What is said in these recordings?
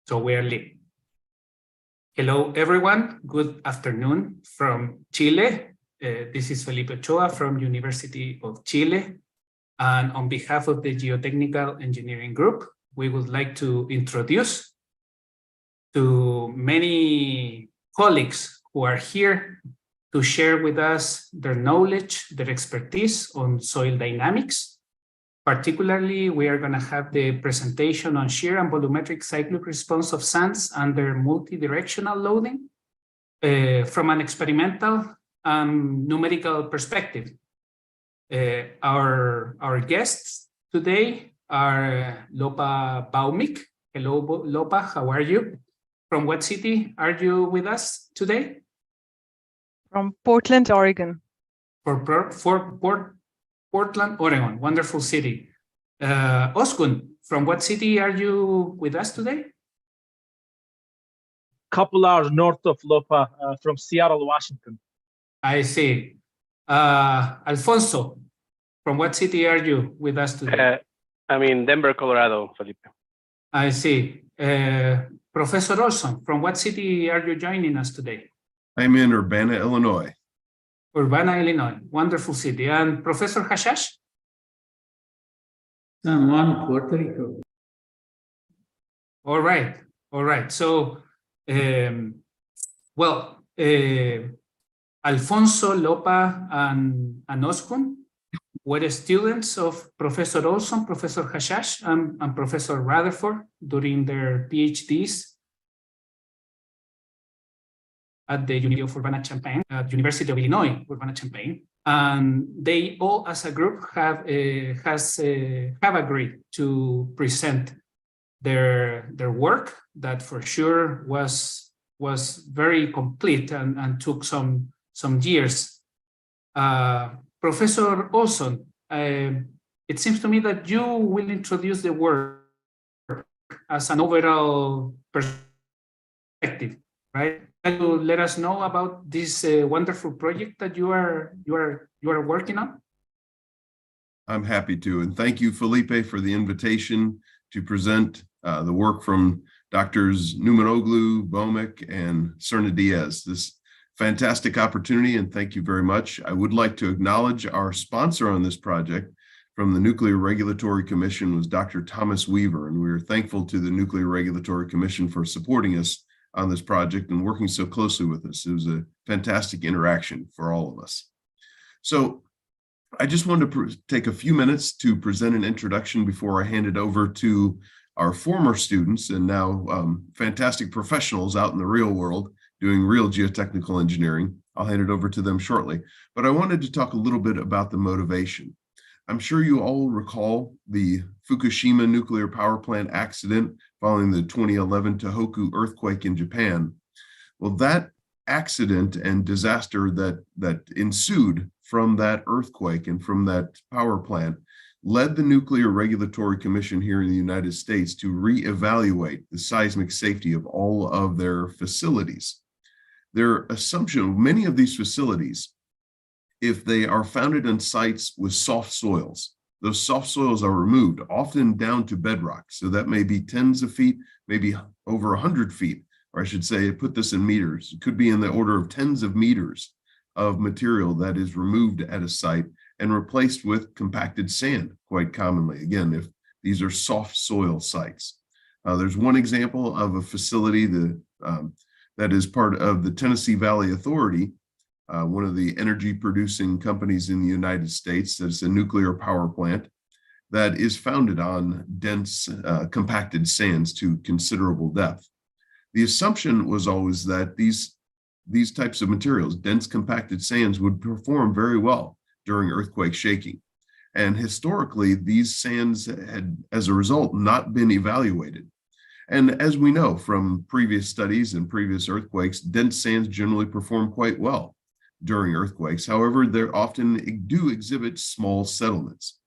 So we are lit. Hello, everyone. Good afternoon from Chile. This is Felipe Ochoa from University of Chile. And on behalf of the Geotechnical Engineering Group, we would like to introduce to many colleagues who are here to share with us their knowledge, their expertise on soil dynamics. Particularly, we are going to have the presentation on shear and volumetric cyclic response of sands under multidirectional loading from an experimental numerical perspective. Our guests today are Lopa Bhaumik. Hello, Lopa, how are you? From what city are you with us today? From Portland, Oregon. Portland, Oregon, wonderful city. Ozgun, from what city are you with us today? Couple hours north of Lopa, from Seattle, Washington. I see. Alfonso, from what city are you with us today? I'm in Denver, Colorado, Felipe. I see. Professor Olson, from what city are you joining us today? I'm in Urbana, Illinois. Urbana, Illinois, wonderful city. And Professor Hashash? San Juan, Puerto Rico. All right. So, Alfonso, Lopa, and Ozgun were students of Professor Olson, Professor Hashash, and Professor Rutherford during their PhDs at the University of Illinois, Urbana-Champaign. And they all, as a group, have agreed to present their work that for sure was very complete and took some years. Professor Olson, it seems to me that you will introduce the work as an overall perspective, right? Can you let us know about this wonderful project that you are working on? I'm happy to, and thank you, Felipe, for the invitation to present the work from Doctors Numanoglu, Bhaumik, and Cerna-Diaz. This fantastic opportunity, and thank you very much. I would like to acknowledge our sponsor on this project from the Nuclear Regulatory Commission was Dr. Thomas Weaver, and we are thankful to the Nuclear Regulatory Commission for supporting us on this project and working so closely with us. It was a fantastic interaction for all of us. So I just wanted to take a few minutes to present an introduction before I hand it over to our former students and now fantastic professionals out in the real world doing real geotechnical engineering. I'll hand it over to them shortly, but I wanted to talk a little bit about the motivation. I'm sure you all recall the Fukushima nuclear power plant accident following the 2011 Tohoku earthquake in Japan. Well, that accident and disaster that ensued from that earthquake and from that power plant led the Nuclear Regulatory Commission here in the United States to reevaluate the seismic safety of all of their facilities. Their assumption, many of these facilities, if they are founded on sites with soft soils, those soft soils are removed, often down to bedrock. So that may be tens of feet, maybe over 100 feet, or I should say, put this in meters. It could be in the order of tens of meters of material that is removed at a site and replaced with compacted sand, quite commonly. Again, if these are soft soil sites. There's one example of a facility that is part of the Tennessee Valley Authority, one of the energy producing companies in the United States. That's a nuclear power plant that is founded on dense compacted sands to considerable depth. The assumption was always that these types of materials, dense compacted sands, would perform very well during earthquake shaking. And historically, these sands had, as a result, not been evaluated. And as we know from previous studies and previous earthquakes, dense sands generally perform quite well during earthquakes. However, they often do exhibit small settlements.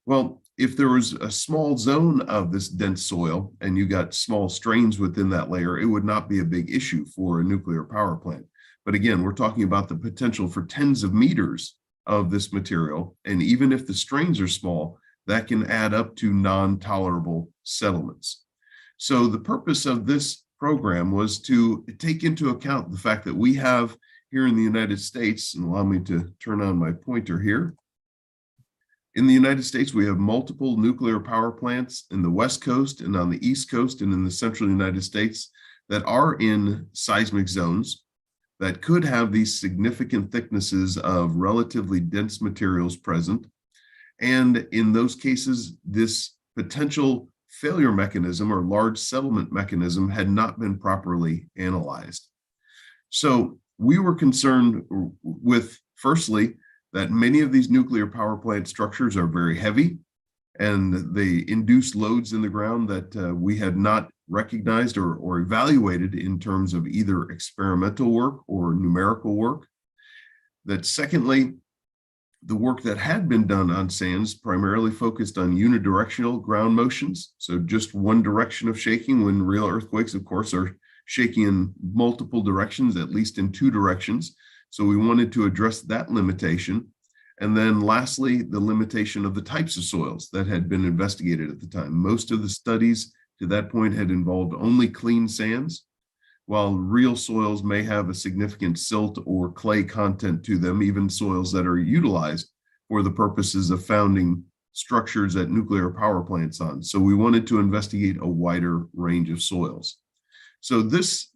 Well, if there was a small zone of this dense soil and you got small strains within that layer, it would not be a big issue for a nuclear power plant. But again, we're talking about the potential for tens of meters of this material. And even if the strains are small, that can add up to non-tolerable settlements. So the purpose of this program was to take into account the fact that we have here in the United States, and allow me to turn on my pointer here. In the United States, we have multiple nuclear power plants in the West Coast and on the East Coast and in the central United States that are in seismic zones that could have these significant thicknesses of relatively dense materials present. And in those cases, this potential failure mechanism or large settlement mechanism had not been properly analyzed. So we were concerned with, firstly, that many of these nuclear power plant structures are very heavy and they induce loads in the ground that we had not recognized or evaluated in terms of either experimental work or numerical work. That secondly, the work that had been done on sands primarily focused on unidirectional ground motions. So just one direction of shaking, when real earthquakes, of course, are shaking in multiple directions, at least in two directions. So we wanted to address that limitation. And then lastly, the limitation of the types of soils that had been investigated at the time. Most of the studies to that point had involved only clean sands, while real soils may have a significant silt or clay content to them, even soils that are utilized for the purposes of founding structures at nuclear power plants on. So we wanted to investigate a wider range of soils. So this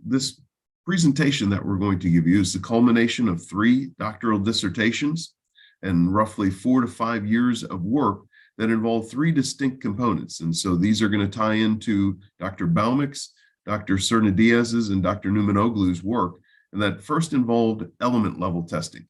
presentation that we're going to give you is the culmination of 3 doctoral dissertations and roughly 4 to 5 years of work that involve 3 distinct components. And so these are going to tie into Dr. Bhaumik's, Dr. Cerna-Diaz's, and Dr. Numanoglu's work, and that first involved element level testing.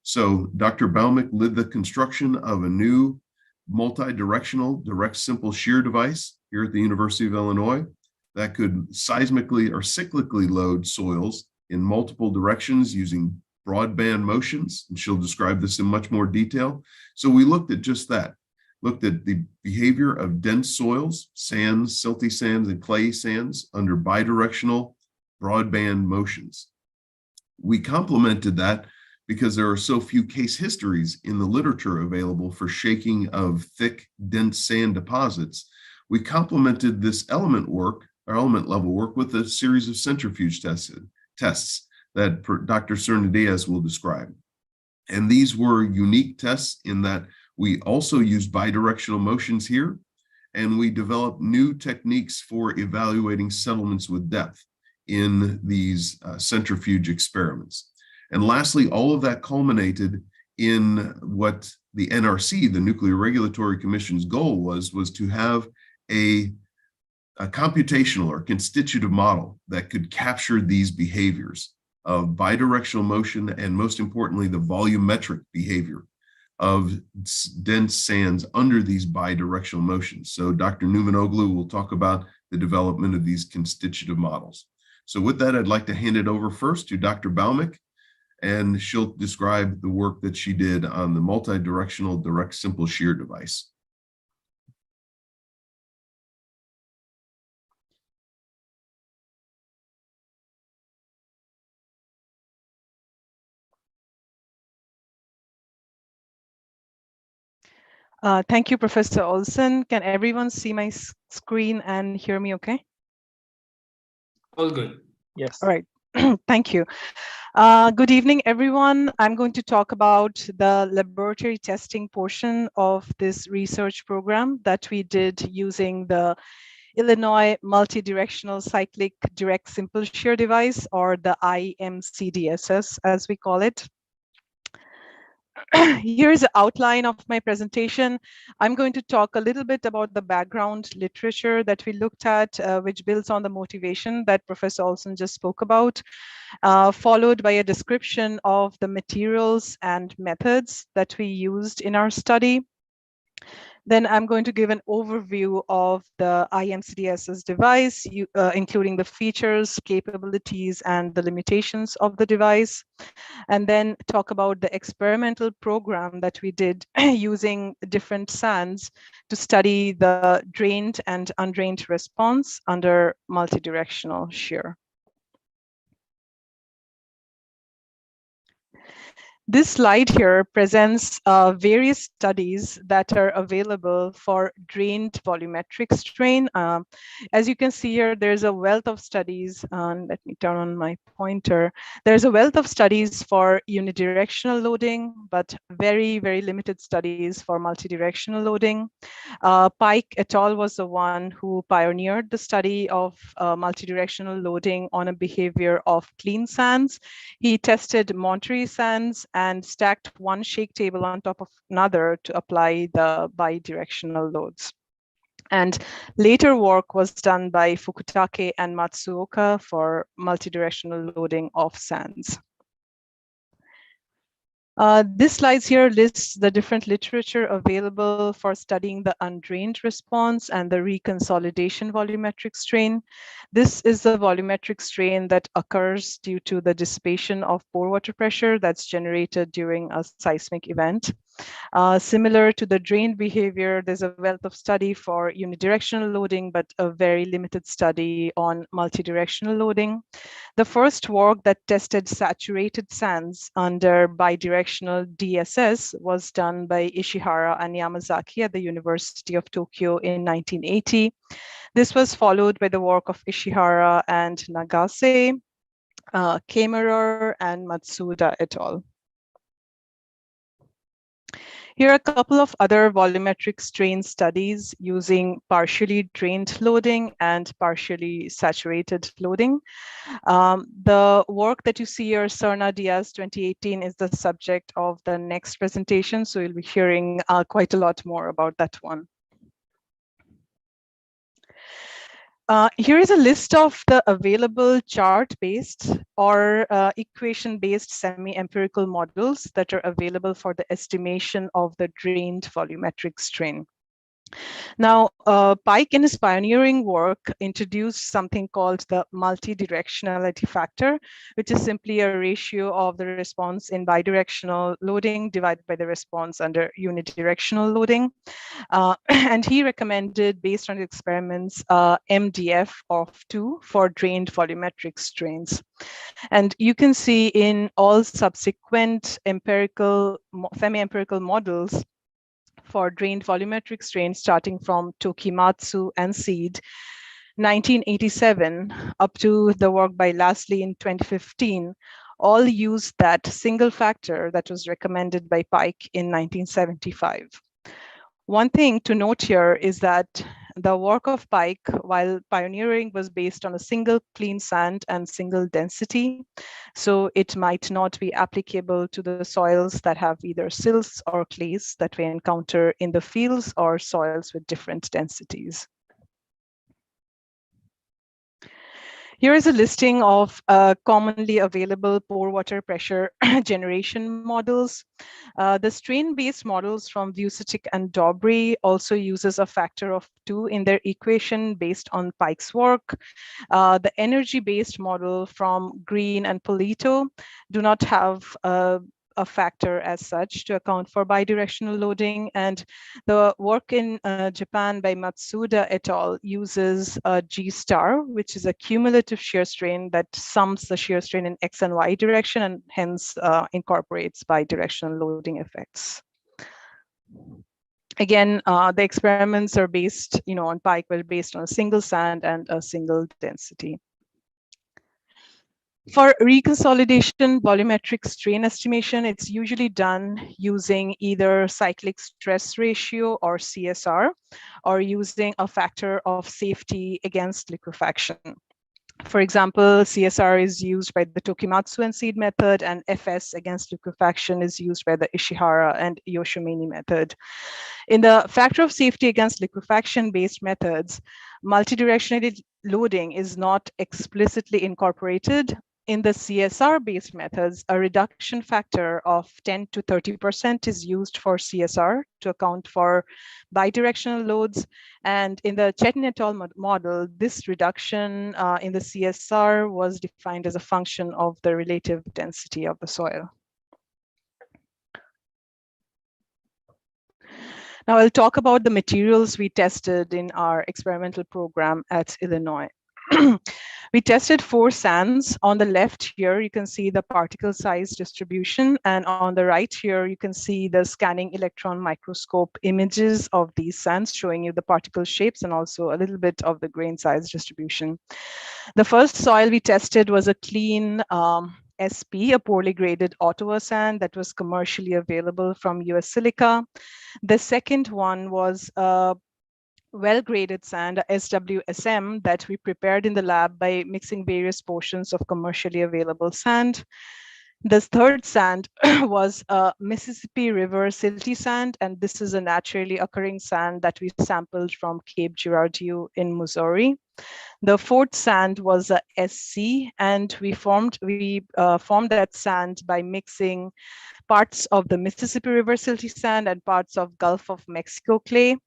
So Dr. Bhaumik led the construction of a new multi-directional direct simple shear device here at the University of Illinois that could seismically or cyclically load soils in multiple directions using broadband motions, and she'll describe this in much more detail. So we looked at just that, looked at the behavior of dense soils, sands, silty sands, and clay sands under bidirectional broadband motions. We complemented that because there are so few case histories in the literature available for shaking of thick, dense sand deposits. We complemented this element work, or element level work, with a series of centrifuge tests that Dr. Cerna-Diaz will describe. And these were unique tests in that we also used bidirectional motions here, and we developed new techniques for evaluating settlements with depth in these centrifuge experiments. And lastly, all of that culminated in what the NRC, the Nuclear Regulatory Commission's goal was to have a computational or constitutive model that could capture these behaviors of bidirectional motion and, most importantly, the volumetric behavior of dense sands under these bidirectional motions. So Dr. Numanoglu will talk about the development of these constitutive models. So with that, I'd like to hand it over first to Dr. Bhaumik, and she'll describe the work that she did on the multi-directional direct simple shear device. Thank you, Professor Olson. Can everyone see my screen and hear me okay? All good. Yes. All right. Thank you. Good evening, everyone. I'm going to talk about the laboratory testing portion of this research program that we did using the Illinois Multidirectional Cyclic Direct Simple Shear Device, or the IMCDSS, as we call it. Here's an outline of my presentation. I'm going to talk a little bit about the background literature that we looked at, which builds on the motivation that Professor Olson just spoke about, followed by a description of the materials and methods that we used in our study. Then I'm going to give an overview of the IMCDSS device, including the features, capabilities, and the limitations of the device. And then talk about the experimental program that we did using different sands to study the drained and undrained response under multidirectional shear. This slide here presents various studies that are available for drained volumetric strain. As you can see here, there's a wealth of studies. Let me turn on my pointer. There's a wealth of studies for unidirectional loading, but very, very limited studies for multidirectional loading. Pike et al. Was the one who pioneered the study of multidirectional loading on a behavior of clean sands. He tested Monterey sands and stacked one shake table on top of another to apply the bidirectional loads. And later work was done by Fukutake and Matsuoka for multidirectional loading of sands. This slide here lists the different literature available for studying the undrained response and the reconsolidation volumetric strain. This is the volumetric strain that occurs due to the dissipation of pore water pressure that's generated during a seismic event. Similar to the drained behavior, there's a wealth of study for unidirectional loading, but a very limited study on multidirectional loading. The first work that tested saturated sands under bidirectional DSS was done by Ishihara and Yamazaki at the University of Tokyo in 1980. This was followed by the work of Ishihara and Nagase, Kamerer, and Matsuda et al. Here are a couple of other volumetric strain studies using partially drained loading and partially saturated loading. The work that you see here, Cerna-Diaz 2018, is the subject of the next presentation, so you'll be hearing quite a lot more about that one. Here is a list of the available chart-based or equation-based semi-empirical models that are available for the estimation of the drained volumetric strain. Now, Pike in his pioneering work introduced something called the multidirectionality factor, which is simply a ratio of the response in bidirectional loading divided by the response under unidirectional loading. And he recommended, based on experiments, MDF of 2 for drained volumetric strains. And you can see in all subsequent empirical, semi-empirical models for drained volumetric strains starting from Tokimatsu and Seed, 1987, up to the work by Lastly in 2015, all used that single factor that was recommended by Pike in 1975. One thing to note here is that the work of Pike, while pioneering, was based on a single clean sand and single density. So it might not be applicable to the soils that have either silts or clays that we encounter in the fields or soils with different densities. Here is a listing of commonly available pore water pressure generation models. The strain-based models from Vucetic and Dobry also uses a factor of 2 in their equation based on Pike's work. The energy-based model from Green and Polito do not have a factor as such to account for bidirectional loading, and the work in Japan by Matsuda et al. Uses G star, which is a cumulative shear strain that sums the shear strain in X and Y direction and hence incorporates bidirectional loading effects. Again, the experiments are based, on Pike, were based on a single sand and a single density. For reconsolidation volumetric strain estimation, it's usually done using either cyclic stress ratio or CSR, or using a factor of safety against liquefaction. For example, CSR is used by the Tokimatsu and Seed method, and FS against liquefaction is used by the Ishihara and Yoshimine method. In the factor of safety against liquefaction-based methods, multidirectional loading is not explicitly incorporated. In the CSR-based methods, a reduction factor of 10 to 30% is used for CSR to account for bidirectional loads. And in the Chetin et al. Model, this reduction in the CSR was defined as a function of the relative density of the soil. Now I'll talk about the materials we tested in our experimental program at Illinois. We tested 4 sands. On the left here, you can see the particle size distribution. And on the right here, you can see the scanning electron microscope images of these sands showing you the particle shapes and also a little bit of the grain size distribution. The first soil we tested was a clean SP, a poorly graded Ottawa sand that was commercially available from US Silica. The second one was well-graded sand, SWSM, that we prepared in the lab by mixing various portions of commercially available sand. The third sand was a Mississippi River silty sand, and this is a naturally occurring sand that we sampled from Cape Girardeau in Missouri. The fourth sand was a SC, and we formed that sand by mixing parts of the Mississippi River silty sand and parts of Gulf of Mexico clay.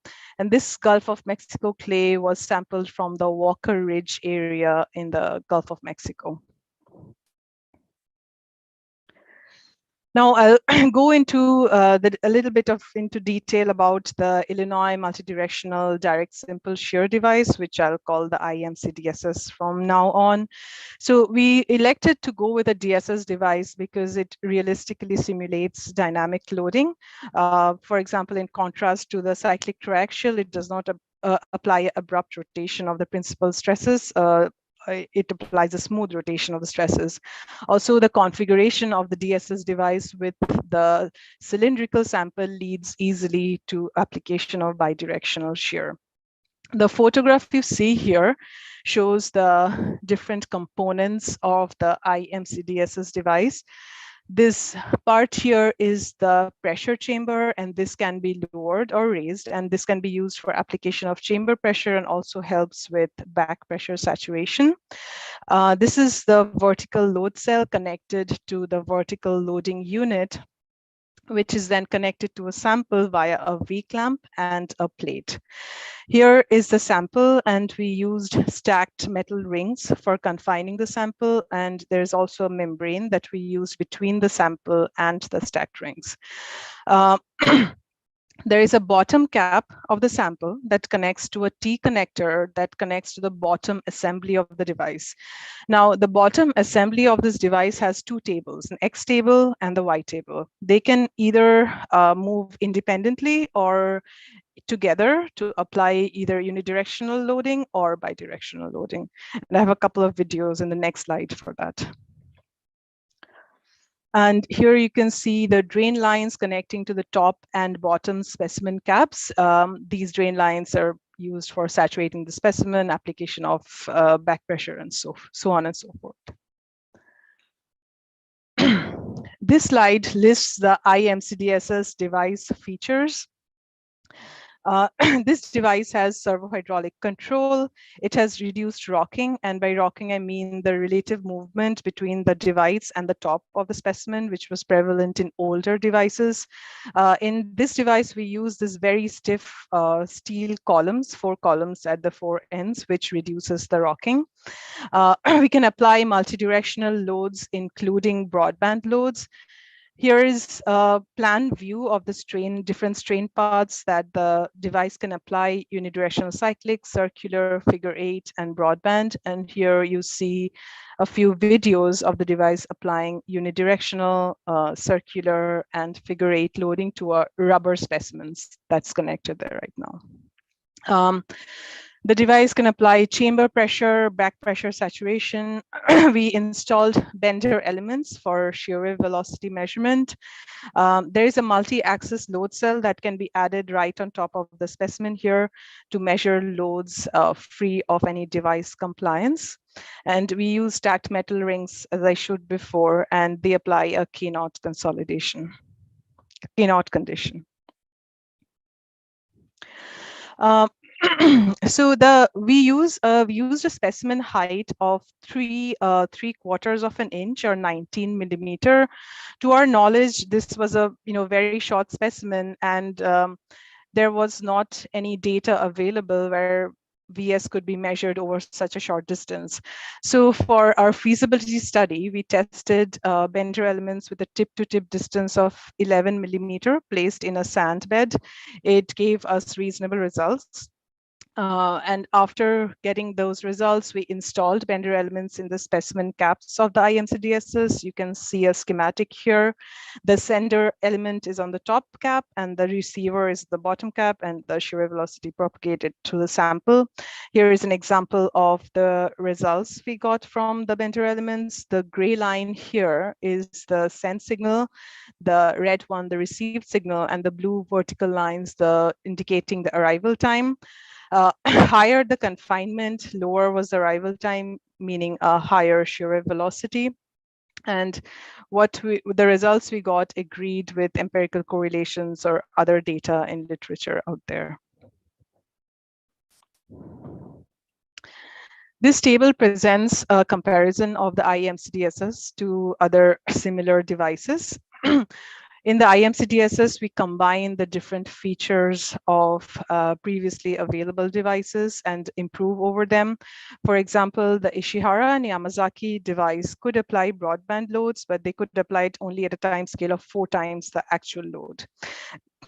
And this Gulf of Mexico clay was sampled from the Walker Ridge area in the Gulf of Mexico. Now I'll go into a little bit into detail about the Illinois multidirectional direct simple shear device, which I'll call the IMC-DSS from now on. So we elected to go with a DSS device because it realistically simulates dynamic loading. For example, in contrast to the cyclic triaxial, it does not apply abrupt rotation of the principal stresses. It applies a smooth rotation of the stresses. Also, the configuration of the DSS device with the cylindrical sample leads easily to application of bidirectional shear. The photograph you see here shows the different components of the IMC-DSS device. This part here is the pressure chamber, and this can be lowered or raised, and this can be used for application of chamber pressure and also helps with back pressure saturation. This is the vertical load cell connected to the vertical loading unit, which is then connected to a sample via a V-clamp and a plate. Here is the sample, and we used stacked metal rings for confining the sample, and there's also a membrane that we used between the sample and the stacked rings. There is a bottom cap of the sample that connects to a T connector that connects to the bottom assembly of the device. Now, the bottom assembly of this device has 2 tables, an X table and the Y table. They can either move independently or together to apply either unidirectional loading or bidirectional loading. And I have a couple of videos in the next slide for that. And here you can see the drain lines connecting to the top and bottom specimen caps. These drain lines are used for saturating the specimen, application of back pressure, and so on and so forth. This slide lists the IMC-DSS device features. This device has servo-hydraulic control. It has reduced rocking, and by rocking I mean the relative movement between the device and the top of the specimen, which was prevalent in older devices. In this device, we use this very stiff steel columns, 4 columns at the 4 ends, which reduces the rocking. We can apply multidirectional loads, including broadband loads. Here is a plan view of the different strain paths that the device can apply: unidirectional cyclic, circular, figure 8, and broadband. And here you see a few videos of the device applying unidirectional, circular, and figure 8 loading to our rubber specimens that's connected there right now. The device can apply chamber pressure, back pressure saturation. We installed bender elements for shear wave velocity measurement. There is a multi-axis load cell that can be added right on top of the specimen here to measure loads free of any device compliance. And we use stacked metal rings, as I showed before, and they apply a K-naught consolidation, K-naught condition. So we used a specimen height of 3/4 of an inch or 19 millimeter. To our knowledge, this was a very short specimen, and there was not any data available where VS could be measured over such a short distance. So for our feasibility study, we tested bender elements with a tip-to-tip distance of 11 millimeter placed in a sand bed. It gave us reasonable results. And after getting those results, we installed Bender elements in the specimen caps of the IMCDSs. You can see a schematic here. The sender element is on the top cap and the receiver is the bottom cap, and the shear velocity propagated to the sample. Here is an example of the results we got from the Bender elements. The gray line here is the send signal, the red one, the received signal, and the blue vertical lines, indicating the arrival time. Higher the confinement, lower was the arrival time, meaning a higher shear velocity. And the results we got agreed with empirical correlations or other data in literature out there. This table presents a comparison of the IMCDSs to other similar devices. In the IMCDSs, we combine the different features of previously available devices and improve over them. For example, the Ishihara and Yamazaki device could apply broadband loads, but they could apply it only at a time scale of 4 times the actual load.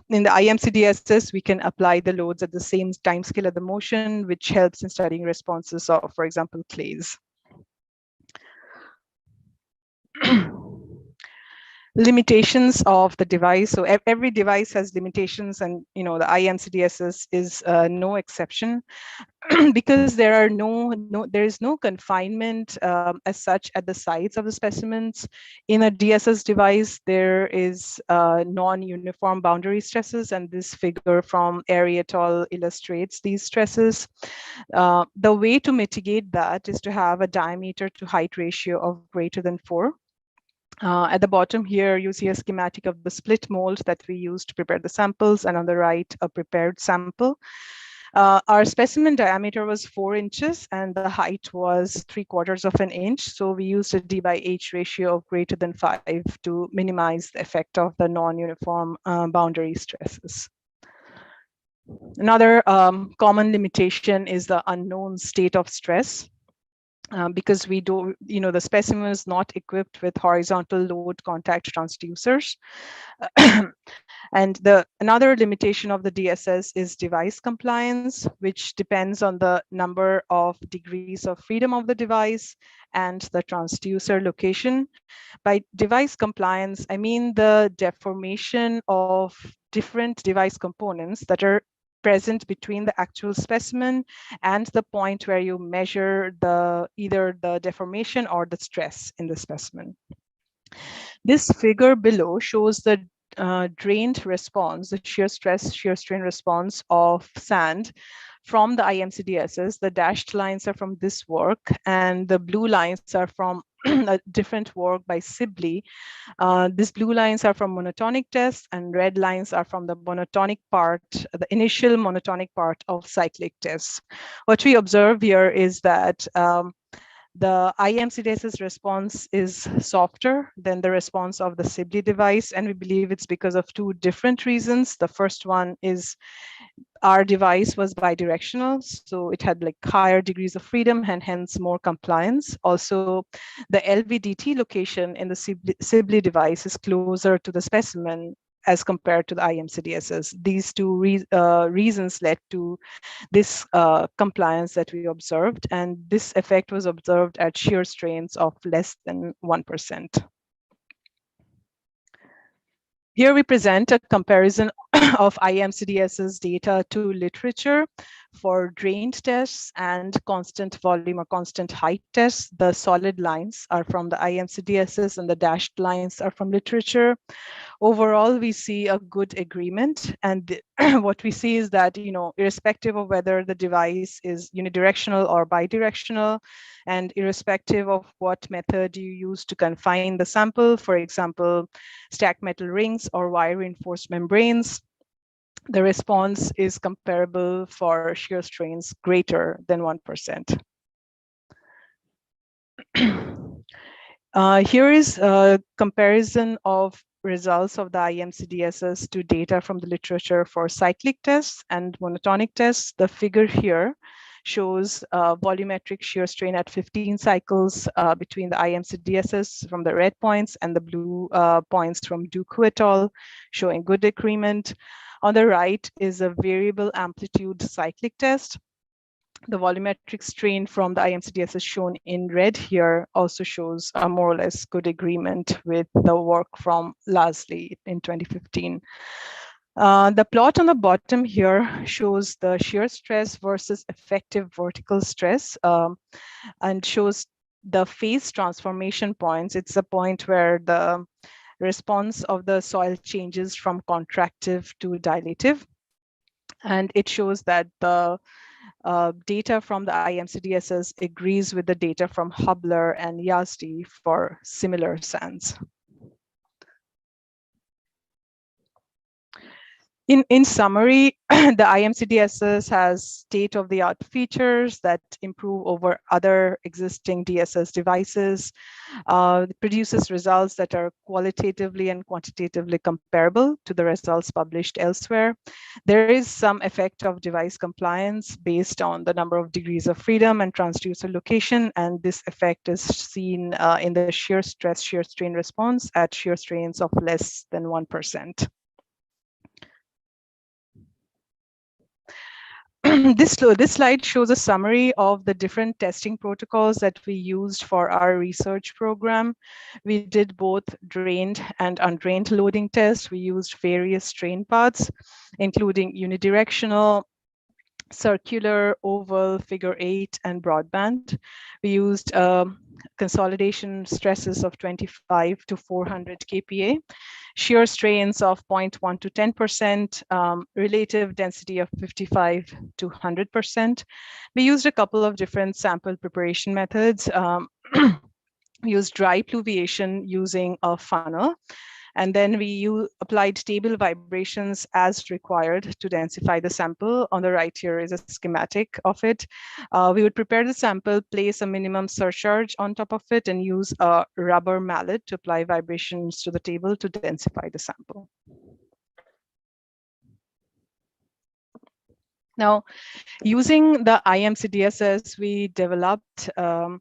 In the IMCDSs, we can apply the loads at the same time scale of the motion, which helps in studying responses of, for example, clays. Limitations of the device. So every device has limitations, and the IMCDSs is no exception. Because there is no confinement as such at the sides of the specimens. In a DSS device, there is non-uniform boundary stresses, and this figure from Airy et al. Illustrates these stresses. The way to mitigate that is to have a diameter to height ratio of greater than 4. At the bottom here, you see a schematic of the split mold that we used to prepare the samples, and on the right, a prepared sample. Our specimen diameter was 4 inches and the height was 3/4 of an inch. So we used a D/H ratio of greater than 5 to minimize the effect of the non-uniform boundary stresses. Another common limitation is the unknown state of stress. Because the specimen is not equipped with horizontal load contact transducers. And another limitation of the DSS is device compliance, which depends on the number of degrees of freedom of the device and the transducer location. By device compliance, I mean the deformation of different device components that are present between the actual specimen and the point where you measure either the deformation or the stress in the specimen. This figure below shows the drained response, the shear stress, shear strain response of sand from the IMCDSs. The dashed lines are from this work, and the blue lines are from a different work by Sibley. These blue lines are from monotonic tests, and red lines are from the monotonic part, the initial monotonic part of cyclic tests. What we observe here is that the IMCDS's response is softer than the response of the Sibley device, and we believe it's because of 2 different reasons. The first one is our device was bidirectional, so it had like higher degrees of freedom and hence more compliance. Also, the LVDT location in the Sibley device is closer to the specimen as compared to the IMCDSs. These 2 reasons led to this compliance that we observed, and this effect was observed at shear strains of less than 1%. Here we present a comparison of IMCDS's data to literature for drained tests and constant volume or constant height tests. The solid lines are from the IMCDSs and the dashed lines are from literature. Overall, we see a good agreement, and what we see is that, irrespective of whether the device is unidirectional or bidirectional, and irrespective of what method you use to confine the sample, for example, stacked metal rings or wire reinforced membranes, the response is comparable for shear strains greater than 1%. Here is a comparison of results of the IMCDSs to data from the literature for cyclic tests and monotonic tests. The figure here shows volumetric shear strain at 15 cycles between the IMCDSs from the red points and the blue points from Duku et al., showing good agreement. On the right is a variable amplitude cyclic test. The volumetric strain from the IMCDS is shown in red here, also shows a more or less good agreement with the work from Lasley in 2015. The plot on the bottom here shows the shear stress versus effective vertical stress, and shows the phase transformation points. It's a point where the response of the soil changes from contractive to dilative. And it shows that the data from the IMCDSs agrees with the data from Hubler and Yazdi for similar sands. In summary, the IMCDSs has state-of-the-art features that improve over other existing DSS devices. It produces results that are qualitatively and quantitatively comparable to the results published elsewhere. There is some effect of device compliance based on the number of degrees of freedom and transducer location, and this effect is seen in the shear stress shear strain response at shear strains of less than 1%. This slide shows a summary of the different testing protocols that we used for our research program. We did both drained and undrained loading tests. We used various strain paths, including unidirectional, circular, oval, figure 8, and broadband. We used consolidation stresses of 25 to 400 kPa, shear strains of 0.1 to 10%, relative density of 55 to 100%. We used a couple of different sample preparation methods. We used dry pluviation using a funnel. And then we applied table vibrations as required to densify the sample. On the right here is a schematic of it. We would prepare the sample, place a minimum surcharge on top of it, and use a rubber mallet to apply vibrations to the table to densify the sample. Now, using the IMCDSs, we developed a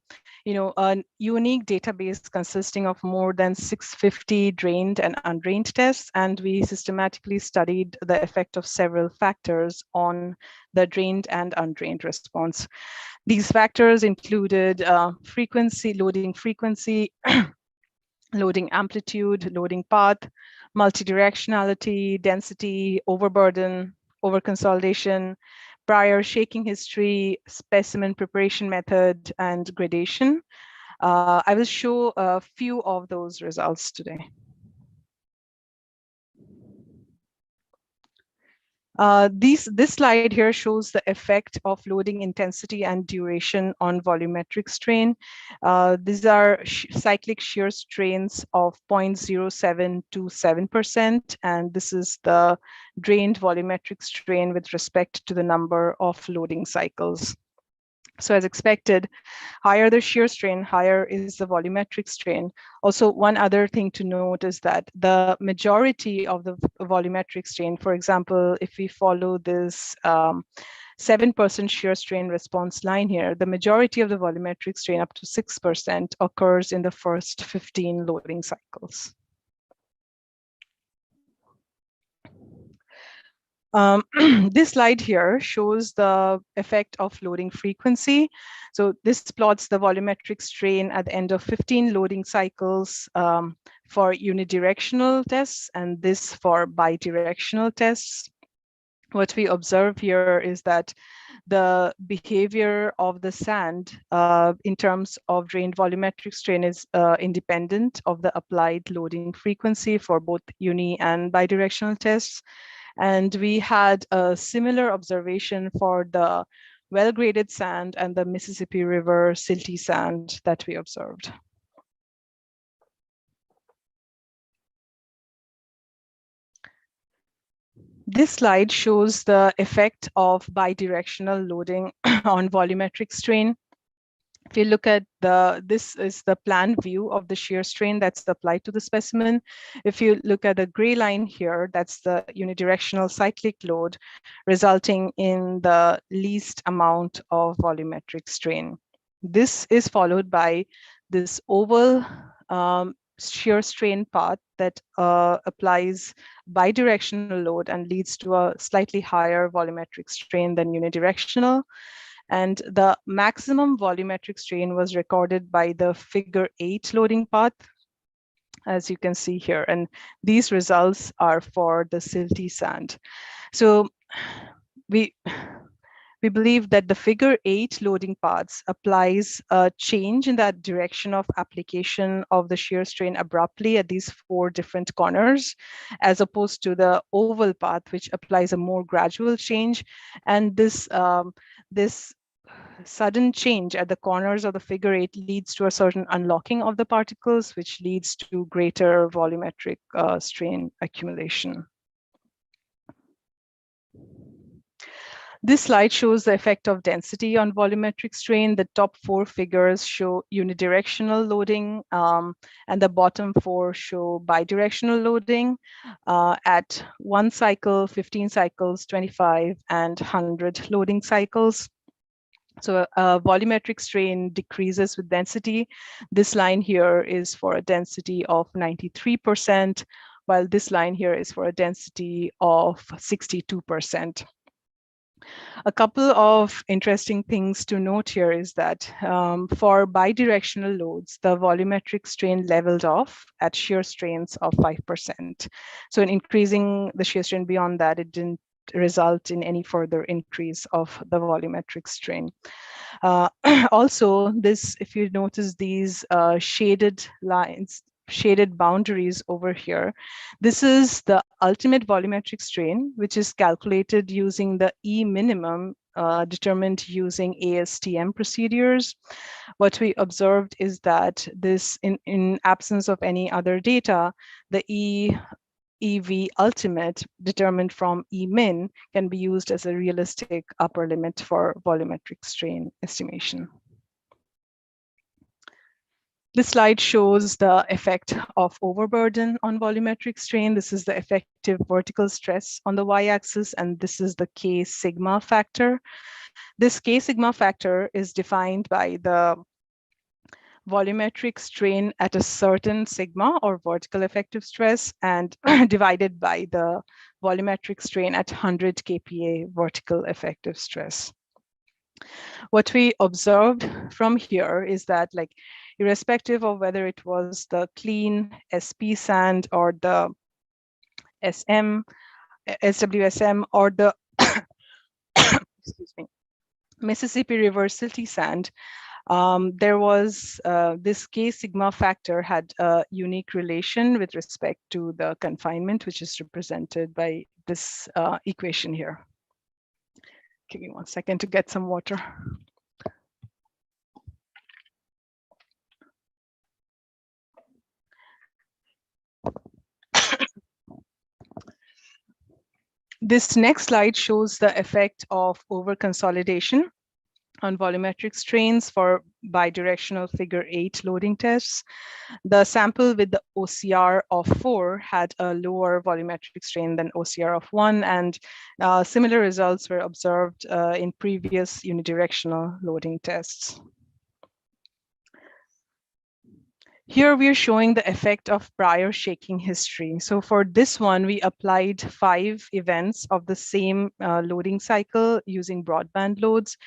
unique database consisting of more than 650 drained and undrained tests, and we systematically studied the effect of several factors on the drained and undrained response. These factors included frequency, loading frequency, loading amplitude, loading path, multidirectionality, density, overburden, overconsolidation, prior shaking history, specimen preparation method, and gradation. I will show a few of those results today. This slide here shows the effect of loading intensity and duration on volumetric strain. These are cyclic shear strains of 0.07 to 7%, and this is the drained volumetric strain with respect to the number of loading cycles. So as expected, higher the shear strain, higher is the volumetric strain. Also, one other thing to note is that the majority of the volumetric strain, for example, if we follow this 7% shear strain response line here, the majority of the volumetric strain, up to 6%, occurs in the first 15 loading cycles. This slide here shows the effect of loading frequency. So this plots the volumetric strain at the end of 15 loading cycles for unidirectional tests, and this for bidirectional tests. What we observe here is that the behavior of the sand in terms of drained volumetric strain is independent of the applied loading frequency for both uni and bidirectional tests. And we had a similar observation for the well-graded sand and the Mississippi River silty sand that we observed. This slide shows the effect of bidirectional loading on volumetric strain. If you look at this is the plan view of the shear strain that's applied to the specimen. If you look at the gray line here, that's the unidirectional cyclic load, resulting in the least amount of volumetric strain. This is followed by this oval shear strain path that applies bidirectional load and leads to a slightly higher volumetric strain than unidirectional. And the maximum volumetric strain was recorded by the figure 8 loading path, as you can see here. And these results are for the silty sand. So we believe that the figure 8 loading paths applies a change in that direction of application of the shear strain abruptly at these 4 different corners, as opposed to the oval path, which applies a more gradual change. And this sudden change at the corners of the figure 8 leads to a certain unlocking of the particles, which leads to greater volumetric strain accumulation. This slide shows the effect of density on volumetric strain. The top 4 figures show unidirectional loading, and the bottom 4 show bidirectional loading at 1 cycle, 15 cycles, 25, and 100 loading cycles. So volumetric strain decreases with density. This line here is for a density of 93%, while this line here is for a density of 62%. A couple of interesting things to note here is that for bidirectional loads, the volumetric strain leveled off at shear strains of 5%. So in increasing the shear strain beyond that, it didn't result in any further increase of the volumetric strain. Also, this, if you notice these shaded lines, shaded boundaries over here, this is the ultimate volumetric strain, which is calculated using the E minimum determined using ASTM procedures. What we observed is that this, in absence of any other data, the EV ultimate determined from E min can be used as a realistic upper limit for volumetric strain estimation. This slide shows the effect of overburden on volumetric strain. This is the effective vertical stress on the y-axis, and this is the K sigma factor. This K sigma factor is defined by the volumetric strain at a certain sigma or vertical effective stress and divided by the volumetric strain at 100 kPa vertical effective stress. What we observed from here is that, like, irrespective of whether it was the clean SP sand or the SWSM or the excuse me, Mississippi River silty sand, there was this K sigma factor had a unique relation with respect to the confinement, which is represented by this equation here. Give me 1 second to get some water. This next slide shows the effect of overconsolidation on volumetric strains for bidirectional figure 8 loading tests. The sample with the OCR of 4 had a lower volumetric strain than OCR of 1, and similar results were observed in previous unidirectional loading tests. Here we are showing the effect of prior shaking history. So for this one, we applied 5 events of the same loading cycle using broadband loads.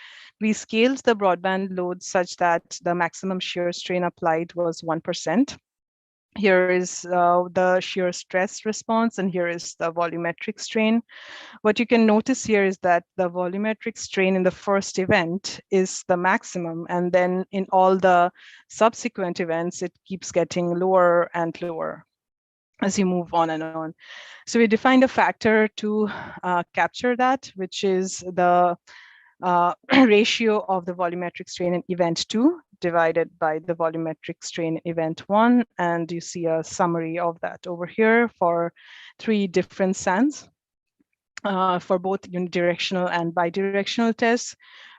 We scaled the broadband loads such that the maximum shear strain applied was 1%. Here is the shear stress response, and here is the volumetric strain. What you can notice here is that the volumetric strain in the first event is the maximum, and then in all the subsequent events, it keeps getting lower and lower as you move on and on. So we defined a factor to capture that, which is the ratio of the volumetric strain in event 2 divided by the volumetric strain in event 1. And you see a summary of that over here for 3 different sands for both unidirectional and bidirectional tests.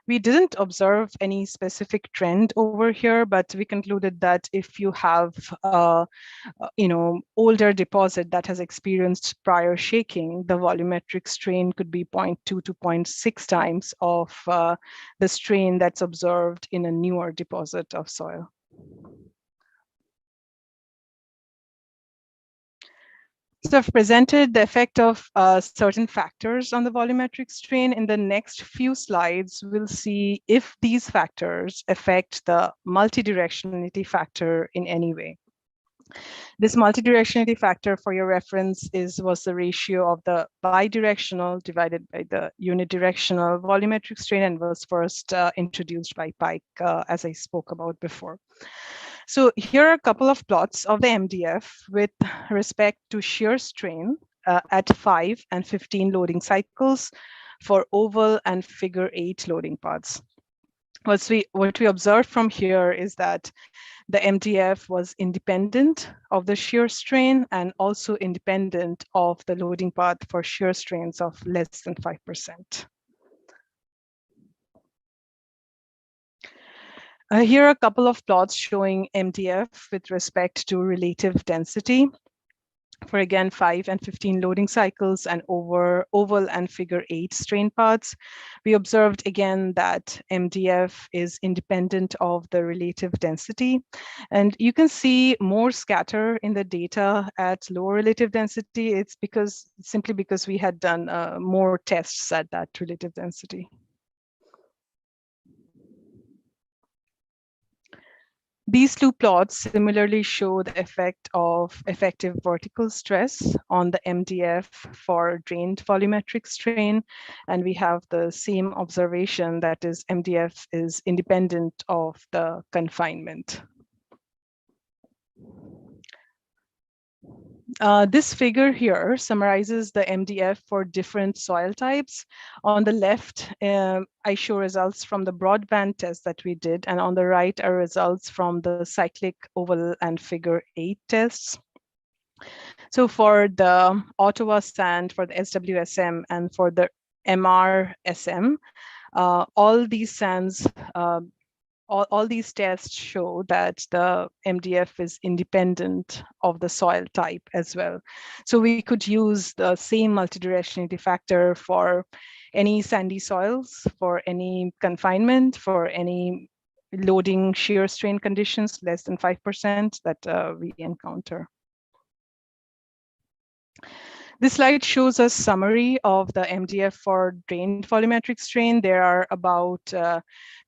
We didn't observe any specific trend over here, but we concluded that if you have older deposit that has experienced prior shaking, the volumetric strain could be 0.2 to 0.6 times of the strain that's observed in a newer deposit of soil. So I've presented the effect of certain factors on the volumetric strain. In the next few slides, we'll see if these factors affect the multidirectionality factor in any way. This multidirectionality factor, for your reference, was the ratio of the bidirectional divided by the unidirectional volumetric strain, and was first introduced by Pike, as I spoke about before. So here are a couple of plots of the MDF with respect to shear strain at 5 and 15 loading cycles for oval and figure 8 loading paths. What we observed from here is that the MDF was independent of the shear strain and also independent of the loading path for shear strains of less than 5%. Here are a couple of plots showing MDF with respect to relative density for, again, 5 and 15 loading cycles and over oval and figure 8 strain paths. We observed again that MDF is independent of the relative density. And you can see more scatter in the data at lower relative density. It's simply because we had done more tests at that relative density. These two plots similarly show the effect of effective vertical stress on the MDF for drained volumetric strain. And we have the same observation, that is, MDF is independent of the confinement. This figure here summarizes the MDF for different soil types. On the left, I show results from the broadband test that we did, and on the right are results from the cyclic, oval, and figure 8 tests. So for the Ottawa sand, for the SWSM, and for the MRSM, all these sands, all these tests show that the MDF is independent of the soil type as well. So we could use the same multidirectionality factor for any sandy soils, for any confinement, for any loading shear strain conditions less than 5% that we encounter. This slide shows a summary of the MDF for drained volumetric strain. There are about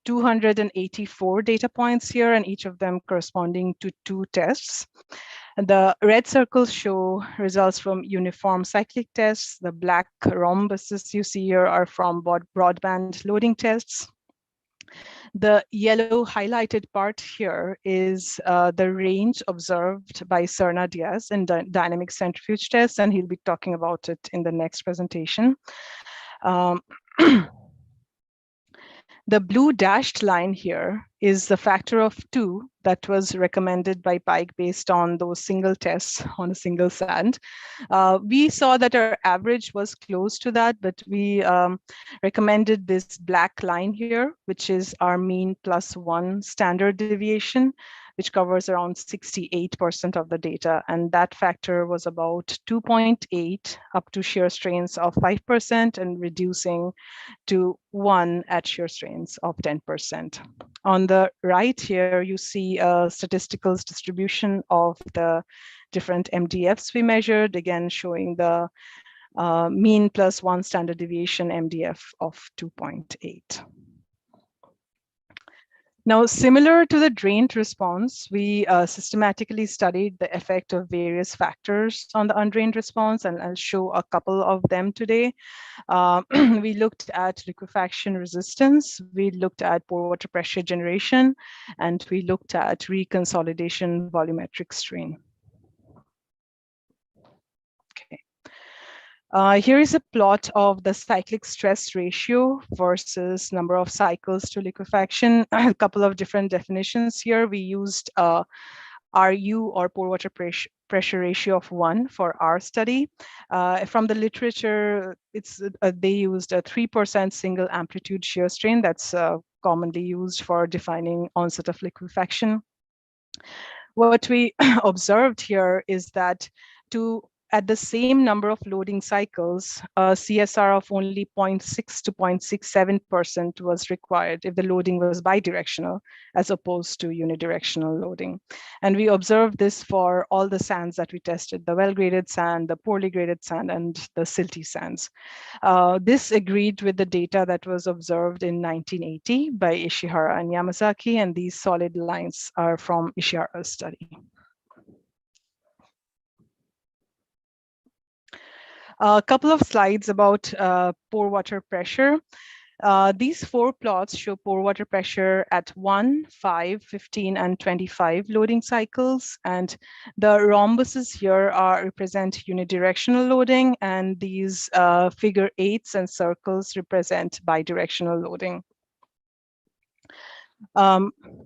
284 data points here, and each of them corresponding to 2 tests. And the red circles show results from uniform cyclic tests. The black rhombuses you see here are from broadband loading tests. The yellow highlighted part here is the range observed by Cerna-Diaz in dynamic centrifuge tests, and he'll be talking about it in the next presentation. The blue dashed line here is the factor of 2 that was recommended by Pike based on those single tests on a single sand. We saw that our average was close to that, but we recommended this black line here, which is our mean +1 standard deviation, which covers around 68% of the data. And that factor was about 2.8 up to shear strains of 5% and reducing to 1 at shear strains of 10%. On the right here, you see a statistical distribution of the different MDFs we measured, again showing the mean +1 standard deviation MDF of 2.8. Now, similar to the drained response, we systematically studied the effect of various factors on the undrained response, and I'll show a couple of them today. We looked at liquefaction resistance, we looked at pore water pressure generation, and we looked at reconsolidation volumetric strain. Here is a plot of the cyclic stress ratio versus number of cycles to liquefaction. A couple of different definitions here. We used RU, or pore water pressure ratio of 1 for our study. From the literature, they used a 3% single amplitude shear strain that's commonly used for defining onset of liquefaction. What we observed here is that to at the same number of loading cycles, a CSR of only 0.6 to 0.67% was required if the loading was bidirectional as opposed to unidirectional loading. And we observed this for all the sands that we tested, the well-graded sand, the poorly graded sand, and the silty sands. This agreed with the data that was observed in 1980 by Ishihara and Yamazaki, and these solid lines are from Ishihara's study. A couple of slides about pore water pressure. These four plots show pore water pressure at 1, 5, 15, and 25 loading cycles. And the rhombuses here represent unidirectional loading, and these figure 8s and circles represent bidirectional loading.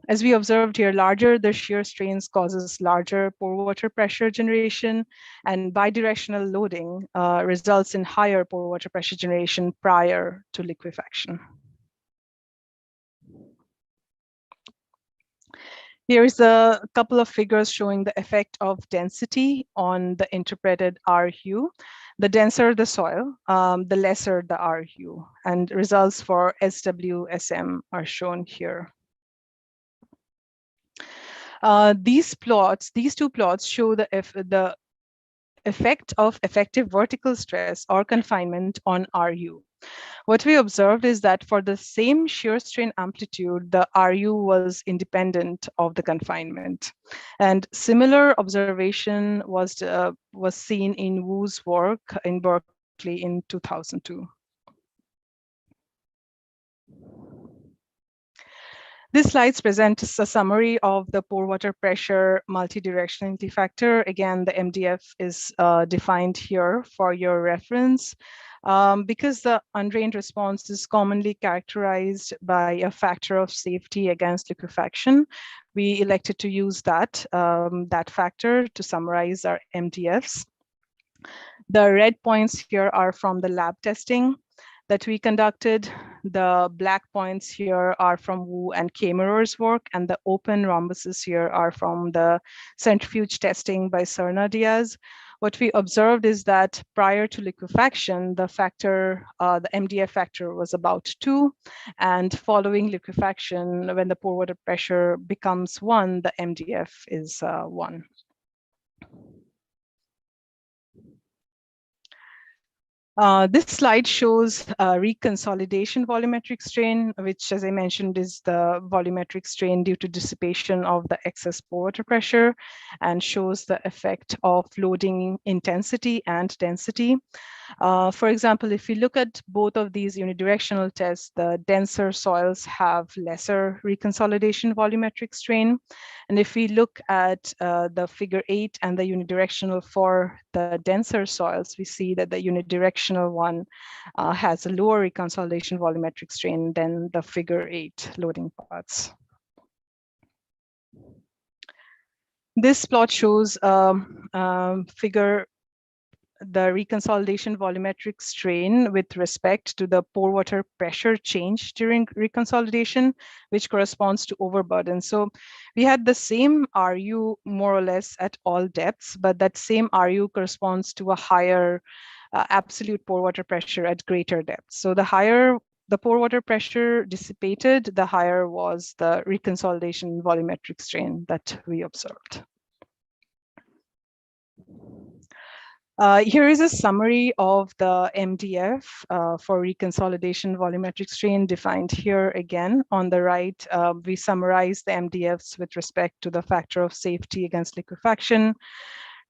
As we observed here, larger the shear strains causes larger pore water pressure generation, and bidirectional loading results in higher pore water pressure generation prior to liquefaction. Here's a couple of figures showing the effect of density on the interpreted R hue. The denser the soil, the lesser the R hue, and results for SW/SM are shown here. These two plots show the effect of effective vertical stress or confinement on RU. What we observed is that for the same shear strain amplitude, the RU was independent of the confinement. And similar observation was seen in Wu's work in Berkeley in 2002. This slides presents a summary of the pore water pressure multidirectionality factor. Again, the MDF is defined here for your reference. Because the undrained response is commonly characterized by a factor of safety against liquefaction, we elected to use that factor to summarize our MDFs. The red points here are from the lab testing that we conducted. The black points here are from Wu and Kamerer's work, and the open rhombuses here are from the centrifuge testing by Cerna-Diaz. What we observed is that prior to liquefaction, the factor, the MDF factor was about 2, and following liquefaction, when the pore water pressure becomes 1, the MDF is 1. This slide shows reconsolidation volumetric strain, which, as I mentioned, is the volumetric strain due to dissipation of the excess pore water pressure, and shows the effect of loading intensity and density. For example, if we look at both of these unidirectional tests, the denser soils have lesser reconsolidation volumetric strain. And if we look at the figure 8 and the unidirectional for the denser soils, we see that the unidirectional one has a lower reconsolidation volumetric strain than the figure 8 loading parts. This plot shows the reconsolidation volumetric strain with respect to the pore water pressure change during reconsolidation, which corresponds to overburden. So we had the same RU more or less at all depths, but that same RU corresponds to a higher absolute pore water pressure at greater depths. So the higher the pore water pressure dissipated, the higher was the reconsolidation volumetric strain that we observed. Here is a summary of the MDF for reconsolidation volumetric strain defined here again. On the right, we summarize the MDFs with respect to the factor of safety against liquefaction.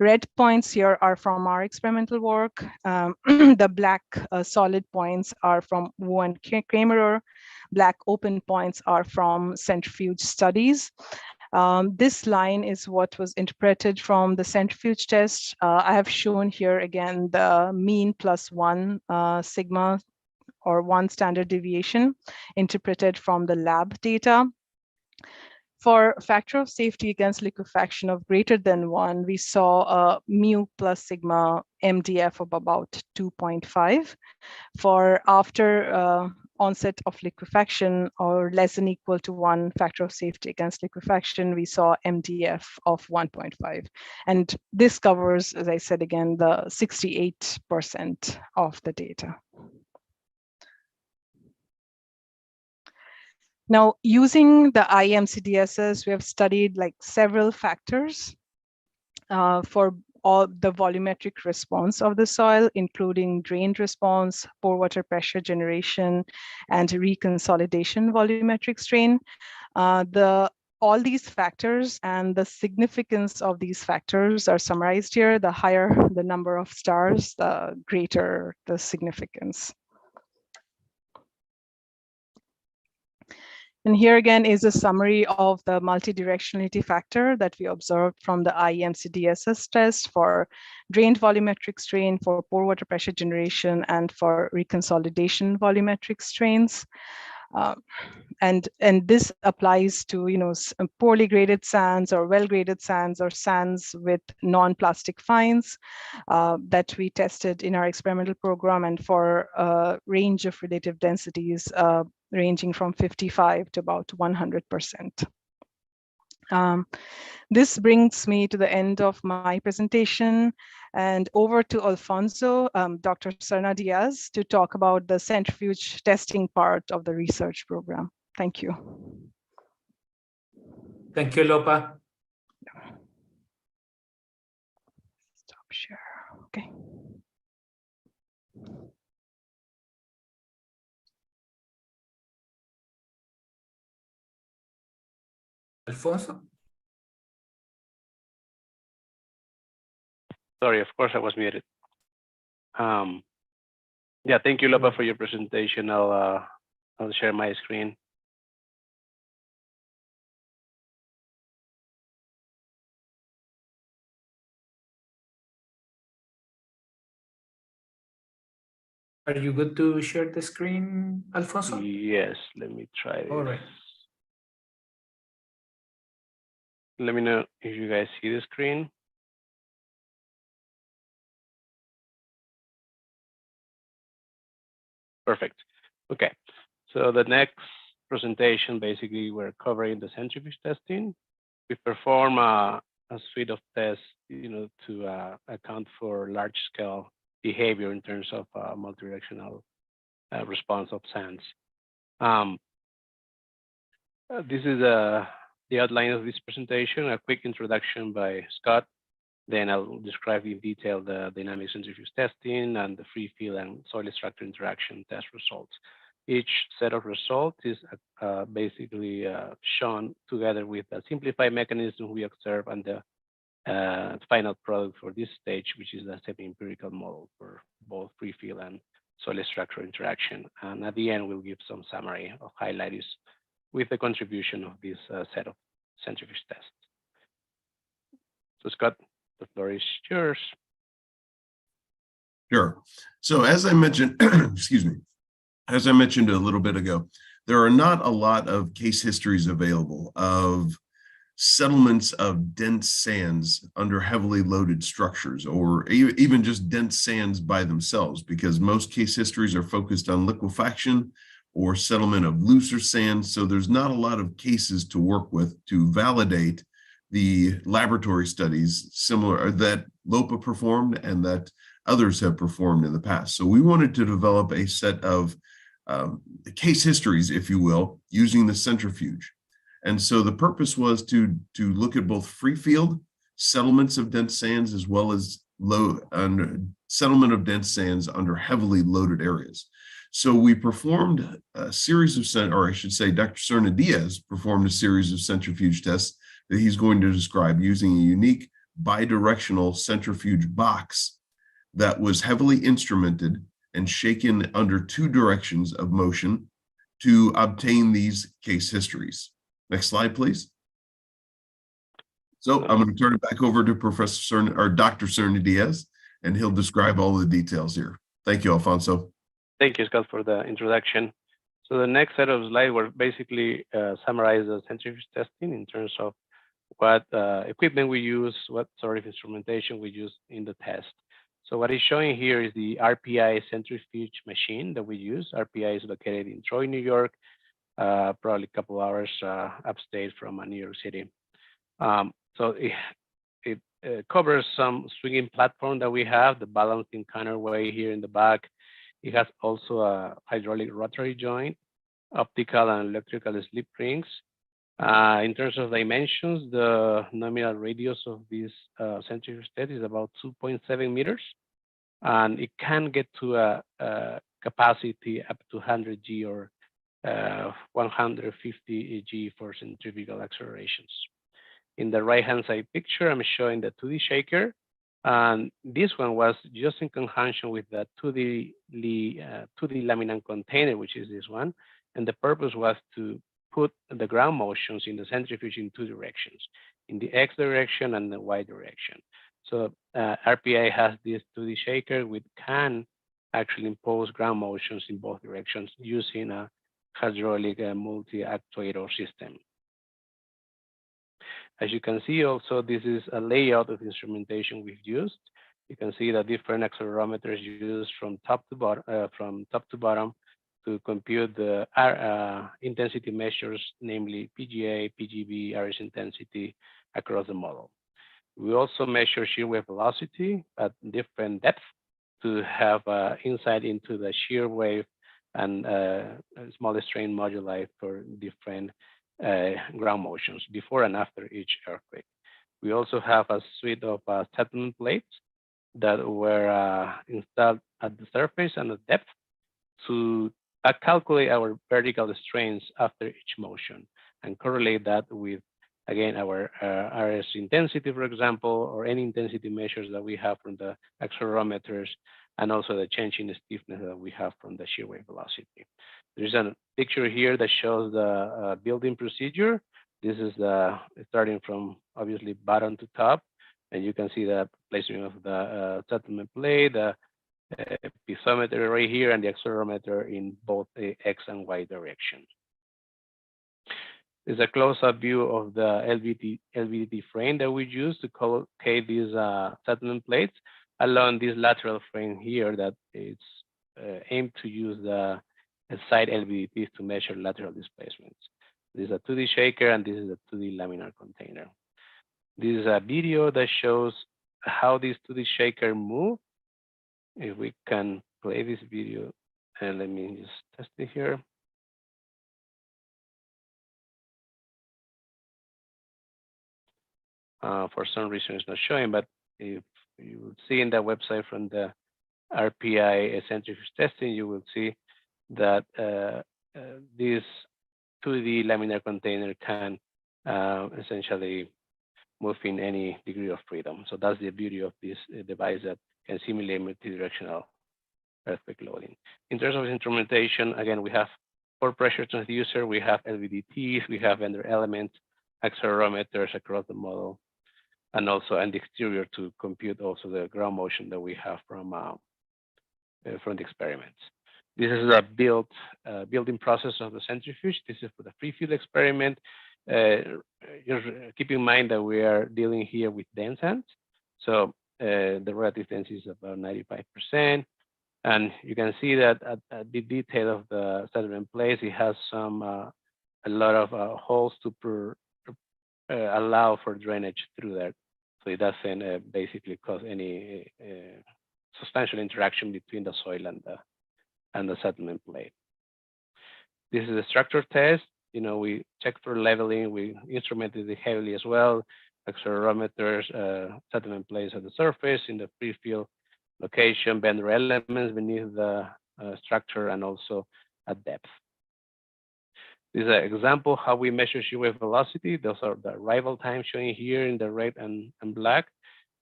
Red points here are from our experimental work. The black solid points are from Wu and Kamerer. Black open points are from centrifuge studies. This line is what was interpreted from the centrifuge test. I have shown here again the mean plus 1 sigma or 1 standard deviation interpreted from the lab data. For factor of safety against liquefaction of greater than 1, we saw a mu plus sigma MDF of about 2.5. For after onset of liquefaction or less than equal to 1 factor of safety against liquefaction, we saw MDF of 1.5. And this covers, as I said again, the 68% of the data. Now, using the IMCDSS, we have studied like several factors for all the volumetric response of the soil, including drained response, pore water pressure generation, and reconsolidation volumetric strain. All these factors and the significance of these factors are summarized here. The higher the number of stars, the greater the significance. And here again is a summary of the multidirectionality factor that we observed from the IMCDSS test for drained volumetric strain, for pore water pressure generation, and for reconsolidation volumetric strains. And this applies to poorly graded sands or well-graded sands or sands with non-plastic fines that we tested in our experimental program, and for a range of relative densities ranging from 55 to about 100%. This brings me to the end of my presentation, and over to Alfonso, Dr. Cerna-Diaz, to talk about the centrifuge testing part of the research program. Thank you. Thank you, Lopa. Stop share. Okay. Alfonso? Sorry, of course I was muted. Yeah, thank you, Lopa, for your presentation. I'll share my screen. Are you good to share the screen, Alfonso? Yes, let me try this. All right. Let me know if you guys see the screen. Perfect. Okay, so the next presentation, basically, we're covering the centrifuge testing. We perform a suite of tests, to account for large-scale behavior in terms of multidirectional response of sands. This is the outline of this presentation, a quick introduction by Scott. Then I'll describe in detail the dynamic centrifuge testing and the free field and soil structure interaction test results. Each set of results is basically shown together with a simplified mechanism we observe and the final product for this stage, which is a semi-empirical model for both free field and soil structure interaction. And at the end, we'll give some summary of highlights with the contribution of this set of centrifuge tests. So Scott, the floor is yours. Sure. So as I mentioned, excuse me, as I mentioned a little bit ago, there are not a lot of case histories available of settlements of dense sands under heavily loaded structures, or even just dense sands by themselves, because most case histories are focused on liquefaction or settlement of looser sands. So there's not a lot of cases to work with to validate the laboratory studies similar that Lopa performed and that others have performed in the past. So we wanted to develop a set of case histories, if you will, using the centrifuge. And so the purpose was to look at both free field settlements of dense sands as well as settlement of dense sands under heavily loaded areas. So we performed a series of, or I should say, Dr. Cerna-Diaz performed a series of centrifuge tests that he's going to describe using a unique bidirectional centrifuge box that was heavily instrumented and shaken under two directions of motion to obtain these case histories. Next slide, please. So I'm going to turn it back over to Professor Cerna, or Dr. Cerna-Diaz, and he'll describe all the details here. Thank you, Alfonso. Thank you, Scott, for the introduction. So the next set of slides were basically summarize the centrifuge testing in terms of what equipment we use, what sort of instrumentation we use in the test. So what is showing here is the RPI centrifuge machine that we use. RPI is located in Troy, New York, probably a couple hours upstate from New York City. So it covers some swinging platform that we have, the balancing counterweight here in the back. It has also a hydraulic rotary joint, optical and electrical slip rings. In terms of dimensions, the nominal radius of this centrifuge set is about 2.7 meters, and it can get to a capacity up to 100 G or 150 G for centrifugal accelerations. In the right-hand side picture, I'm showing the 2D shaker, and this one was just in conjunction with the 2D laminate container, which is this one, and the purpose was to put the ground motions in the centrifuge in two directions, in the X direction and the Y direction. So RPI has this 2D shaker which can actually impose ground motions in both directions using a hydraulic multi-actuator system. As you can see, also, this is a layout of instrumentation we've used. You can see the different accelerometers used from top to bottom, to compute the intensity measures, namely PGA, PGB, RS intensity across the model. We also measure shear wave velocity at different depths to have insight into the shear wave and small strain moduli for different ground motions before and after each earthquake. We also have a suite of settlement plates that were installed at the surface and at depth to calculate our vertical strains after each motion and correlate that with, again, our RS intensity, for example, or any intensity measures that we have from the accelerometers, and also the change in the stiffness that we have from the shear wave velocity. There's a picture here that shows the building procedure. This is starting from obviously bottom to top, and you can see the placement of the settlement plate, the piezometer right here, and the accelerometer in both the X and Y direction. There's a close-up view of the LVDT frame that we use to collocate these settlement plates along this lateral frame here that is aimed to use the side LVDTs to measure lateral displacements. This is a 2D shaker, and this is a 2D laminar container. This is a video that shows how this 2D shaker moves. If we can play this video, and let me just test it here. For some reason, it's not showing, but if you will see in the website from the RPI centrifuge testing, you will see that this 2D laminar container can essentially move in any degree of freedom. So that's the beauty of this device, that can simulate multidirectional earthquake loading. In terms of instrumentation, again, we have 4 pressure transducer, we have LVDTs, we have vendor elements, accelerometers across the model, and also on the exterior to compute also the ground motion that we have from the experiments. This is a building process of the centrifuge. This is for the free field experiment. Just keep in mind that we are dealing here with dense ends. So the relative density is about 95%. And you can see that at the detail of the settlement place, it has a lot of holes to allow for drainage through there. So it doesn't basically cause any substantial interaction between the soil and the settlement plate. This is a structure test. We check for leveling. We instrumented it heavily as well. Accelerometers, settlement plates at the surface, in the free field location, vendor elements beneath the structure, and also at depth. This is an example how we measure shear wave velocity. Those are the arrival time showing here in the red and black.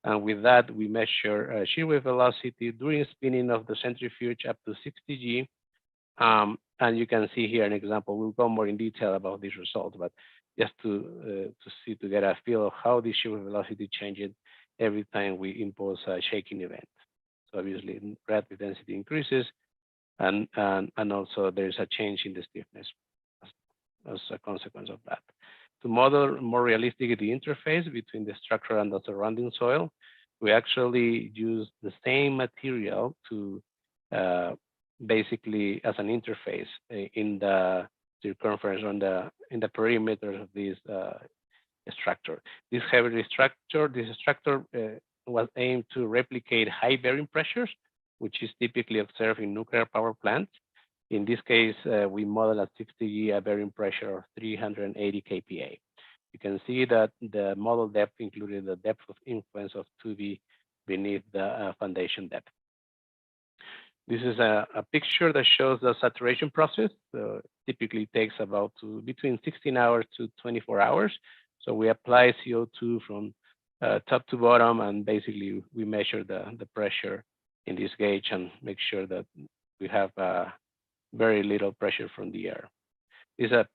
And with that, we measure shear wave velocity during spinning of the centrifuge up to 60 G. And you can see here an example. We'll go more in detail about these results, but just to get a feel of how the shear wave velocity changes every time we impose a shaking event. So obviously, relative density increases, and also there's a change in the stiffness as a consequence of that. To model more realistically the interface between the structure and the surrounding soil, we actually use the same material to basically as an interface in the circumference in the perimeter of this structure. This heavy structure, was aimed to replicate high bearing pressures, which is typically observed in nuclear power plants. In this case, we model at 60G a bearing pressure of 380 kPa. You can see that the model depth included the depth of influence of 2D beneath the foundation depth. This is a picture that shows the saturation process. Typically takes about between 16 hours to 24 hours. So we apply CO2 from top to bottom, and basically we measure the pressure in this gauge and make sure that we have very little pressure from the air. This is a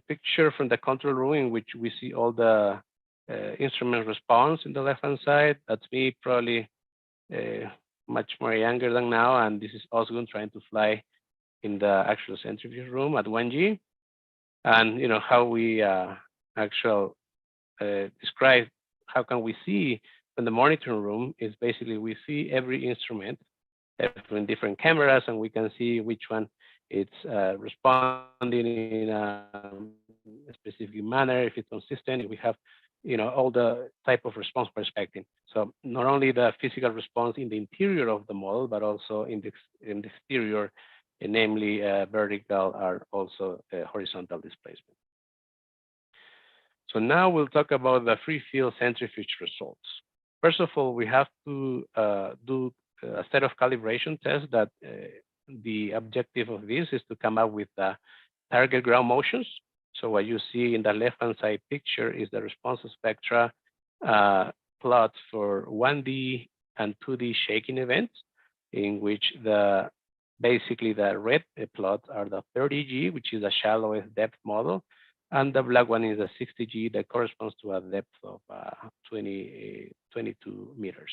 picture from the control room in which we see all the instrument response in the left-hand side. That's me, probably much more younger than now, and this is Ozgun trying to fly in the actual centrifuge room at 1G. And you know how we describe how can we see in the monitoring room is basically we see every instrument from different cameras, and we can see which one it's responding in a specific manner, if it's consistent, if we have all the type of response perspective. So not only the physical response in the interior of the model, but also in the exterior, namely vertical or also horizontal displacement. So now we'll talk about the free field centrifuge results. First of all, we have to do a set of calibration tests that the objective of this is to come up with the target ground motions. So what you see in the left-hand side picture is the response spectra plot for 1D and 2D shaking events, in which basically the red plots are the 30G, which is the shallowest depth model, and the black one is the 60G that corresponds to a depth of 22 meters.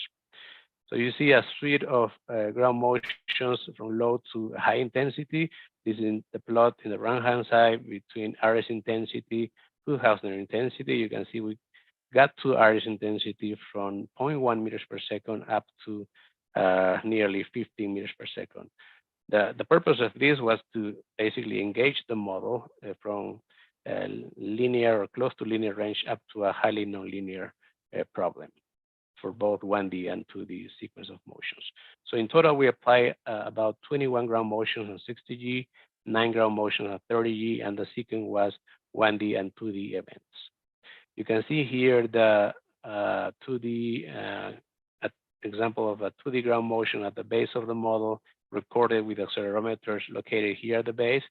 So you see a suite of ground motions from low to high intensity. This is the plot in the right-hand side between RS intensity to Hausner intensity. You can see we got to RS intensity from 0.1 meters per second up to nearly 15 meters per second. The purpose of this was to basically engage the model from linear or close to linear range up to a highly nonlinear problem for both 1D and 2D sequence of motions. So in total, we apply about 21 ground motions on 60G, 9 ground motions on 30G, and the sequence was 1D and 2D events. You can see here the 2D example of a 2D ground motion at the base of the model recorded with accelerometers located here at the base.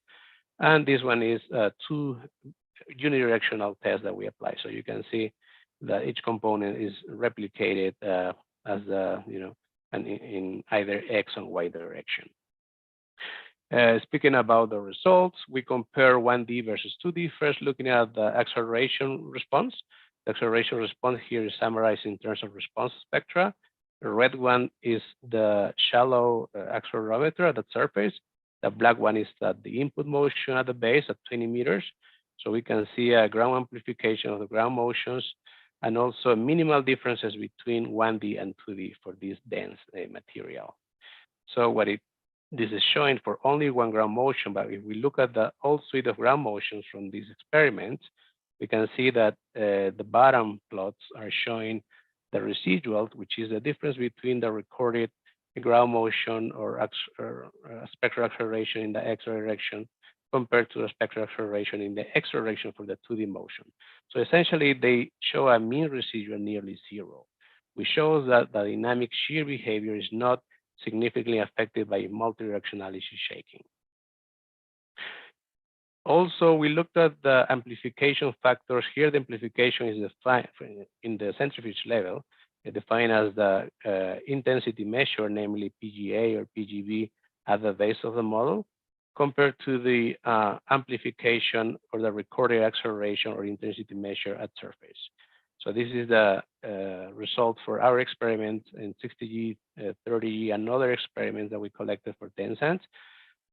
And this one is 2 unidirectional tests that we apply. So you can see that each component is replicated as in either X and Y direction. Speaking about the results, we compare 1D versus 2D. First, looking at the acceleration response. The acceleration response here is summarized in terms of response spectra. The red one is the shallow accelerometer at the surface. The black one is the input motion at the base at 20 meters. So we can see a ground amplification of the ground motions and also minimal differences between 1D and 2D for this dense material. So what this is showing for only one ground motion, but if we look at the whole suite of ground motions from these experiments, we can see that the bottom plots are showing the residual, which is the difference between the recorded ground motion or spectral acceleration in the X direction compared to the spectral acceleration in the X direction for the 2D motion. So essentially, they show a mean residual nearly 0, which shows that the dynamic shear behavior is not significantly affected by multidirectionality shaking. Also, we looked at the amplification factors. Here, the amplification is defined in the centrifuge level, defined as the intensity measure, namely PGA or PGB at the base of the model, compared to the amplification or the recorded acceleration or intensity measure at surface. So this is the result for our experiment in 60G, 30G, and other experiments that we collected for 10 cents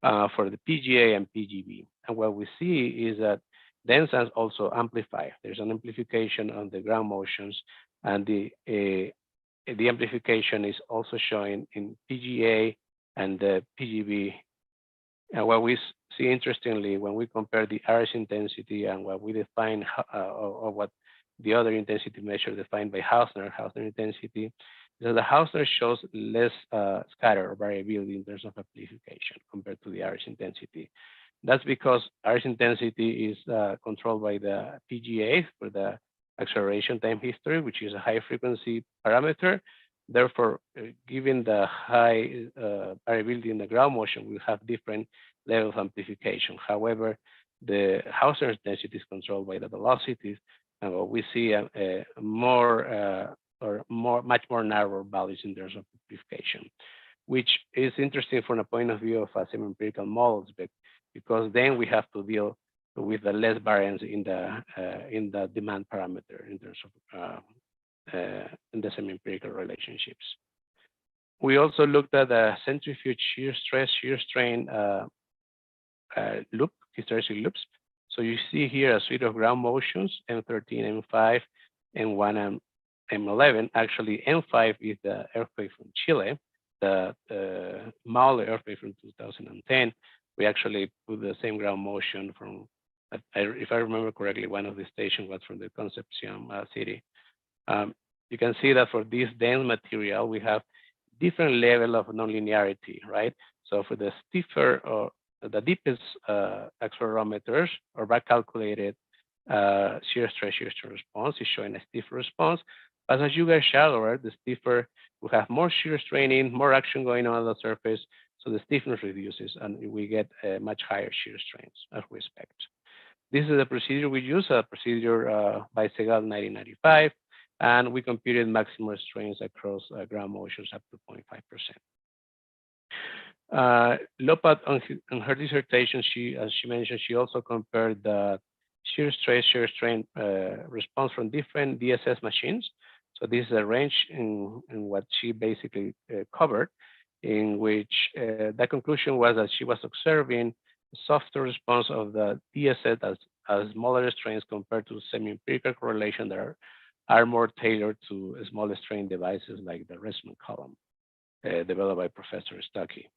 for the PGA and PGB. And what we see is that dense also amplify. There's an amplification on the ground motions, and the the amplification is also showing in PGA and the PGB. And what we see interestingly, when we compare the RH intensity and what we define, or what the other intensity measure defined by Hausner intensity, is that the Hausner shows less scatter or variability in terms of amplification compared to the RH intensity. That's because RH intensity is controlled by the PGA for the acceleration time history, which is a high frequency parameter. Therefore, given the high variability in the ground motion, we have different levels of amplification. However, the Hausner density is controlled by the velocities, and what we see much more narrow values in terms of amplification, which is interesting from a point of view of semi-empirical models, because then we have to deal with the less variance in the demand parameter in terms of in the semi-empirical relationships. We also looked at the centrifuge shear stress, shear strain loop, hysteresis loops. So you see here a suite of ground motions, M13, M5, M1, and M11. Actually, M5 is the earthquake from Chile, the Maule earthquake from 2010. We actually put the same ground motion from, if I remember correctly, one of the stations was from the Concepcion city. You can see that for this dense material, we have different level of nonlinearity, right? So for the stiffer or the deepest accelerometers or back calculated shear stress response is showing a stiffer response. But as you get shallower, the stiffer will have more shear straining, more action going on the surface. So the stiffness reduces and we get much higher shear strains as we expect. This is the procedure we use, a procedure by Segal 1995. And we computed maximum strains across ground motions up to 0.5%. Lopa, on her dissertation, as she mentioned, she also compared the shear stress, shear strain response from different DSS machines. So this is a range in what she basically covered, in which the conclusion was that she was observing a softer response of the DSS as smaller strains compared to semi-empirical correlation that are more tailored to smaller strain devices like the resonant column developed by Professor Stuckey.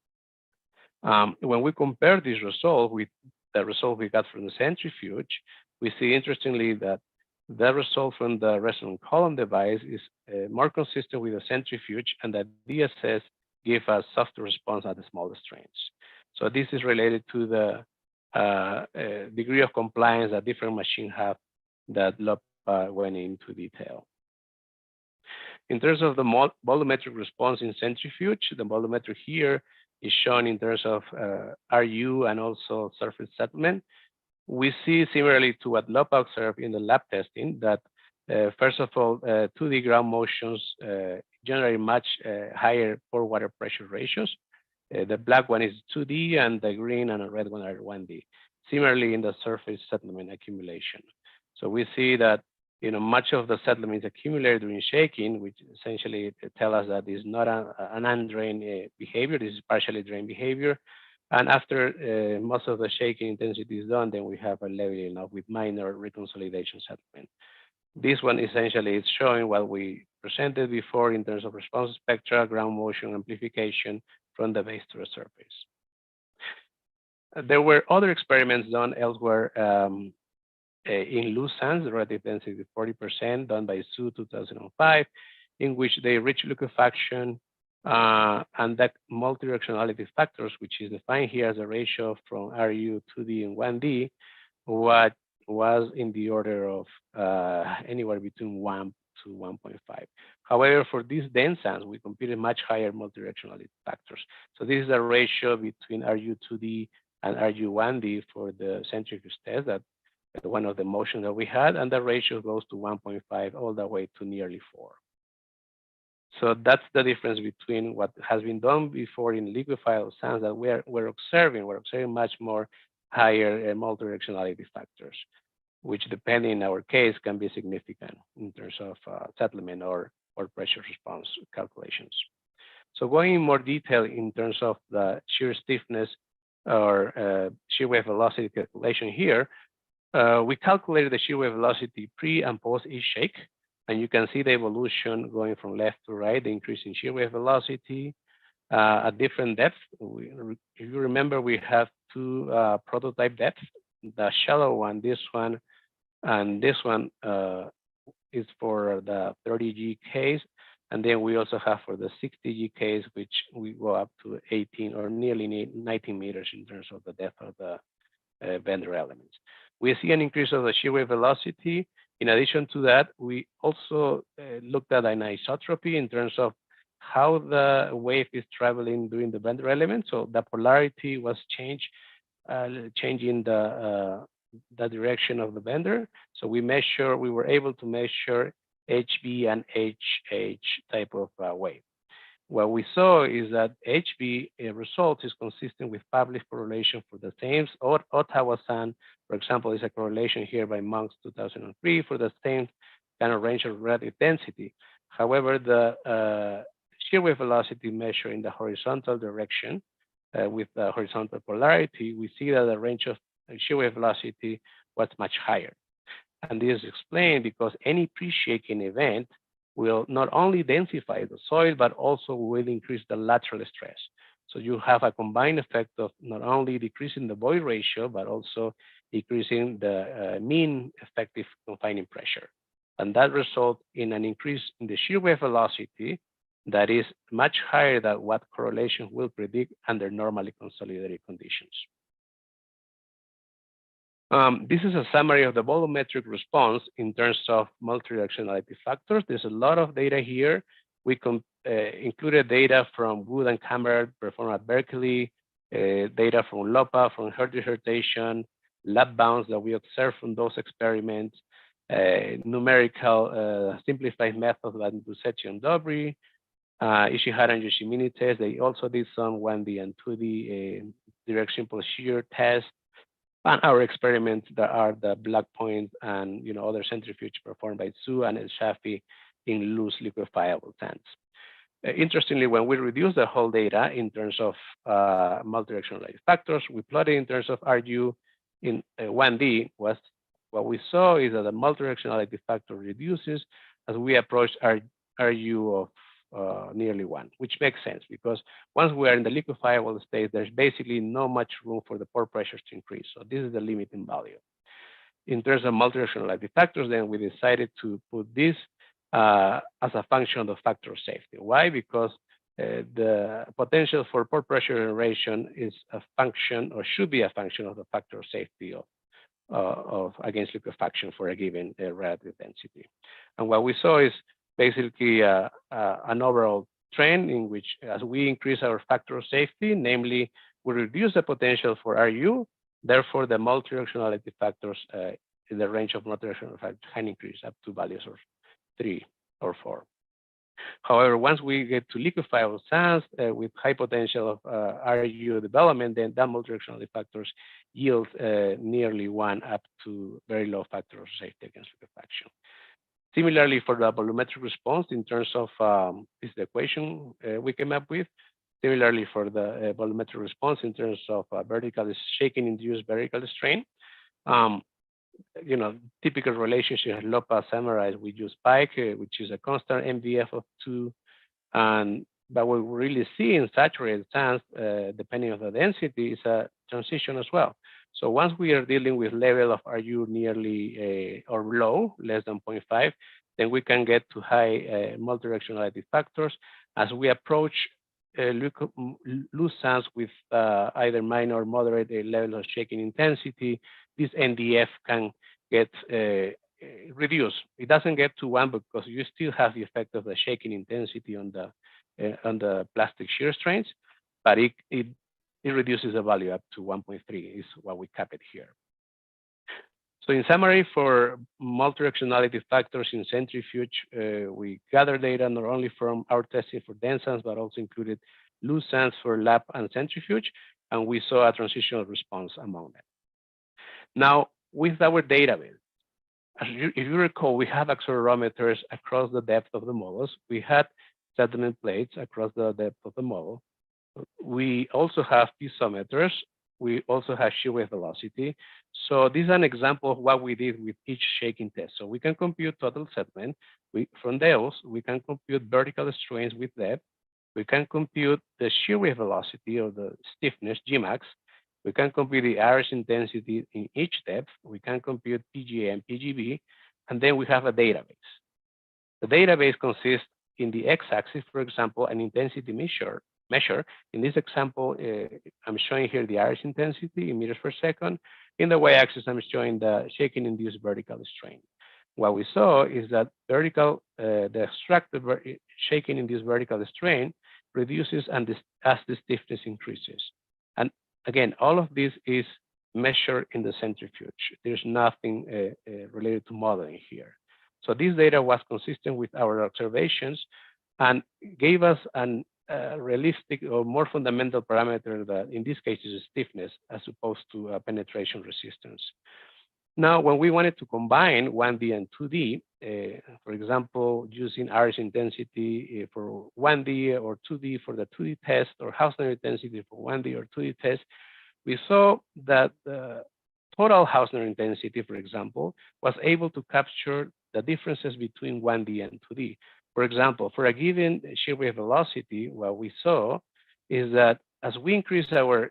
When we compare this result with the result we got from the centrifuge, we see interestingly that the result from the resonant column device is more consistent with the centrifuge, and that DSS give a softer response at the smaller strains. So this is related to the degree of compliance that different machines have that Lopa went into detail. In terms of the volumetric response in centrifuge, the volumetric here is shown in terms of RU and also surface settlement. We see similarly to what Lopa observed in the lab testing that first of all, 2D ground motions generate much higher pore water pressure ratios. The black one is 2D and the green and the red one are 1D. Similarly in the surface settlement accumulation. So we see that much of the settlement is accumulated during shaking, which essentially tell us that it's not an undrained behavior, this is partially drained behavior. And after most of the shaking intensity is done, then we have a leveling off with minor reconsolidation settlement. This one essentially is showing what we presented before in terms of response spectra, ground motion amplification from the base to the surface. There were other experiments done elsewhere in loose sands, the relative density is 40%, done by Su 2005, in which they reach liquefaction and that multidirectionality factors, which is defined here as a ratio from RU 2D and 1D, what was in the order of anywhere between 1 to 1.5. However, for these dense sands, we computed much higher multidirectionality factors. So this is a ratio between RU 2D and RU 1D for the centrifuge test, that one of the motions that we had, and the ratio goes to 1.5 all the way to nearly 4. So that's the difference between what has been done before in liquefied sands that we're observing much more higher multidirectionality factors, which depending in our case can be significant in terms of settlement or pressure response calculations. So going in more detail in terms of the shear stiffness or shear wave velocity calculation here, we calculated the shear wave velocity pre and post each shake. And you can see the evolution going from left to right, the increase in shear wave velocity at different depths. If you remember, we have two prototype depths, the shallow one, this one, and this one is for the 30G case. And then we also have for the 60G case, which we go up to 18 or nearly 19 meters in terms of the depth of the bender elements. We see an increase of the shear wave velocity. In addition to that, we also looked at anisotropy in terms of how the wave is traveling during the bender element. So the polarity was changed, changing the direction of the bender. So we were able to measure HB and HH type of wave. What we saw is that HB result is consistent with published correlation for the same Ottawa-San. For example, is a correlation here by Monks 2003 for the same kind of range of relative density. However, the shear wave velocity measured in the horizontal direction with the horizontal polarity, we see that the range of shear wave velocity was much higher. And this is explained because any pre-shaking event will not only densify the soil, but also will increase the lateral stress. So you have a combined effect of not only decreasing the void ratio, but also decreasing the mean effective confining pressure. And that results in an increase in the shear wave velocity that is much higher than what correlation will predict under normally consolidated conditions. This is a summary of the volumetric response in terms of multidirectionality factors. There's a lot of data here. We included data from Wood and Kammerer performed at Berkeley, data from Lopa, from her dissertation, lab bounds that we observed from those experiments, numerical simplified methods like Busetti and Dobry, Ishihara and Yoshimini test. They also did some 1D and 2D direction pole shear tests. And our experiments that are the black point and other centrifuge performed by Zhu and El Shafi in loose liquefiable sands. Interestingly, when we reduce the whole data in terms of multidirectional factors, we plotted in terms of RU in 1D. What we saw is that the multidirectionality factor reduces as we approach RU of nearly 1, which makes sense because once we are in the liquefiable state, there's basically not much room for the pore pressures to increase. So this is the limiting value. In terms of multidirectionality factors, then we decided to put this as a function of the factor of safety. Why? Because the potential for pore pressure generation is a function or should be a function of the factor of safety of against liquefaction for a given relative density. And what we saw is basically an overall trend in which as we increase our factor of safety, namely we reduce the potential for RU, therefore the multidirectionality factors in the range of multidirectional factors can increase up to values of 3 or 4. However, once we get to liquefiable sands with high potential of RU development, then that multidirectionality factors yield nearly 1 up to very low factor of safety against liquefaction. Similarly, for the volumetric response in terms of this is the equation we came up with. Similarly, for the volumetric response in terms of vertical shaking induced vertical strain, typical relationship Lopa summarized, we use spike, which is a constant MDF of 2. But what we really see in saturated sands, depending on the density, is a transition as well. So once we are dealing with level of RU nearly or low, less than 0.5, then we can get to high multidirectionality factors. As we approach loose sands with either minor or moderate level of shaking intensity, this NDF can get reduced. It doesn't get to 1 because you still have the effect of the shaking intensity on the plastic shear strains, but it reduces the value up to 1.3 is what we cap it here. So in summary, for multidirectionality factors in centrifuge, we gather data not only from our testing for dense sands, but also included loose sands for lab and centrifuge, and we saw a transitional response among them. Now, with our database, if you recall, we have accelerometers across the depth of the models. We had settlement plates across the depth of the model. We also have piezometers we also have shear wave velocity. So this is an example of what we did with each shaking test. So we can compute total segment. From those, we can compute vertical strains with depth. We can compute the shear wave velocity or the stiffness, Gmax. We can compute the iris intensity in each depth. We can compute PGA and PGB, and then we have a database. The database consists in the x-axis, for example, an intensity measure. In this example, I'm showing here the iris intensity in meters per second. In the y-axis, I'm showing the shaking-induced vertical strain. What we saw is that the extracted shaking-induced vertical strain reduces as the stiffness increases. And again, all of this is measured in the centrifuge. There's nothing related to modeling here. So this data was consistent with our observations and gave us an realistic or more fundamental parameter that in this case is stiffness as opposed to penetration resistance. Now, when we wanted to combine 1D and 2D, for example, using iris intensity for 1D or 2D for the 2D test, or Hausner intensity for 1D or 2D test, we saw that the total Hausner intensity, for example, was able to capture the differences between 1D and 2D. For example, for a given shear wave velocity, what we saw is that as we increase our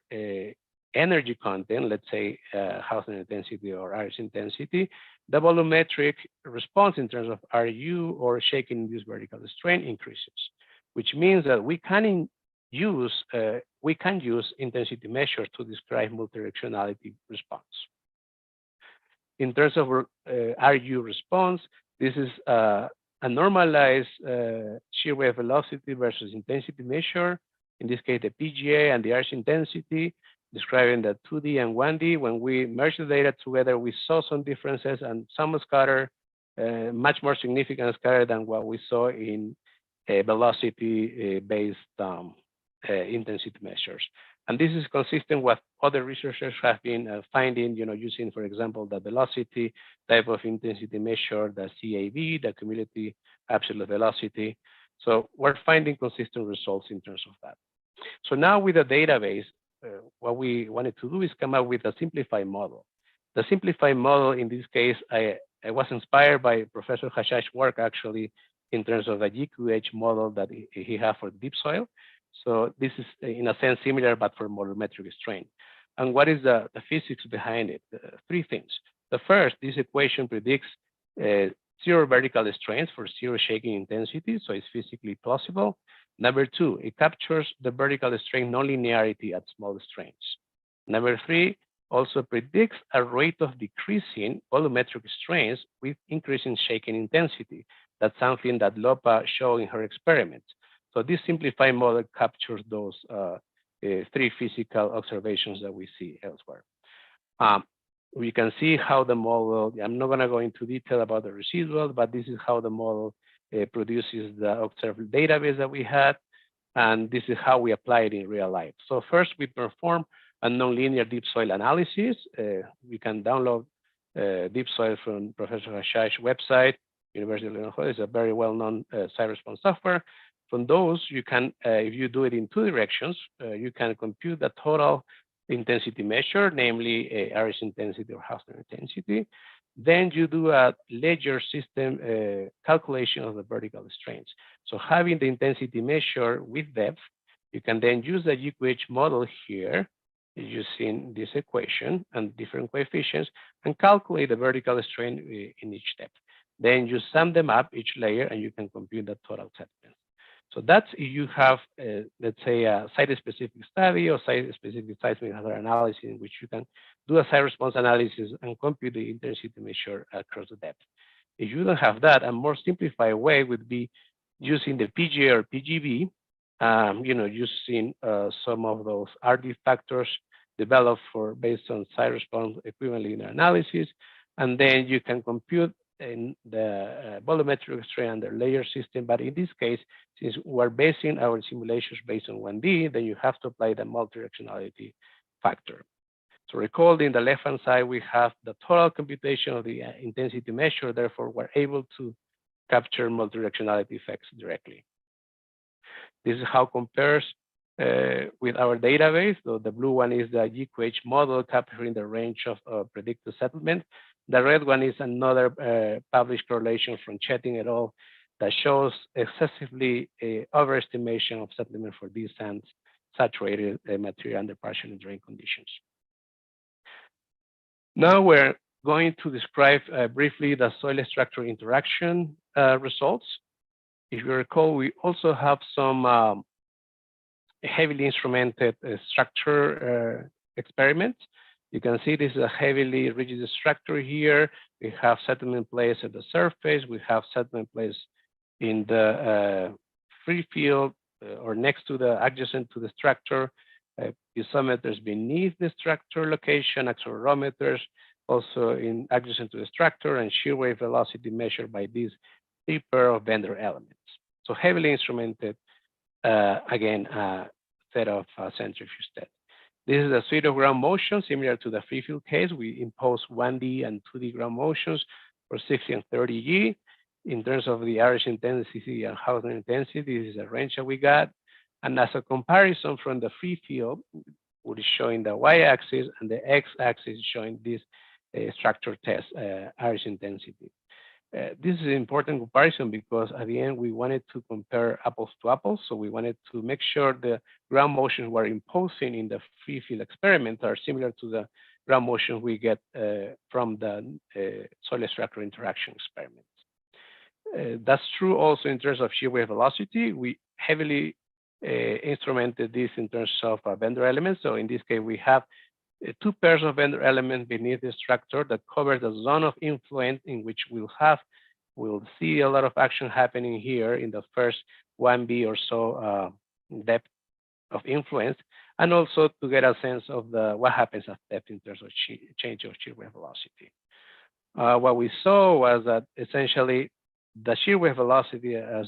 energy content, let's say Hausner intensity or iris intensity, the volumetric response in terms of RU or shaking-induced vertical strain increases, which means that we can use intensity measures to describe multidirectionality response. In terms of RU response, this is a normalized shear wave velocity versus intensity measure. In this case, the PGA and the iris intensity, describing the 2D and 1D. When we merge the data together, we saw some differences and some scatter, much more significant scatter than what we saw in velocity-based intensity measures. And this is consistent with other researchers have been finding, using, for example, the velocity type of intensity measure, the CAV, the cumulative absolute velocity. So we're finding consistent results in terms of that. So now with the database, what we wanted to do is come up with a simplified model. The simplified model, in this case, I was inspired by Professor Hashash's work, actually, in terms of the GQH model that he had for deep soil. So this is, in a sense, similar, but for volumetric strain. And what is the physics behind it? Three things. The first, this equation predicts zero vertical strains for zero shaking intensity, so it's physically plausible. Number two, it captures the vertical strain nonlinearity at small strains. Number three, also predicts a rate of decreasing volumetric strains with increasing shaking intensity. That's something that Lopa showed in her experiments. So this simplified model captures those three physical observations that we see elsewhere. We can see how the model, I'm not going to go into detail about the residuals, but this is how the model produces the observed database that we had, and this is how we apply it in real life. So first, we perform a nonlinear deep soil analysis. We can download deep soil from Professor Hashash's website, University of Illinois. It's a very well-known site response software. From those, you can, if you do it in two directions, you can compute the total intensity measure, namely iris intensity or Hausner intensity. Then you do a ledger system calculation of the vertical strains. So having the intensity measure with depth, you can then use the GQH model here using this equation and different coefficients and calculate the vertical strain in each depth. Then you sum them up each layer and you can compute the total sediment. So that's if you have, let's say, a site-specific study or site-specific seismic hazard analysis in which you can do a site response analysis and compute the intensity measure across the depth. If you don't have that, a more simplified way would be using the PGA or PGB, using some of those RD factors developed based on site response equivalent linear analysis, and then you can compute in the volumetric strain under layer system. But in this case, since we're basing our simulations based on 1D, then you have to apply the multidirectionality factor. So recall in the left-hand side, we have the total computation of the intensity measure. Therefore, we're able to capture multidirectionality effects directly. This is how compares with our database. So the blue one is the GQH model capturing the range of predicted settlement. The red one is another published correlation from Chetting et al. That shows excessively overestimation of settlement for these sands saturated material under partially drained conditions. Now we're going to describe briefly the soil structure interaction results. If you recall, we also have some heavily instrumented structure experiments. You can see this is a heavily rigid structure here. We have settlement place at the surface. We have settlement place in the free field or next to the adjacent to the structure. Piezometers beneath the structure location, accelerometers also in adjacent to the structure, and shear wave velocity measured by these three pair of Bender elements. So heavily instrumented, again, set of centrifuge tests. This is a suite of ground motions similar to the free field case. We impose 1D and 2D ground motions for 60 and 30G. In terms of the average intensity and housing intensity, this is a range that we got. And as a comparison from the free field, which is showing the y-axis, and the x-axis showing this structure test, average intensity. This is an important comparison because at the end, we wanted to compare apples to apples. So we wanted to make sure the ground motions we're imposing in the free field experiment are similar to the ground motions we get from the soil structure interaction experiments. That's true also in terms of shear wave velocity. We heavily instrumented this in terms of Bender elements. So in this case, we have two pairs of Bender elements beneath the structure that cover the zone of influence in which we'll see a lot of action happening here in the first 1B or so depth of influence, and also to get a sense of what happens at depth in terms of change of shear wave velocity. What we saw was that essentially the shear wave velocity, as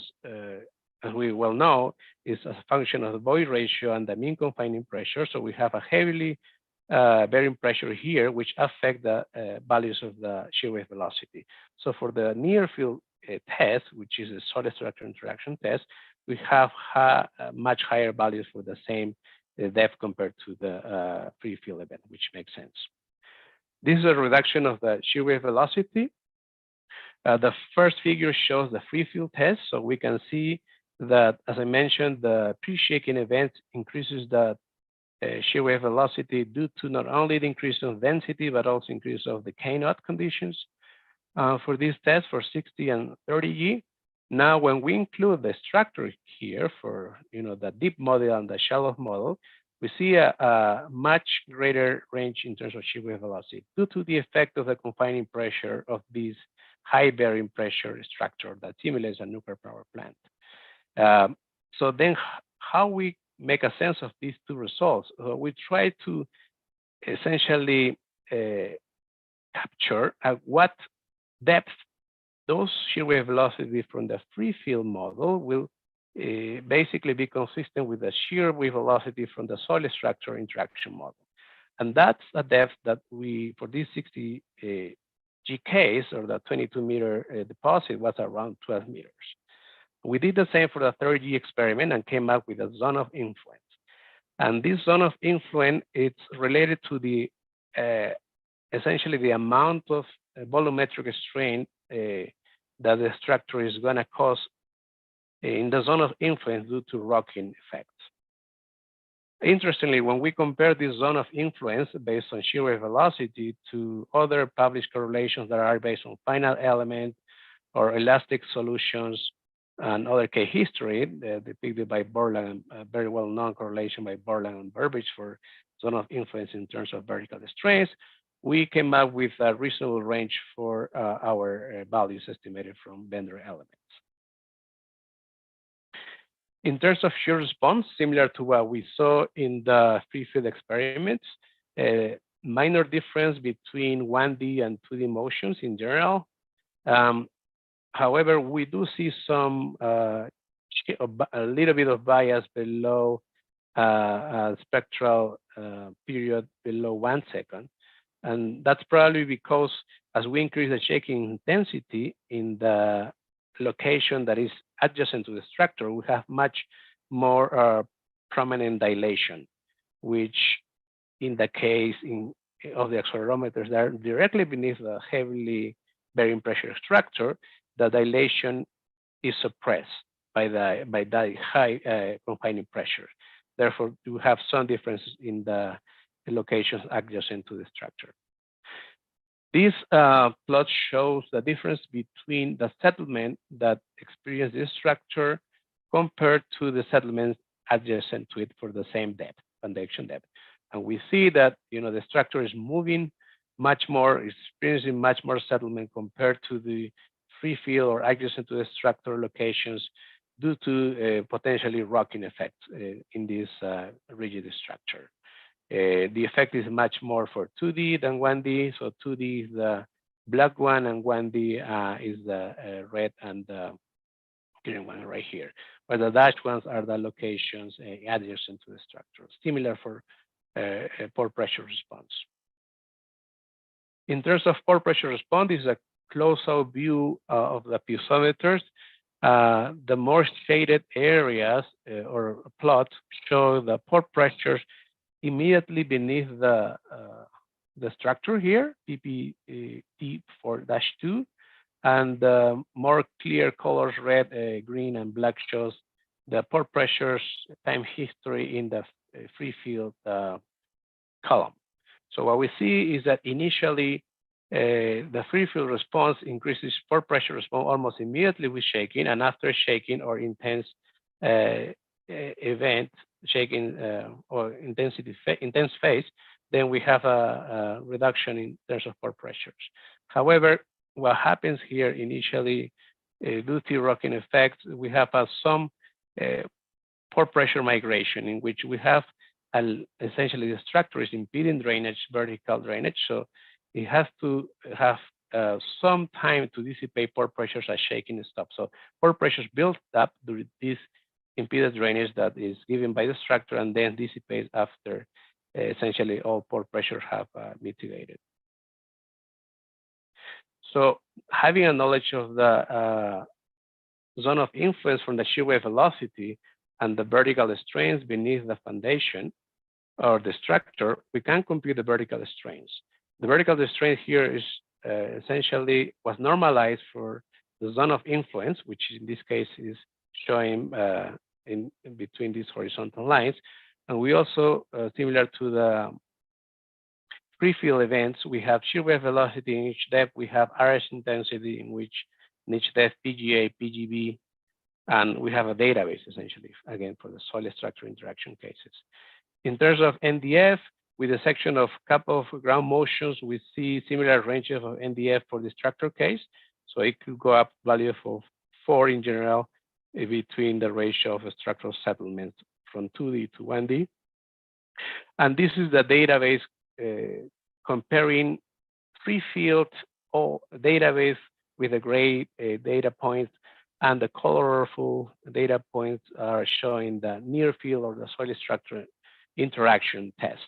we well know, is a function of the void ratio and the mean confining pressure. So we have a heavily bearing pressure here, which affect the values of the shear wave velocity. So for the near field test, which is a soil structure interaction test, we have much higher values for the same depth compared to the free field event, which makes sense. This is a reduction of the shear wave velocity. The first figure shows the free field test. So we can see that, as I mentioned, the pre-shaking event increases the shear wave velocity due to not only the increase of density, but also increase of the K-naught conditions for this test for 60 and 30G. Now, when we include the structure here for the deep model and the shallow model, we see a much greater range in terms of shear wave velocity due to the effect of the confining pressure of this high bearing pressure structure that simulates a nuclear power plant. So then how we make a sense of these two results? We try to essentially capture at what depth those shear wave velocity from the free field model will basically be consistent with the shear wave velocity from the soil structure interaction model. And that's a depth that we, for this 60 G case, or the 22-meter deposit, was around 12 meters. We did the same for the 30G experiment and came up with a zone of influence. And this zone of influence, it's related to the essentially the amount of volumetric strain that the structure is going to cause in the zone of influence due to rocking effects. Interestingly, when we compare this zone of influence based on shear wave velocity to other published correlations that are based on finite element or elastic solutions and other K history depicted by Borland, a very well-known correlation by Borland and Burbidge for zone of influence in terms of vertical strains, we came up with a reasonable range for our values estimated from Bender elements. In terms of shear response, similar to what we saw in the free field experiments, minor difference between 1D and 2D motions in general. However, we do see some a little bit of bias below a spectral period below 1 second. And that's probably because as we increase the shaking intensity in the location that is adjacent to the structure, we have much more prominent dilation, which in the case of the accelerometers that are directly beneath the heavily bearing pressure structure, the dilation is suppressed by that high confining pressure. Therefore, you have some differences in the locations adjacent to the structure. This plot shows the difference between the settlement that experience this structure compared to the settlements adjacent to it for the same depth, foundation depth. And we see that the structure is moving much more, experiencing much more settlement compared to the free field or adjacent to the structure locations due to potentially rocking effects in this rigid structure. The effect is much more for 2D than 1D. So 2D is the black one and 1D is the red and the green one right here. But the dashed ones are the locations adjacent to the structure, similar for pore pressure response. In terms of pore pressure response, this is a close-out view of the piezometers. The more shaded areas or plot show the pore pressures immediately beneath the structure here, PPT4-2, and the more clear colors, red, green, and black, shows the pore pressures time history in the free field column. So what we see is that initially the free field response increases pore pressure response almost immediately with shaking, and after shaking or intense event, shaking or intense phase, then we have a reduction in terms of pore pressures. However, what happens here initially, due to rocking effects, we have some pore pressure migration in which we have essentially the structure is impeding drainage, vertical drainage. So it has to have some time to dissipate pore pressures as shaking stops. So pore pressures build up during this impeded drainage that is given by the structure and then dissipates after essentially all pore pressure have mitigated. So having a knowledge of the zone of influence from the shear wave velocity and the vertical strains beneath the foundation or the structure, we can compute the vertical strains. The vertical strain here is essentially was normalized for the zone of influence, which in this case is showing in between these horizontal lines. And we also, similar to the free field events, we have shear wave velocity in each depth, we have RS intensity in each depth, PGA, PGB, and we have a database essentially, again, for the solid structure interaction cases. In terms of NDF, with a section of couple of ground motions, we see similar ranges of NDF for the structure case. So it could go up value of 4 in general between the ratio of structural settlements from 2D to 1D. And this is the database comparing free field or database with the gray data points, and the colorful data points are showing the near field or the solid structure interaction test.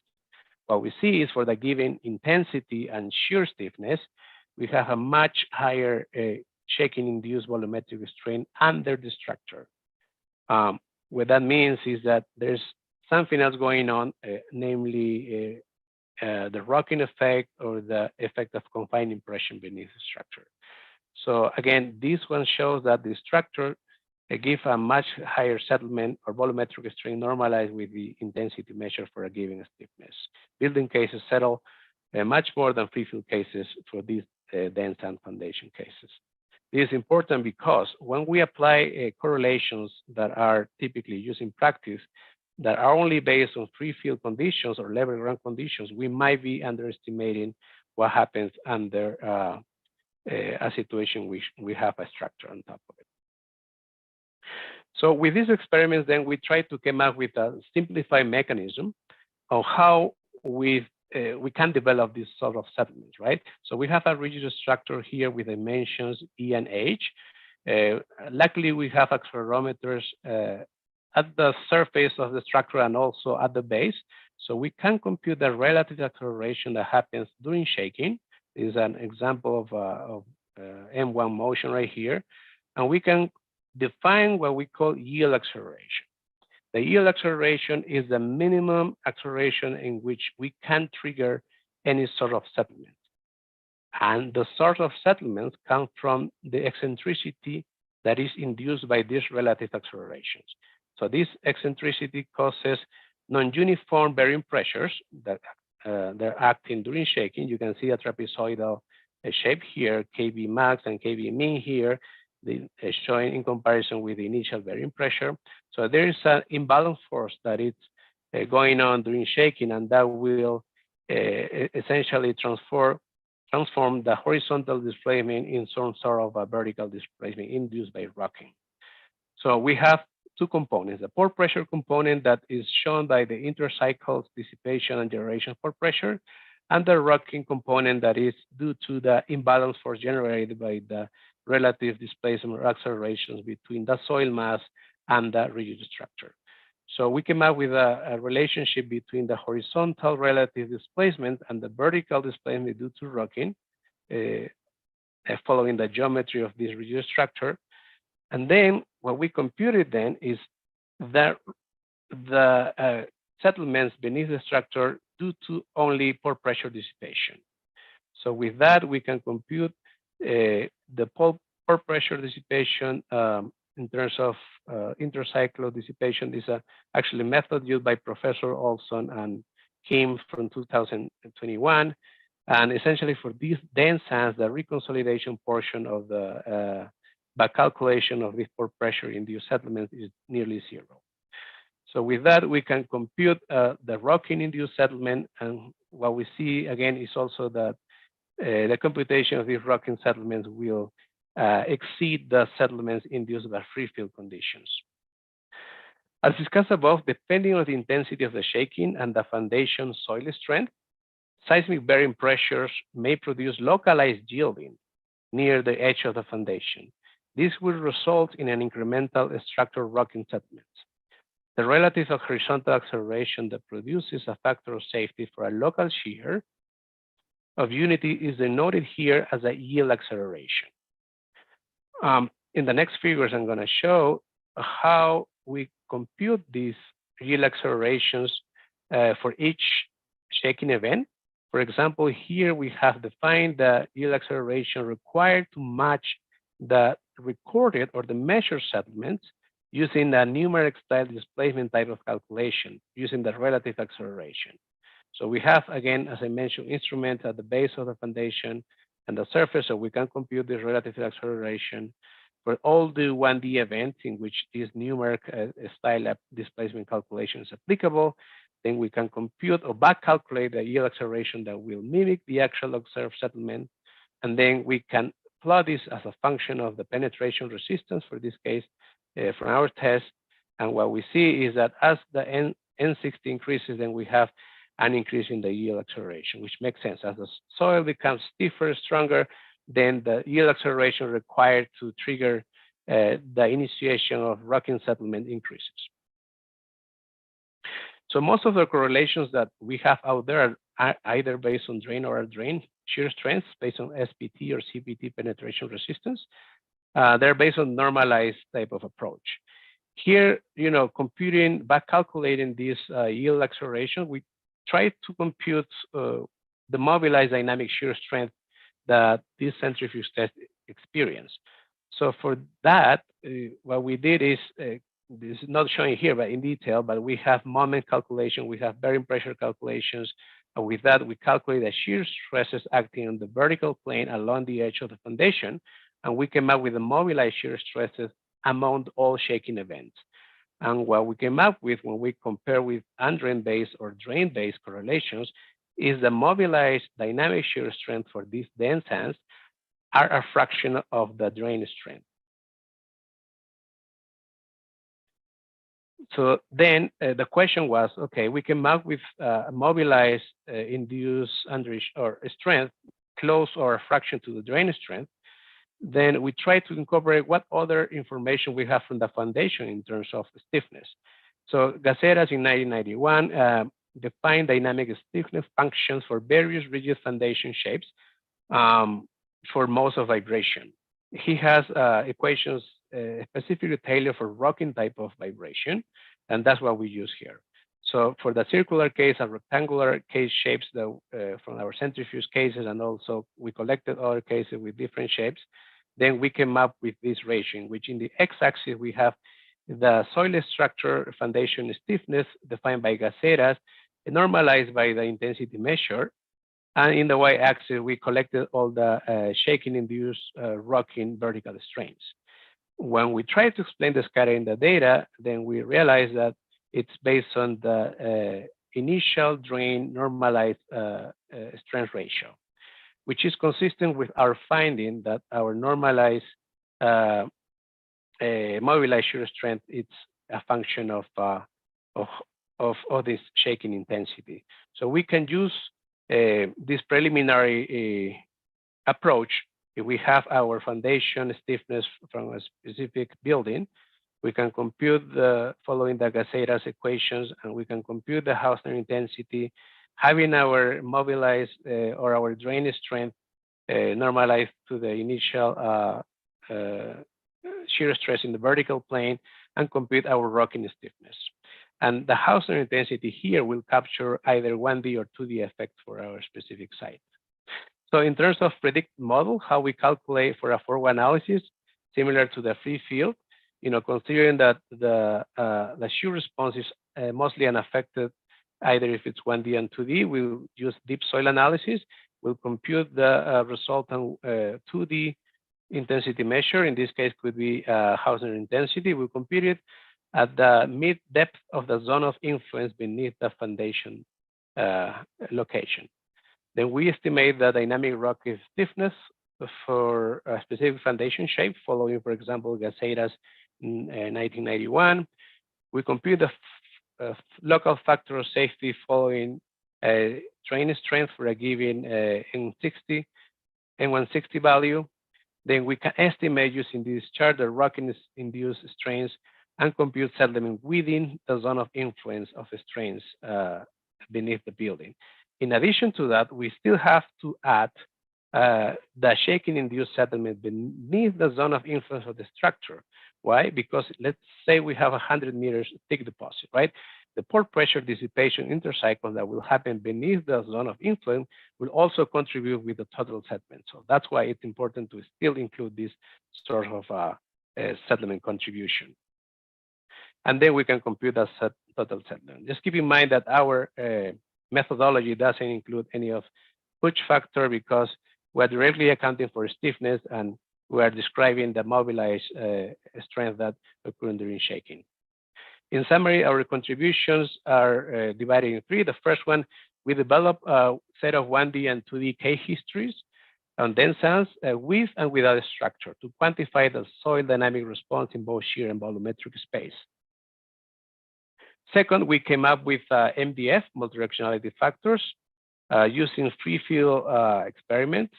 What we see is for the given intensity and shear stiffness, we have a much higher shaking-induced volumetric strain under the structure. What that means is that there's something else going on, namely the rocking effect or the effect of confining pressure beneath the structure. So again, this one shows that the structure gives a much higher settlement or volumetric strain normalized with the intensity measure for a given stiffness. Building cases settle much more than free field cases for these dense and foundation cases. This is important because when we apply correlations that are typically used in practice that are only based on free field conditions or level ground conditions, we might be underestimating what happens under a situation which we have a structure on top of it. So with these experiments, then we try to come up with a simplified mechanism of how we can develop this sort of settlements, right? So we have a rigid structure here with dimensions E and H. Luckily, we have accelerometers at the surface of the structure and also at the base. So we can compute the relative acceleration that happens during shaking. This is an example of M1 motion right here. And we can define what we call yield acceleration. The yield acceleration is the minimum acceleration in which we can trigger any sort of settlement. And the sort of settlements come from the eccentricity that is induced by these relative accelerations. So this eccentricity causes non-uniform bearing pressures that they're acting during shaking. You can see a trapezoidal shape here, KB max and KB min here, showing in comparison with the initial bearing pressure. So there is an imbalance force that is going on during shaking, and that will essentially transform the horizontal displacement in some sort of a vertical displacement induced by rocking. So we have two components, the pore pressure component that is shown by the intercycles dissipation and generation for pressure, and the rocking component that is due to the imbalance force generated by the relative displacement or accelerations between the soil mass and the rigid structure. So we came up with a relationship between the horizontal relative displacement and the vertical displacement due to rocking, following the geometry of this rigid structure. And then what we computed then is that the settlements beneath the structure due to only pore pressure dissipation. So with that, we can compute the pore pressure dissipation in terms of intercyclo dissipation. This is actually a method used by Professor Olson and Kim from 2021. And essentially for these dense sands, the reconsolidation portion of the by calculation of this pore pressure induced settlement is nearly zero. So with that, we can compute the rocking induced settlement. And what we see again is also that the computation of these rocking settlements will exceed the settlements induced by free field conditions. As discussed above, depending on the intensity of the shaking and the foundation soil strength, seismic bearing pressures may produce localized yielding near the edge of the foundation. This will result in an incremental structural rocking settlement. The relative horizontal acceleration that produces a factor of safety for a local shear of unity is denoted here as a yield acceleration. In the next figures, I'm going to show how we compute these yield accelerations for each shaking event. For example, here we have defined the yield acceleration required to match the recorded or the measured settlements using a numeric style displacement type of calculation using the relative acceleration. So we have, again, as I mentioned, instruments at the base of the foundation and the surface, so we can compute this relative acceleration for all the 1D events in which this numeric style displacement calculation is applicable. Then we can compute or back calculate the yield acceleration that will mimic the actual observed settlement. And then we can plot this as a function of the penetration resistance, for this case, from our test. And what we see is that as the N60 increases, then we have an increase in the yield acceleration, which makes sense. As the soil becomes stiffer, stronger, then the yield acceleration required to trigger the initiation of rocking settlement increases. So most of the correlations that we have out there are either based on drain or drain shear strengths based on SPT or CPT penetration resistance. They're based on normalized type of approach. Here, computing, back calculating this yield acceleration, we try to compute the mobilized dynamic shear strength that this centrifuge test experience. So for that, what we did is, this is not showing here, but in detail, but we have moment calculation, we have bearing pressure calculations, and with that, we calculate the shear stresses acting on the vertical plane along the edge of the foundation, and we came up with the mobilized shear stresses among all shaking events. And what we came up with when we compare with undrain-based or drain-based correlations is the mobilized dynamic shear strength for these dense sands are a fraction of the drain strength. So then the question was, okay, we came up with mobilized induced or strength close or a fraction to the drain strength. Then we try to incorporate what other information we have from the foundation in terms of stiffness. So Gaceras in 1991 defined dynamic stiffness functions for various rigid foundation shapes for modes of vibration. He has equations specifically tailored for rocking type of vibration. And that's what we use here. So for the circular case and rectangular case shapes that, from our centrifuge cases, and also we collected other cases with different shapes, then we came up with this ratio, in which in the x-axis we have the soil structure foundation stiffness defined by gaceras, normalized by the intensity measure. And in the y-axis, we collected all the shaking-induced rocking vertical strains. When we try to explain the scattering in the data, then we realize that it's based on the initial drain normalized strength ratio, which is consistent with our finding that our normalized mobilized shear strength is a function of this shaking intensity. So we can use this preliminary approach. If we have our foundation stiffness from a specific building, we can compute following the Gaceras equations, and we can compute the Hausner intensity, having our mobilized or our drain strength normalized to the initial shear stress in the vertical plane, and compute our rocking stiffness. And the Hausner intensity here will capture either 1D or 2D effect for our specific site. So in terms of predicted model, how we calculate for a forward analysis, similar to the free field, considering that the shear response is mostly unaffected, either if it's 1D and 2D, we'll use deep soil analysis. We'll compute the resultant 2D intensity measure. In this case, could be Hausner intensity. We'll compute it at the mid depth of the zone of influence beneath the foundation location. Then we estimate the dynamic rock stiffness for a specific foundation shape, following, for example, Gaceras in 1991. We compute the local factor of safety following drain strength for a given N160 value. Then we can estimate using this chart the rocking-induced strains and compute settlement within the zone of influence of the strains beneath the building. In addition to that, we still have to add the shaking-induced settlement beneath the zone of influence of the structure. Why? Because let's say we have 100 meters thick deposit, right? The pore pressure dissipation intercycle that will happen beneath the zone of influence will also contribute with the total settlement. So that's why it's important to still include this sort of settlement contribution. And then we can compute the total settlement. Just keep in mind that our methodology doesn't include any of push factor, because we're directly accounting for stiffness and we are describing the mobilized strength that occur during shaking. In summary, our contributions are divided in three. The first one, we develop a set of 1D and 2D case histories on dense sands with and without a structure to quantify the soil dynamic response in both shear and volumetric space. Second, we came up with MDF, multidirectionality factors, using free field experiments.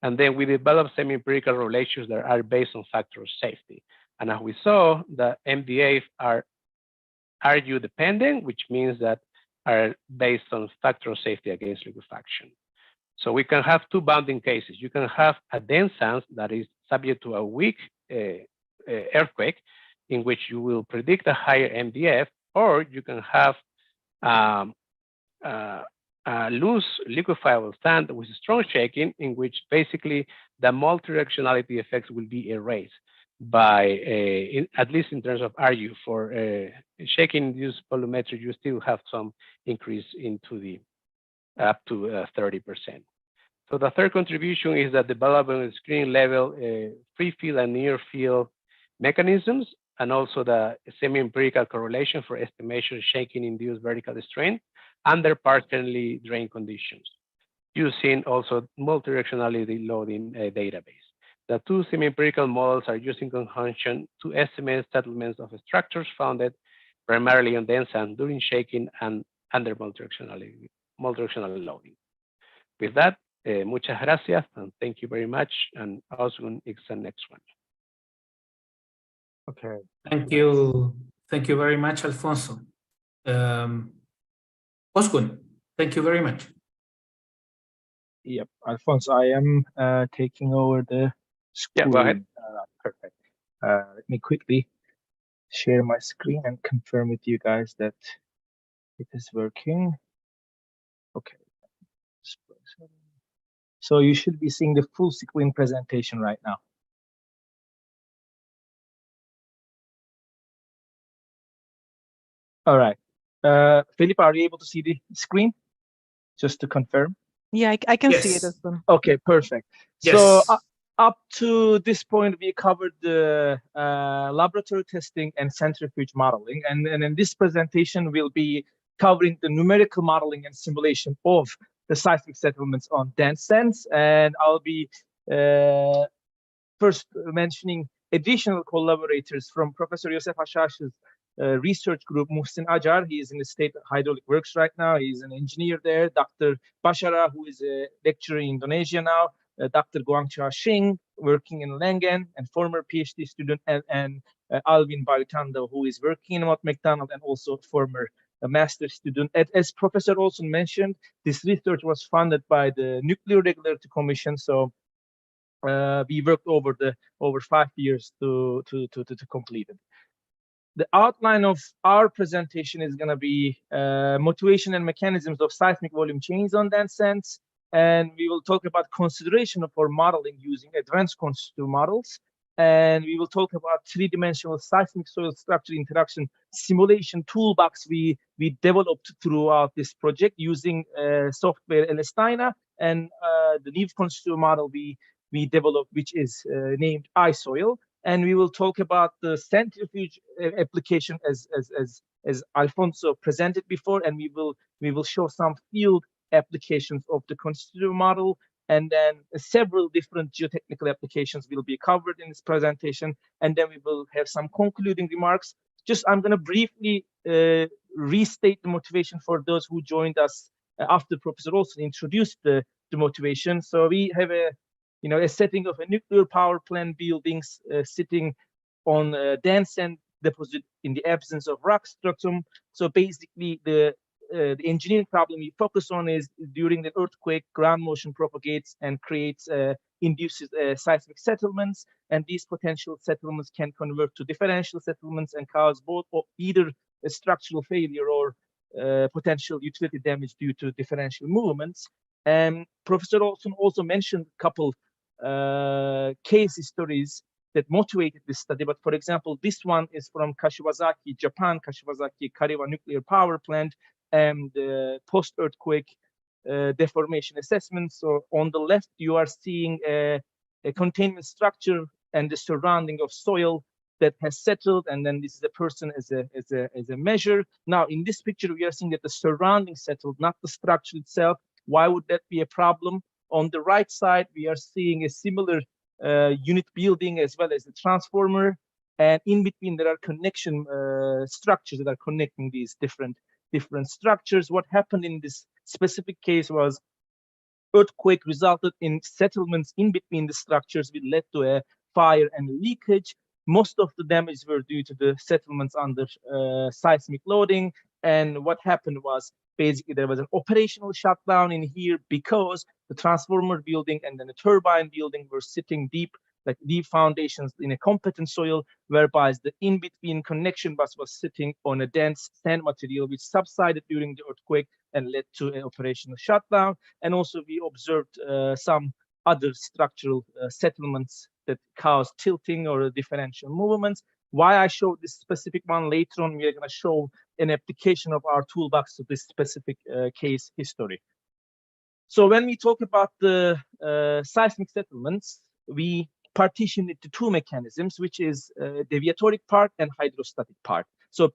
And then we developed semi-empirical relations that are based on factor of safety. And as we saw, the MDF are RU dependent, which means that are based on factor of safety against liquefaction. So we can have two bounding cases. You can have a dense sand that is subject to a weak earthquake, in which you will predict a higher MDF, or you can have loose liquefiable sand with strong shaking, in which basically the multidirectionality effects will be erased by, at least in terms of RU. For shaking-induced volumetric, you still have some increase into the up to 30%. So the third contribution is the development of screening level free field and near field mechanisms, and also the semi-empirical correlation for estimation of shaking-induced vertical strain under partially drained conditions, using also multidirectionality loading database. The two semi-empirical models are used in conjunction to estimate settlements of structures founded primarily on dense sand during shaking and under multidirectional loading. With that, muchas gracias, and thank you very much. And Ozgun is the next one. Okay. Thank you. Thank you very much, Alfonso. Ozgun, thank you very much. Yep, Alfonso, I am taking over the screen. Yeah, go ahead. Perfect. Let me quickly share my screen and confirm with you guys that it is working. Okay. So you should be seeing the full screen presentation right now. All right. Philip, are you able to see the screen? Just to confirm. Yeah, I can see it Yes. as well. Okay, perfect. Yes. So up to this point, we covered the laboratory testing and centrifuge modeling. And in this presentation, we'll be covering the numerical modeling and simulation of the seismic settlements on dense sands. And I'll be first mentioning additional collaborators from Professor Youssef Hashash's research group, Muhsin Ajar. He is in the State Hydraulic Works right now. He's an engineer there. Dr. Bashara, who is a lecturer in Indonesia now. Dr. Guangcha Xing, working in Langen, and former PhD student, and Alvin Baritando, who is working in Mott McDonald and also former master student. As Professor Olson mentioned, this research was funded by the Nuclear Regulatory Commission. So we worked over 5 years to complete it. The outline of our presentation is going to be motivation and mechanisms of seismic volume change on dense sands, and we will talk about consideration for modeling using advanced constitutive models, and we will talk about three-dimensional seismic soil structure interaction simulation toolbox we developed throughout this project using software Elestina, and the new constitutive model we developed, which is named iSoil. And we will talk about the centrifuge application as Alfonso presented before, and we will show some field applications of the constitutive model, and then several different geotechnical applications will be covered in this presentation, and then we will have some concluding remarks. Just I'm going to briefly restate the motivation for those who joined us after Professor Olson introduced the motivation. So we have a setting of a nuclear power plant buildings sitting on a dense sand deposit in the absence of rock stratum. So basically, the engineering problem we focus on is during the earthquake, ground motion propagates and creates induces seismic settlements, and these potential settlements can convert to differential settlements and cause both either a structural failure or potential utility damage due to differential movements. And Professor Olson also mentioned a couple case histories that motivated this study. But for example, this one is from Kashiwazaki, Japan, Kashiwazaki Kariwa nuclear power plant, and post-earthquake deformation assessment. So on the left, you are seeing a containment structure and the surrounding of soil that has settled, and then this is a person as a measure. Now in this picture, we are seeing that the surrounding settled, not the structure itself. Why would that be a problem? On the right side, we are seeing a similar unit building as well as a transformer, and in between there are connection structures that are connecting these different structures. What happened in this specific case was earthquake resulted in settlements in between the structures, which led to a fire and leakage. Most of the damage were due to the settlements under seismic loading, and what happened was basically there was an operational shutdown in here because the transformer building and then the turbine building were sitting deep foundations in a competent soil, whereby the in-between connection bus was sitting on a dense sand material which subsided during the earthquake and led to an operational shutdown. And also we observed some other structural settlements that caused tilting or differential movements. Why I showed this specific one later on, we are going to show an application of our toolbox to this specific case history. So when we talk about the seismic settlements, we partition it to two mechanisms, which is deviatoric part and hydrostatic part. So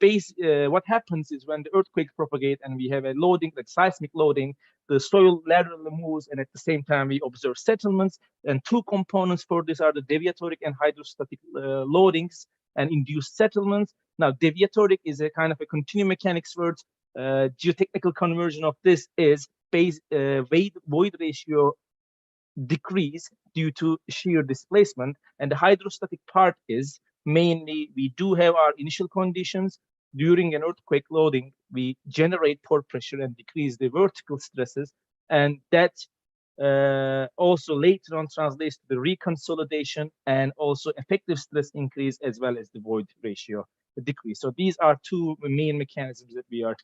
what happens is when the earthquake propagates and we have a loading, like seismic loading, the soil laterally moves, and at the same time we observe settlements. And two components for this are the deviatoric and hydrostatic loadings and induced settlements. Now, deviatoric is a kind of a continuum mechanics word. Geotechnical conversion of this is void ratio decrease due to shear displacement, and the hydrostatic part is mainly we do have our initial conditions. During an earthquake loading, we generate pore pressure and decrease the vertical stresses, and that also later on translates to the reconsolidation and also effective stress increase as well as the void ratio decrease. So these are two main mechanisms that we are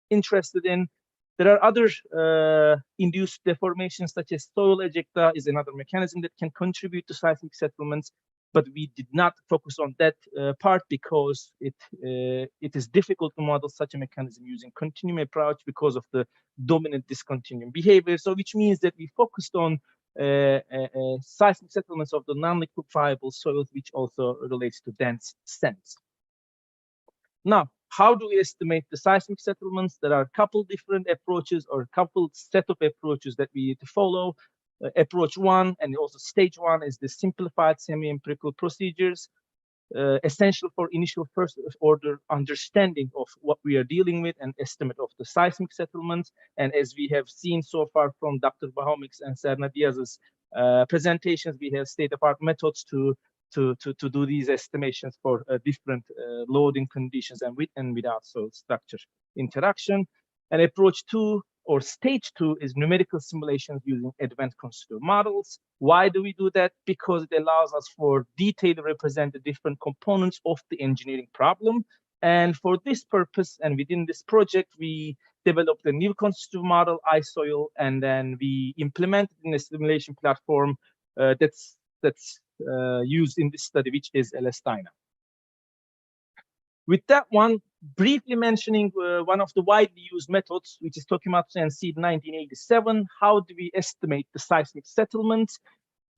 interested in. There are other induced deformations, such as soil ejecta is another mechanism that can contribute to seismic settlements, but we did not focus on that part because it is difficult to model such a mechanism using continuum approach because of the dominant discontinuum behavior. So which means that we focused on seismic settlements of the non-liquefiable soils, which also relates to dense sands. Now, how do we estimate the seismic settlements? There are a couple different approaches or a couple set of approaches that we need to follow. Approach one and also stage one is the simplified semi-empirical procedures, essential for initial first order understanding of what we are dealing with and estimate of the seismic settlements. And as we have seen so far from Dr. Bhaumik's and Cerna-Diaz's presentations, we have state-of-art methods to do these estimations for different loading conditions and with and without soil structure interaction. And approach two or stage two is numerical simulations using advanced constitutive models. Why do we do that? Because it allows us for detail to represent the different components of the engineering problem. And for this purpose and within this project, we developed a new constitutive model, iSoil, and then we implemented in a simulation platform that's used in this study, which is LS-DYNA. With that one, briefly mentioning one of the widely used methods, which is Tokimatsu and Seed 1987. How do we estimate the seismic settlement?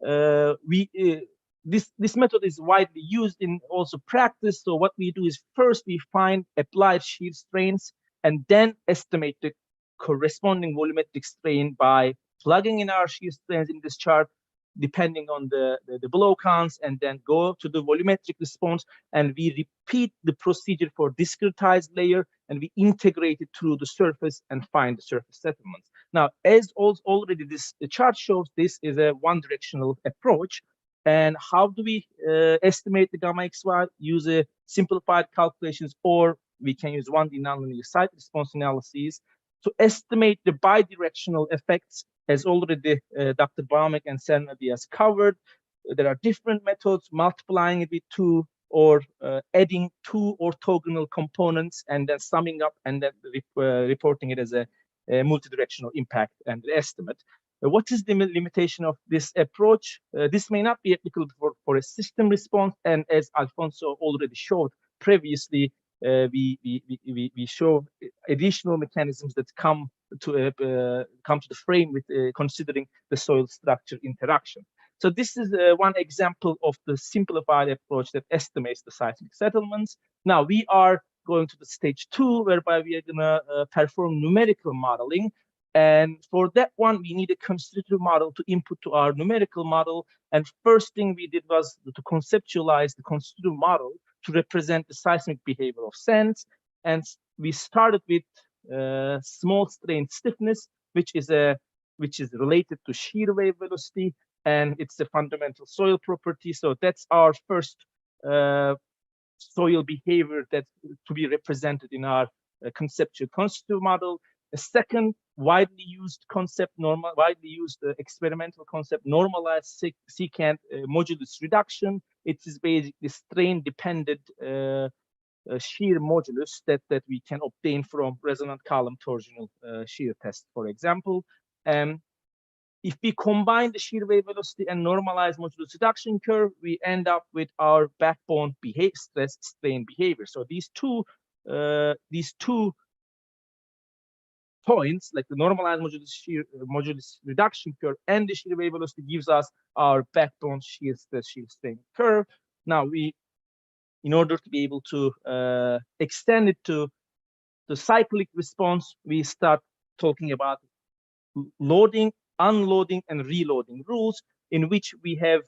This method is widely used in also practice. So what we do is first we find applied shear strains and then estimate the corresponding volumetric strain by plugging in our shear strains in this chart, depending on the blow counts, and then go to the volumetric response, and we repeat the procedure for discretized layer, and we integrate it through the surface and find the surface settlements. Now, as already the chart shows, this is a one-directional approach. And how do we estimate the gamma XY? Use a simplified calculations, or we can use 1D nonlinear site response analyses to estimate the bidirectional effects. As already Dr. Bhaumik and Cerna-Diaz covered, there are different methods, multiplying it with 2 or adding 2 orthogonal components and then summing up and then reporting it as a multidirectional impact and estimate. What is the limitation of this approach? This may not be applicable for a system response, and as Alfonso already showed previously, we show additional mechanisms that come to the frame with considering the soil structure interaction. So this is one example of the simplified approach that estimates the seismic settlements. Now we are going to the stage 2, whereby we are going to perform numerical modeling. And for that one, we need a constitutive model to input to our numerical model. And first thing we did was to conceptualize the constitutive model to represent the seismic behavior of sands. And we started with small strain stiffness, which is related to shear wave velocity, and it's a fundamental soil property. So that's our first soil behavior that to be represented in our conceptual constitutive model. A second widely used concept, widely used experimental concept, normalized secant modulus reduction. It is basically strain-dependent shear modulus that we can obtain from resonant column torsional shear test, for example. If we combine the shear wave velocity and normalized modulus reduction curve, we end up with our backbone stress strain behavior. So these two points, like the normalized modulus reduction curve and the shear wave velocity, gives us our backbone shear stress shear strain curve. Now in order to be able to extend it to the cyclic response, we start talking about loading, unloading, and reloading rules, in which we have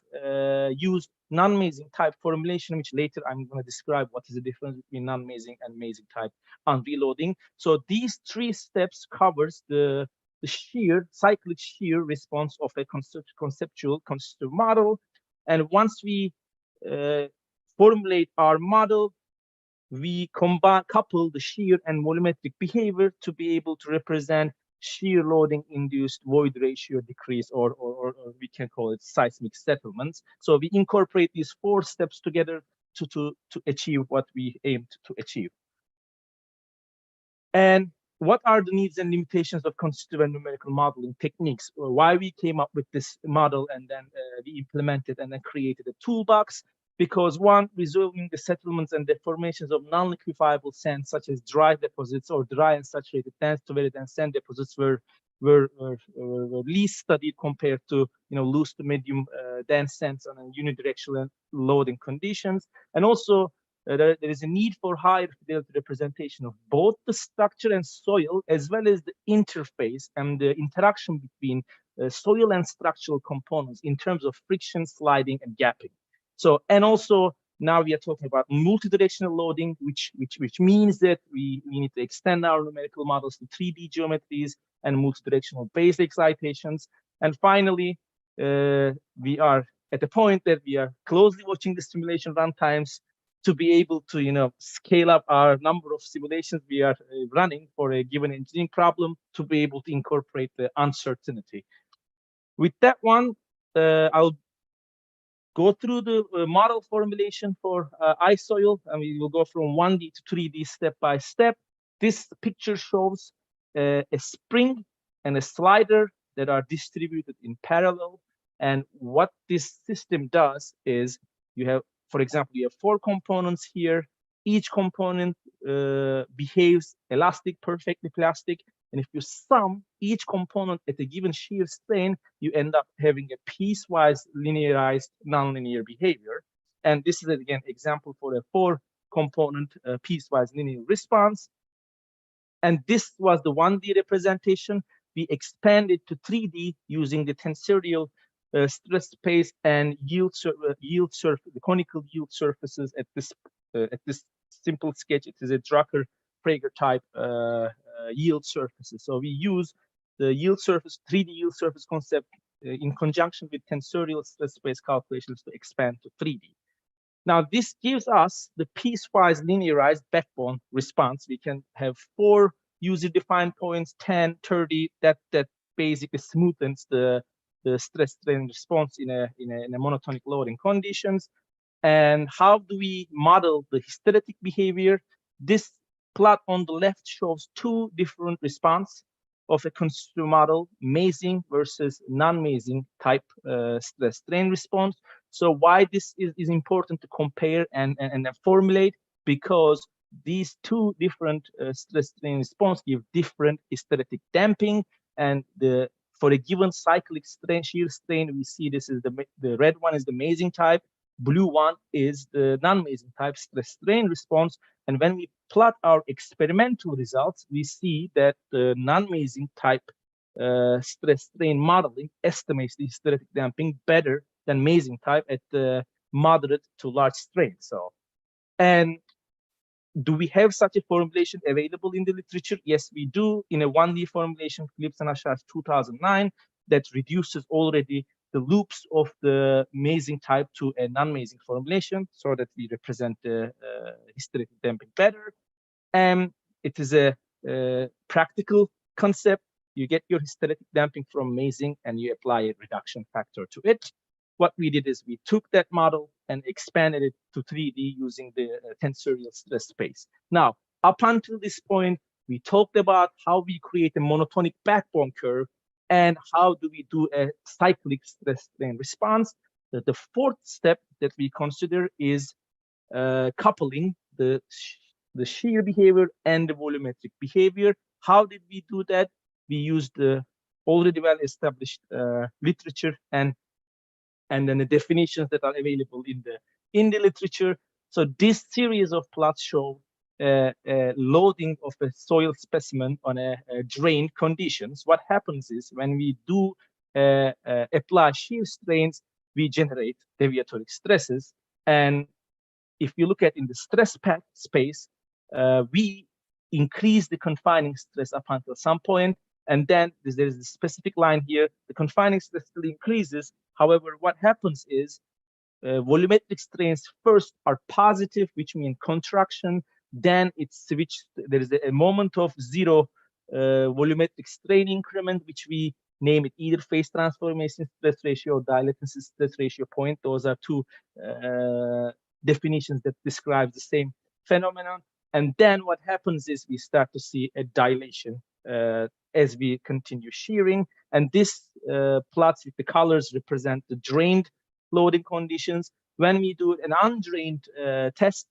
used non-Masing type formulation, which later I'm going to describe what is the difference between non-Masing and Masing type on reloading. So these 3 steps covers the cyclic shear response of a conceptual constitutive model. And once we formulate our model, we couple the shear and volumetric behavior to be able to represent shear loading induced void ratio decrease, or we can call it seismic settlements. So we incorporate these 4 steps together to achieve what we aimed to achieve. And what are the needs and limitations of constitutive and numerical modeling techniques? Why we came up with this model, and then we implemented and then created a toolbox? Because one, resolving the settlements and deformations of non-liquefiable sands, such as dry deposits or dry and saturated dense to very dense sand deposits, were least studied compared to loose to medium dense sands on a unidirectional loading conditions. And also there is a need for higher fidelity representation of both the structure and soil, as well as the interface and the interaction between soil and structural components in terms of friction, sliding, and gapping. So, and also now we are talking about multidirectional loading, which means that we need to extend our numerical models to 3D geometries and multidirectional base excitations. And finally, we are at the point that we are closely watching the simulation runtimes to be able to scale up our number of simulations we are running for a given engineering problem to be able to incorporate the uncertainty. With that one, I'll go through the model formulation for iSoil, and we will go from 1D to 3D step by step. This picture shows a spring and a slider that are distributed in parallel. And what this system does is you have, for example, you have 4 components here. Each component behaves elastic, perfectly plastic. And if you sum each component at a given shear strain, you end up having a piecewise linearized nonlinear behavior. And this is, again, example for a 4-component piecewise linear response. And this was the 1D representation. We expanded to 3D using the tensorial stress space and yield surface, the conical yield surfaces at this simple sketch. It is a Drucker-Prager type yield surfaces. So we use the yield surface, 3D yield surface concept in conjunction with tensorial stress space calculations to expand to 3D. Now, this gives us the piecewise linearized backbone response. We can have 4 user-defined points, 10, 30, that basically smoothens the stress strain response in a monotonic loading conditions. And how do we model the hysteretic behavior? This plot on the left shows 2 different responses of a constitutive model, mazing versus non-mazing type stress strain response. So why this is important to compare and formulate? Because these 2 different stress strain response give different hysteretic damping, and for a given cyclic strain, shear strain, we see this is the red one is the mazing type, blue one is the non-mazing type stress strain response. And when we plot our experimental results, we see that the non-mazing type stress strain modeling estimates the hysteretic damping better than mazing type at the moderate to large strain. So, and do we have such a formulation available in the literature? Yes, we do, in a 1D formulation, Phillips and Hashash 2009, that reduces already the loops of the mazing type to a non-mazing formulation so that we represent the hysteretic damping better. And it is a practical concept. You get your hysteretic damping from mazing and you apply a reduction factor to it. What we did is we took that model and expanded it to 3D using the tensorial stress space. Now, up until this point, we talked about how we create a monotonic backbone curve and how do we do a cyclic stress strain response. The 4th step that we consider is coupling the shear behavior and the volumetric behavior. How did we do that? We used the already well-established literature and then the definitions that are available in the literature. So this series of plots show loading of a soil specimen on a drain conditions. What happens is when we do apply shear strains, we generate deviatoric stresses. And if you look at in the stress path space, we increase the confining stress up until some point. And then there is a specific line here, the confining stress still increases. However, what happens is volumetric strains first are positive, which means contraction. Then it's switched. There is a moment of 0 volumetric strain increment, which we name it either phase transformation stress ratio or dilatancy stress ratio point. Those are 2 definitions that describe the same phenomenon. And then what happens is we start to see a dilation as we continue shearing. And this plots with the colors represent the drained loading conditions. When we do an undrained test,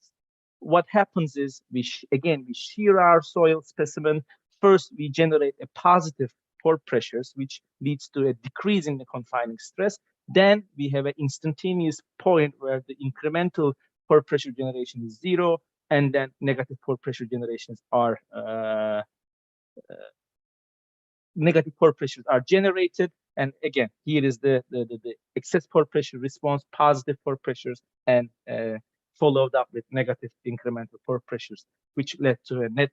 what happens is we shear our soil specimen. First, we generate a positive pore pressures, which leads to a decrease in the confining stress. Then we have an instantaneous point where the incremental pore pressure generation is 0, and then negative pore pressure generations are generated. And again, here is the excess pore pressure response, positive pore pressures, and followed up with negative incremental pore pressures, which led to a net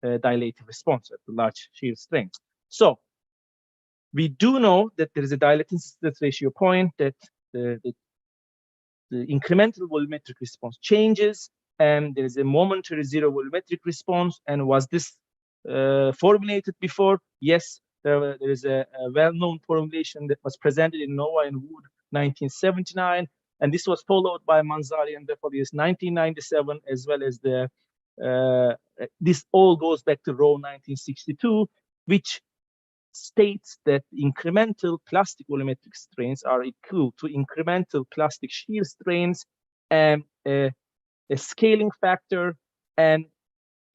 dilative response at the large shear strength. So we do know that there is a dilatancy stress ratio point, that the incremental volumetric response changes, and there is a momentary zero volumetric response. And was this formulated before? Yes, there is a well-known formulation that was presented in Nova and Wood 1979, and this was followed by Manzari and Defolius 1997, as well as the this all goes back to Rowe 1962, which states that incremental plastic volumetric strains are equal to incremental plastic shear strains, and a scaling factor, and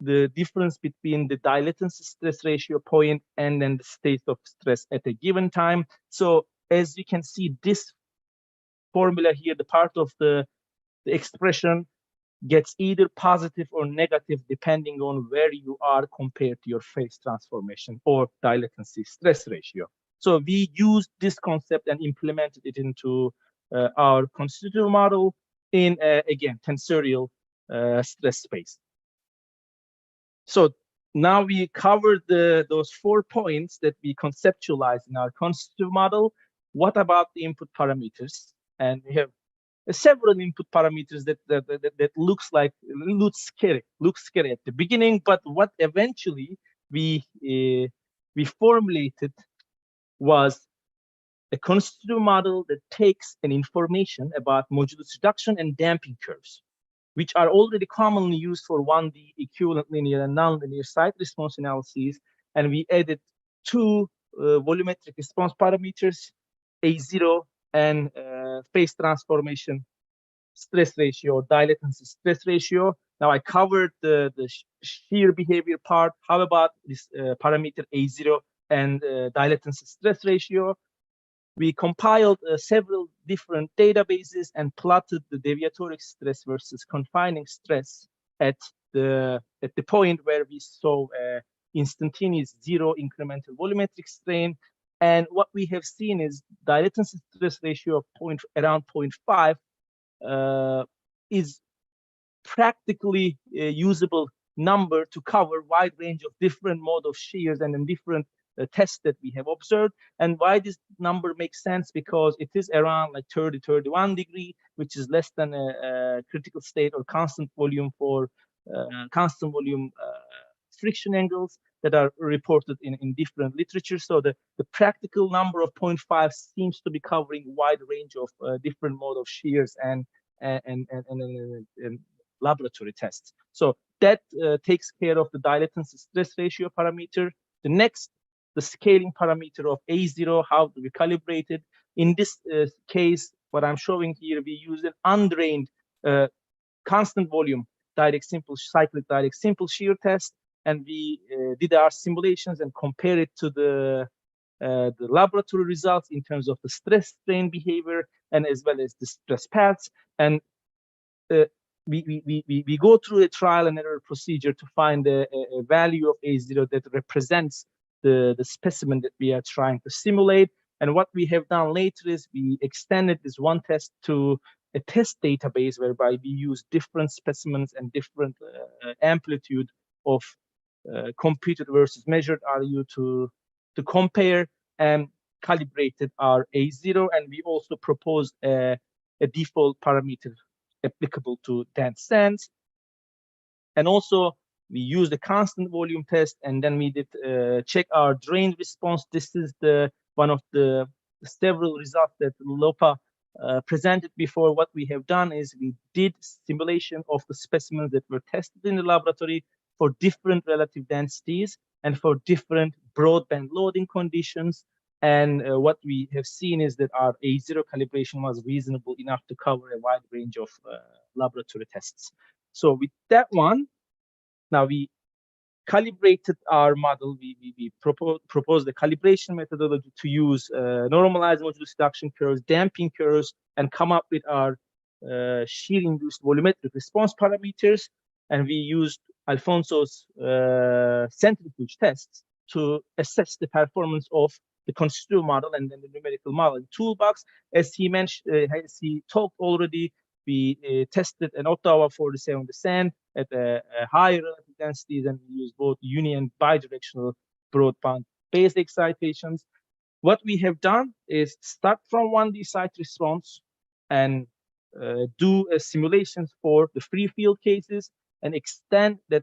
the difference between the dilatancy stress ratio point and then the state of stress at a given time. So as you can see, this formula here, the part of the expression gets either positive or negative depending on where you are compared to your phase transformation or dilatancy stress ratio. So we used this concept and implemented it into our constitutive model in, again, tensorial stress space. So now we covered those 4 points that we conceptualized in our constitutive model. What about the input parameters? And we have several input parameters that looks scary at the beginning, but what eventually we formulated was a constitutive model that takes an information about modulus reduction and damping curves, which are already commonly used for 1D equivalent linear and nonlinear site response analyses. And we added 2 volumetric response parameters, A0 and phase transformation stress ratio or dilatancy stress ratio. Now I covered the shear behavior part. How about this parameter A0 and dilatancy stress ratio? We compiled several different databases and plotted the deviatoric stress versus confining stress at the point where we saw instantaneous 0 incremental volumetric strain. And what we have seen is dilatancy stress ratio of around 0.5 is practically a usable number to cover wide range of different mode of shears and in different tests that we have observed. And why this number makes sense, because it is around like 30, 31 degree, which is less than a critical state or constant volume for constant volume friction angles that are reported in different literature. So the practical number of 0.5 seems to be covering a wide range of different mode of shears and laboratory tests. So that takes care of the dilatancy stress ratio parameter. The next, the scaling parameter of A0, how do we calibrate it? In this case, what I'm showing here, we use an undrained constant volume cyclic direct simple shear test, and we did our simulations and compare it to the laboratory results in terms of the stress strain behavior and as well as the stress paths. And we go through a trial and error procedure to find a value of A0 that represents the specimen that we are trying to simulate. And what we have done later is we extended this one test to a test database whereby we use different specimens and different amplitude of computed versus measured RU to compare and calibrated our A0. And we also proposed a default parameter applicable to dense sands. And also we used a constant volume test, and then we did check our drain response. This is one of the several results that Lopa presented before, what we have done is we did simulation of the specimens that were tested in the laboratory for different relative densities and for different broadband loading conditions. And what we have seen is that our A0 calibration was reasonable enough to cover a wide range of laboratory tests. So with that one, now we calibrated our model. We proposed the calibration methodology to use normalized modulus reduction curves, damping curves, and come up with our shear-induced volumetric response parameters. And we used Alfonso's centrifuge tests to assess the performance of the constitutive model and then the numerical model in toolbox. As he mentioned, as he talked already, we tested an Ottawa 47 descent at a higher relative densities, and we used both uni and bidirectional broadband phase excitations. What we have done is start from 1D site response and do simulations for the free field cases and extend that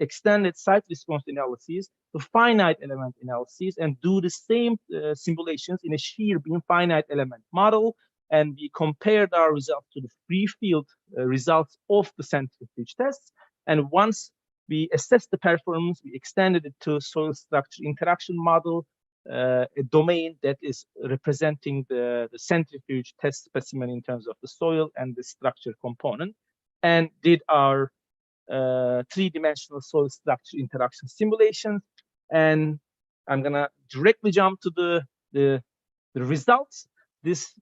extended site response analyses to finite element analyses, and do the same simulations in a shear beam finite element model. And we compared our results to the free field results of the centrifuge tests. And once we assessed the performance, we extended it to soil structure interaction model, a domain that is representing the centrifuge test specimen in terms of the soil and the structure component, and did our three-dimensional soil structure interaction simulations. And I'm gonna directly jump to the results. This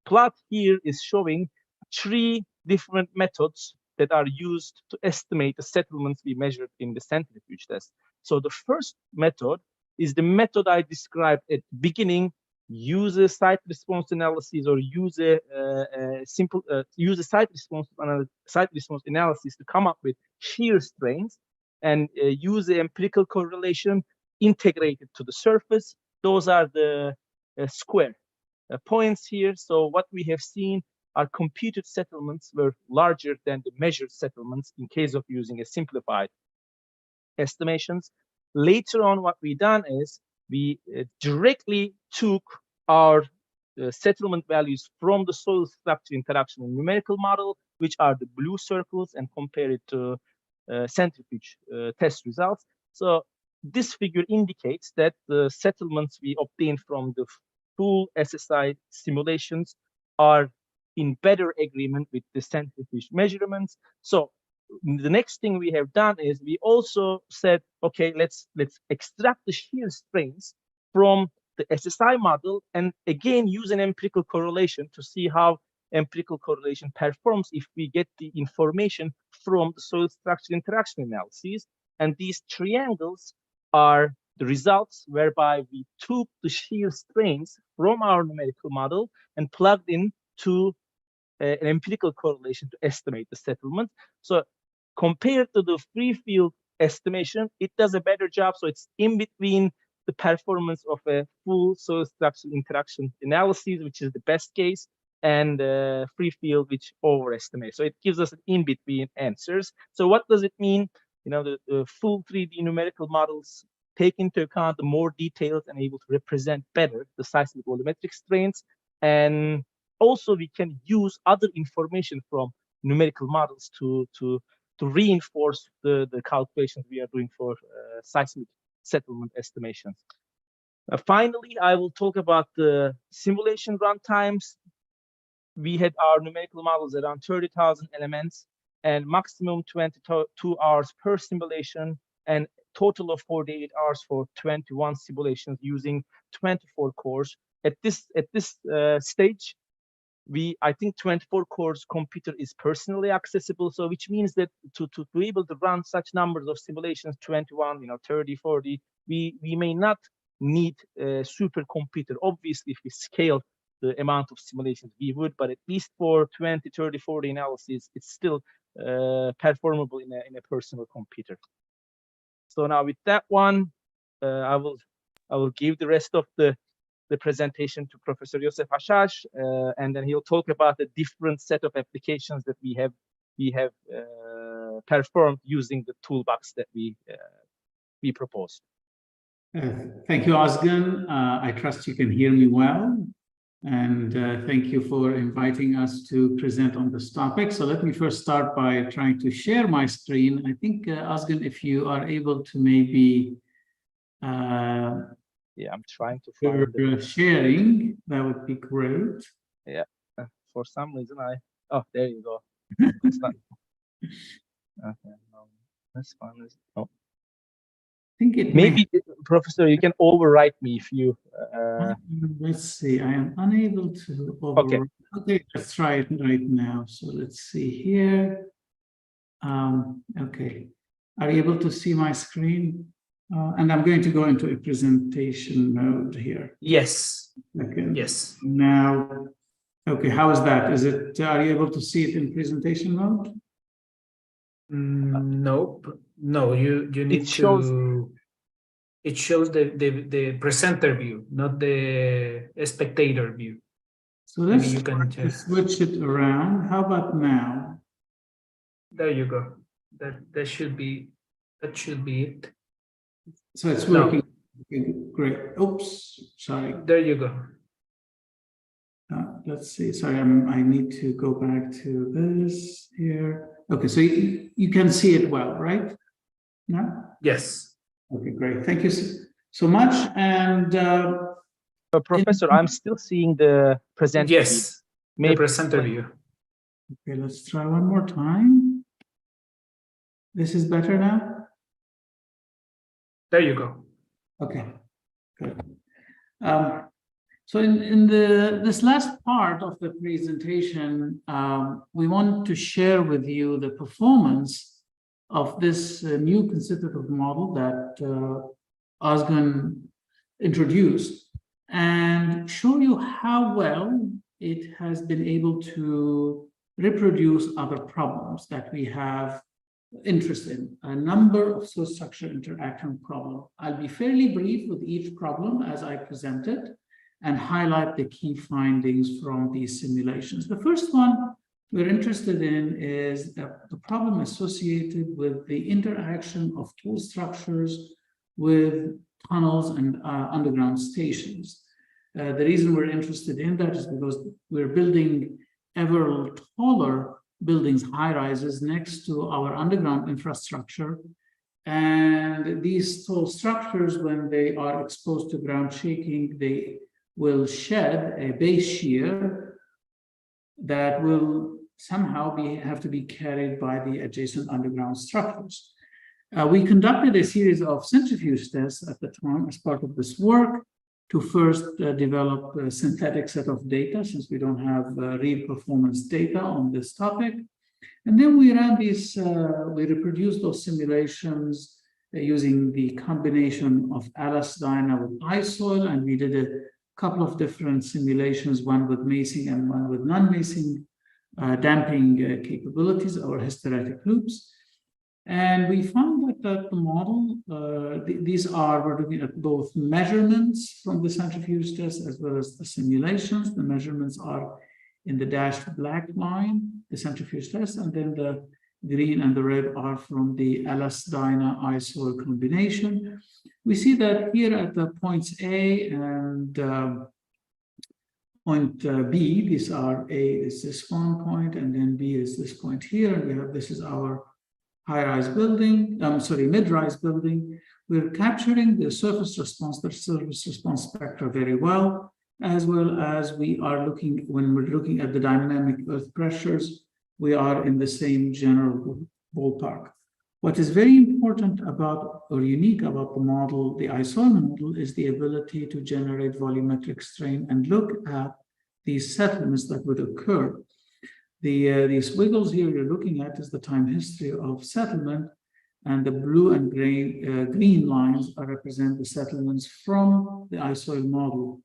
plot here is showing 3 different methods that are used to estimate the settlements we measured in the centrifuge test. So the first method is the method I described at the beginning. Use a site response analysis, or use a simple use a site response analysis to come up with shear strains, and use the empirical correlation integrated to the surface. Those are the square points here. So what we have seen are computed settlements were larger than the measured settlements in case of using a simplified estimations. Later on, what we done is we directly took our settlement values from the soil structure interaction and numerical model, which are the blue circles, and compare it to centrifuge test results. So this figure indicates that the settlements we obtained from the full SSI simulations are in better agreement with the centrifuge measurements. So the next thing we have done is we also said, okay, let's extract the shear strains from the SSI model, and again use an empirical correlation to see how empirical correlation performs if we get the information from the soil structure interaction analyses. And these triangles are the results whereby we took the shear strains from our numerical model and plugged in to an empirical correlation to estimate the settlement. So compared to the free field estimation, it does a better job. So it's in between the performance of a full soil structure interaction analysis, which is the best case, and free field, which overestimates. So it gives us an in-between answers. So what does it mean? You know, the full 3D numerical models take into account the more details and able to represent better the seismic volumetric strains. And also we can use other information from numerical models to reinforce the calculations we are doing for seismic settlement estimations. Finally, I will talk about the simulation run times. We had our numerical models around 30,000 elements and maximum 22 hours per simulation, and total of 48 hours for 21 simulations using 24 cores. At this stage, I think 24 cores computer is personally accessible. So which means that to be able to run such numbers of simulations, 21, 30, 40, we may not need a supercomputer. Obviously, if we scale the amount of simulations, we would, but at least for 20, 30, 40 analysis, it's still performable in a personal computer. So now with that one, I will give the rest of the presentation to Professor Youssef Hashash, and then he'll talk about the different set of applications that we have performed using the toolbox that we proposed. Thank you, Ozgun. I trust you can hear me well. And thank you for inviting us to present on this topic. So let me first start by trying to share my screen. I think, Ozgun, if you are able to maybe yeah, I'm trying to find it. Sharing, that would be great. Yeah, for some reason oh, there you go. It's not. Okay, no, that's fine. Oh. I think it maybe, Professor, you can overwrite me if you. Let's see. I am unable to overwrite. Okay, let's try it right now. So let's see here. Okay, are you able to see my screen? And I'm going to go into a presentation mode here. Yes. Okay. Yes. Now, okay, how is that? Is it? Are you able to see it in presentation mode? Nope. No, you need to. It shows the presenter view, not the spectator view. So let's switch it around. How about now? There you go. That should be it. So it's working. Okay, great. Oops, sorry. There you go. Let's see. Sorry, I need to go back to this here. Okay, so you can see it well, right? No? Yes. Okay, great. Thank you so much. And Professor, I'm still seeing the presenter view. Yes, the presenter view. Okay, let's try one more time. This is better now? There you go. Okay, good. So in this last part of the presentation, we want to share with you the performance of this new constitutive model that Ozgun introduced and show you how well it has been able to reproduce other problems that we have interest in, a number of source structure interaction problems. I'll be fairly brief with each problem as I present it and highlight the key findings from these simulations. The first one we're interested in is the problem associated with the interaction of tool structures with tunnels and underground stations. The reason we're interested in that is because we're building ever taller buildings, high rises next to our underground infrastructure. And these tall structures, when they are exposed to ground shaking, they will shed a base shear that will somehow have to be carried by the adjacent underground structures. We conducted a series of centrifuge tests at the time as part of this work to first develop a synthetic set of data, since we don't have real performance data on this topic. And then we ran these, we reproduced those simulations using the combination of LS-DYNA with iSoil, and we did a couple of different simulations, one with macing and one with non-macing damping capabilities or hysteretic loops. And we found that the model, we're looking at both measurements from the centrifuge test as well as the simulations. The measurements are in the dashed black line, the centrifuge test, and then the green and the red are from the LS-DYNA iSoil combination. We see that here at the points A and point B, these are A is this one point, and then B is this point here, and we have this is our high-rise building, mid-rise building. We're capturing the surface response spectra very well as we are looking, when we're looking at the dynamic earth pressures, we are in the same general ballpark. What is very important about, or unique about the model, the iSoil model, is the ability to generate volumetric strain and look at these settlements that would occur. These wiggles here you're looking at is the time history of settlement, and the blue and green lines represent the settlements from the iSoil model.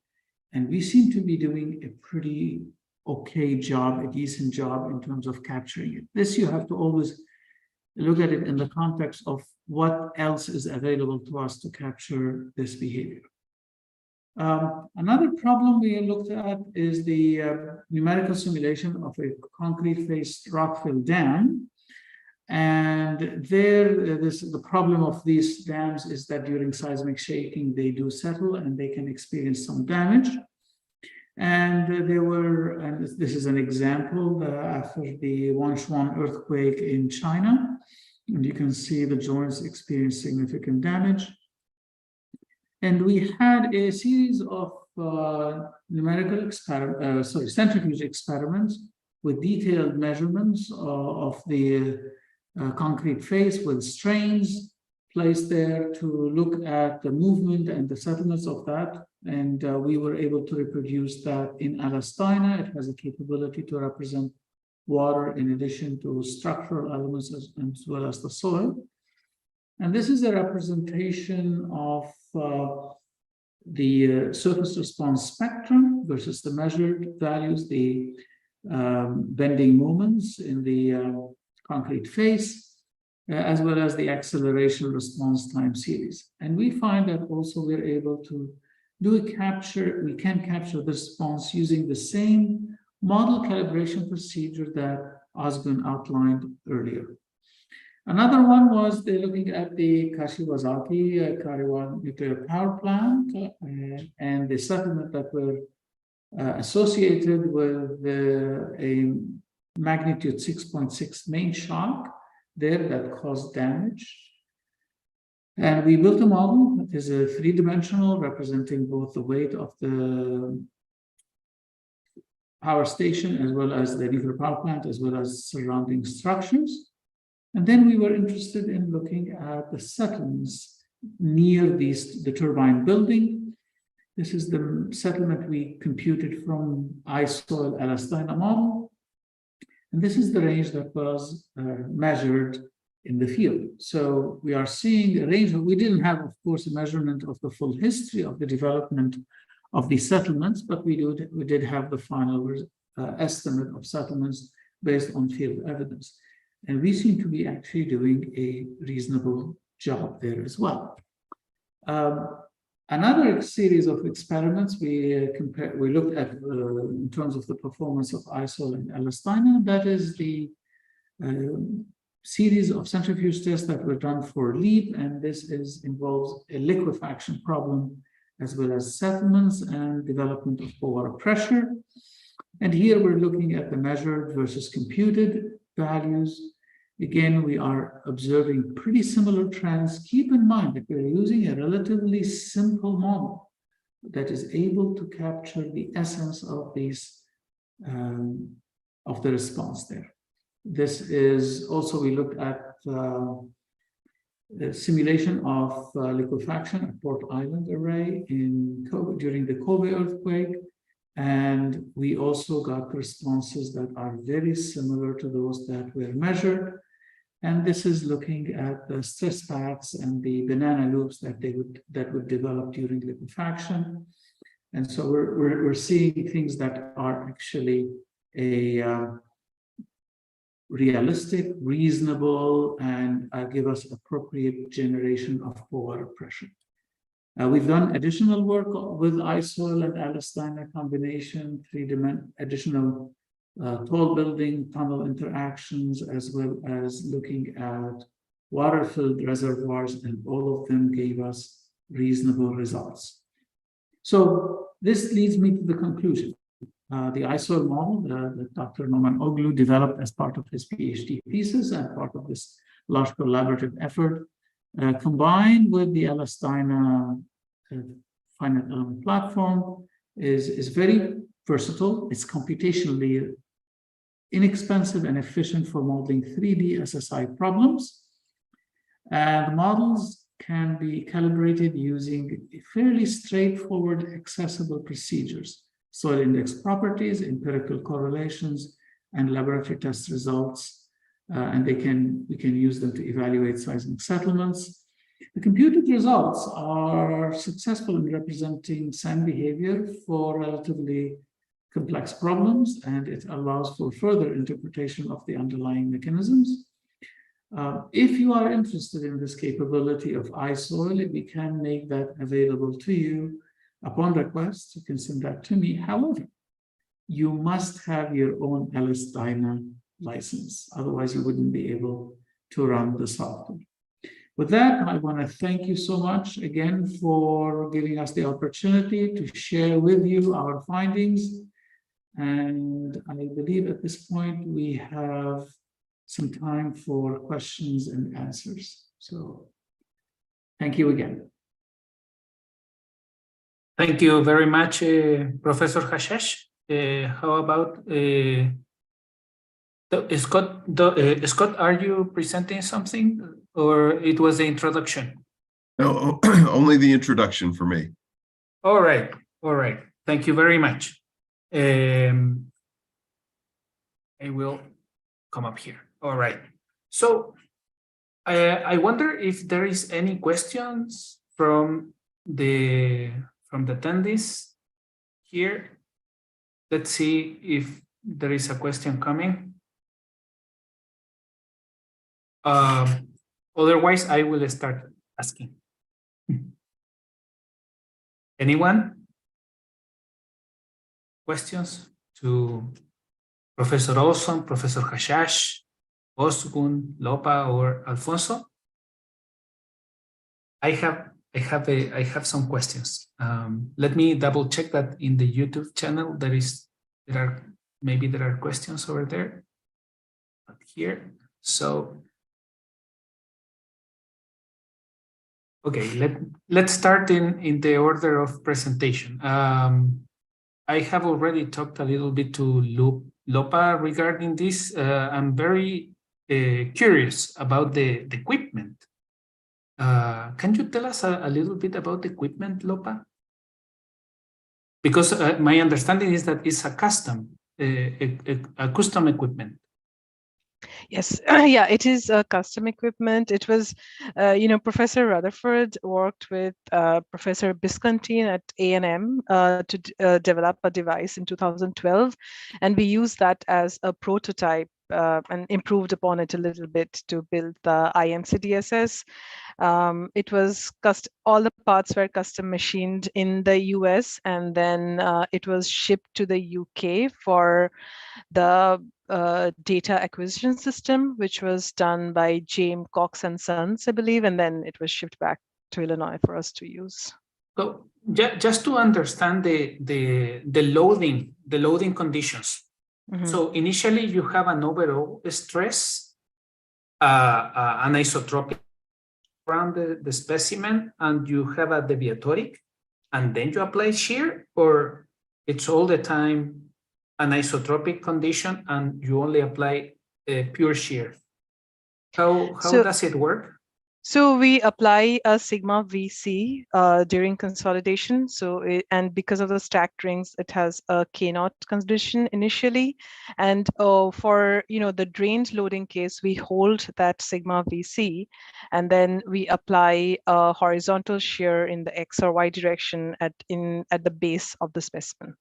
And we seem to be doing a pretty okay job, a decent job in terms of capturing it. This you have to always look at it in the context of what else is available to us to capture this behavior. Another problem we looked at is the numerical simulation of a concrete-faced rock-fill dam. And the problem of these dams is that during seismic shaking, they do settle and they can experience some damage. And there were, and this is an example after the Wanshuan earthquake in China. And you can see the joints experience significant damage. And we had a series of centrifuge experiments with detailed measurements of the concrete face with strains placed there to look at the movement and the settlements of that. And we were able to reproduce that in Alastina. It has a capability to represent water in addition to structural elements as well as the soil. And this is a representation of the surface response spectrum versus the measured values, the bending moments in the concrete face, as well as the acceleration response time series. And we find that also we're able to do a capture, we can capture the response using the same model calibration procedure that Ozgun outlined earlier. Another one was they're looking at the Kashiwazaki Kariwa nuclear power plant and the settlement that were associated with a magnitude 6.6 main shock there that caused damage. And we built a model that is a three-dimensional representing both the weight of the power station as well as the nuclear power plant as well as surrounding structures. And then we were interested in looking at the settlements near the turbine building. This is the settlement we computed from iSoil Alastina model. And this is the range that was measured in the field. So we are seeing a range. We didn't have, of course, a measurement of the full history of the development of these settlements, but we did have the final estimate of settlements based on field evidence. And we seem to be actually doing a reasonable job there as well. Another series of experiments we looked at in terms of the performance of iSoil and Alastina. That is the series of centrifuge tests that were done for LEAP, and this involves a liquefaction problem as well as settlements and development of water pressure. And here we're looking at the measured versus computed values. Again, we are observing pretty similar trends. Keep in mind that we're using a relatively simple model that is able to capture the essence of these of the response there. This is also, we looked at the simulation of liquefaction at Port Island Array during the Kobe earthquake. And we also got responses that are very similar to those that were measured. And this is looking at the stress paths and the banana loops that would develop during liquefaction. And so we're seeing things that are actually a realistic, reasonable, and give us appropriate generation of water pressure. We've done additional work with iSoil and Alastina combination, additional tall building tunnel interactions, as well as looking at water-filled reservoirs, and all of them gave us reasonable results. So this leads me to the conclusion. The iSoil model that Dr. Numanoglu developed as part of his PhD thesis and part of this large collaborative effort, combined with the Alastina finite element platform, is very versatile. It's computationally inexpensive and efficient for modeling 3D SSI problems. And models can be calibrated using fairly straightforward, accessible procedures: soil index properties, empirical correlations, and laboratory test results. And we can use them to evaluate seismic settlements. The computed results are successful in representing sand behavior for relatively complex problems, and it allows for further interpretation of the underlying mechanisms. If you are interested in this capability of iSoil, we can make that available to you upon request. You can send that to me. However, you must have your own Alastina license. Otherwise, you wouldn't be able to run the software. With that, I want to thank you so much again for giving us the opportunity to share with you our findings. And I believe at this point we have some time for questions and answers. So thank you again. Thank you very much, Professor Hashash. How about Scott, are you presenting something, or it was the introduction? No, only the introduction for me. All right. Thank you very much. I will come up here. All right. So I wonder if there is any questions from the attendees here. Let's see if there is a question coming. Otherwise, I will start asking. Anyone? Questions to Professor Olson, Professor Hashash, Ozgun, Lopa, or Alfonso? I have some questions. Let me double check that in the YouTube channel there are questions over there. Not here. So okay, let's start in the order of presentation. I have already talked a little bit to Lopa regarding this. I'm very curious about the equipment. Can you tell us a little bit about the equipment, Lopa? Because my understanding is that it's a custom equipment. Yes, yeah, it is custom equipment. It was, Professor Rutherford worked with Professor Biscontin at A&M to develop a device in 2012, and we used that as a prototype and improved upon it a little bit to build the IMC-DSS. It was all the parts were custom machined in the US, and then it was shipped to the UK for the data acquisition system, which was done by James Cox and Sons, I believe, and then it was shipped back to Illinois for us to use. So just to understand the loading conditions. Mm-hmm. So initially you have an overall stress, an isotropic around the specimen, and you have a deviatoric, and then you apply shear, or it's all the time an isotropic condition and you only apply pure shear? How does it work? So we apply a sigma VC during consolidation. And because of the stacked rings, it has a K0 condition initially. And for the drained loading case, we hold that sigma VC, and then we apply a horizontal shear in the X or Y direction at the base of the specimen.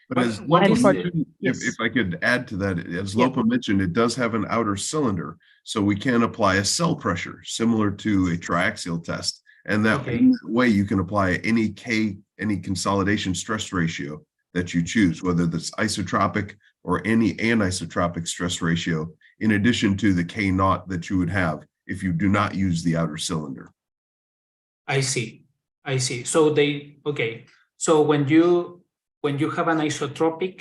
But as Lopa mentioned, if I could add to that, as Lopa mentioned, it does have an outer cylinder, so we can apply a cell pressure similar to a triaxial test, and that way you can apply any consolidation stress ratio that you choose, whether that's isotropic or any anisotropic stress ratio, in addition to the K0 that you would have if you do not use the outer cylinder. I see. So so when you have an isotropic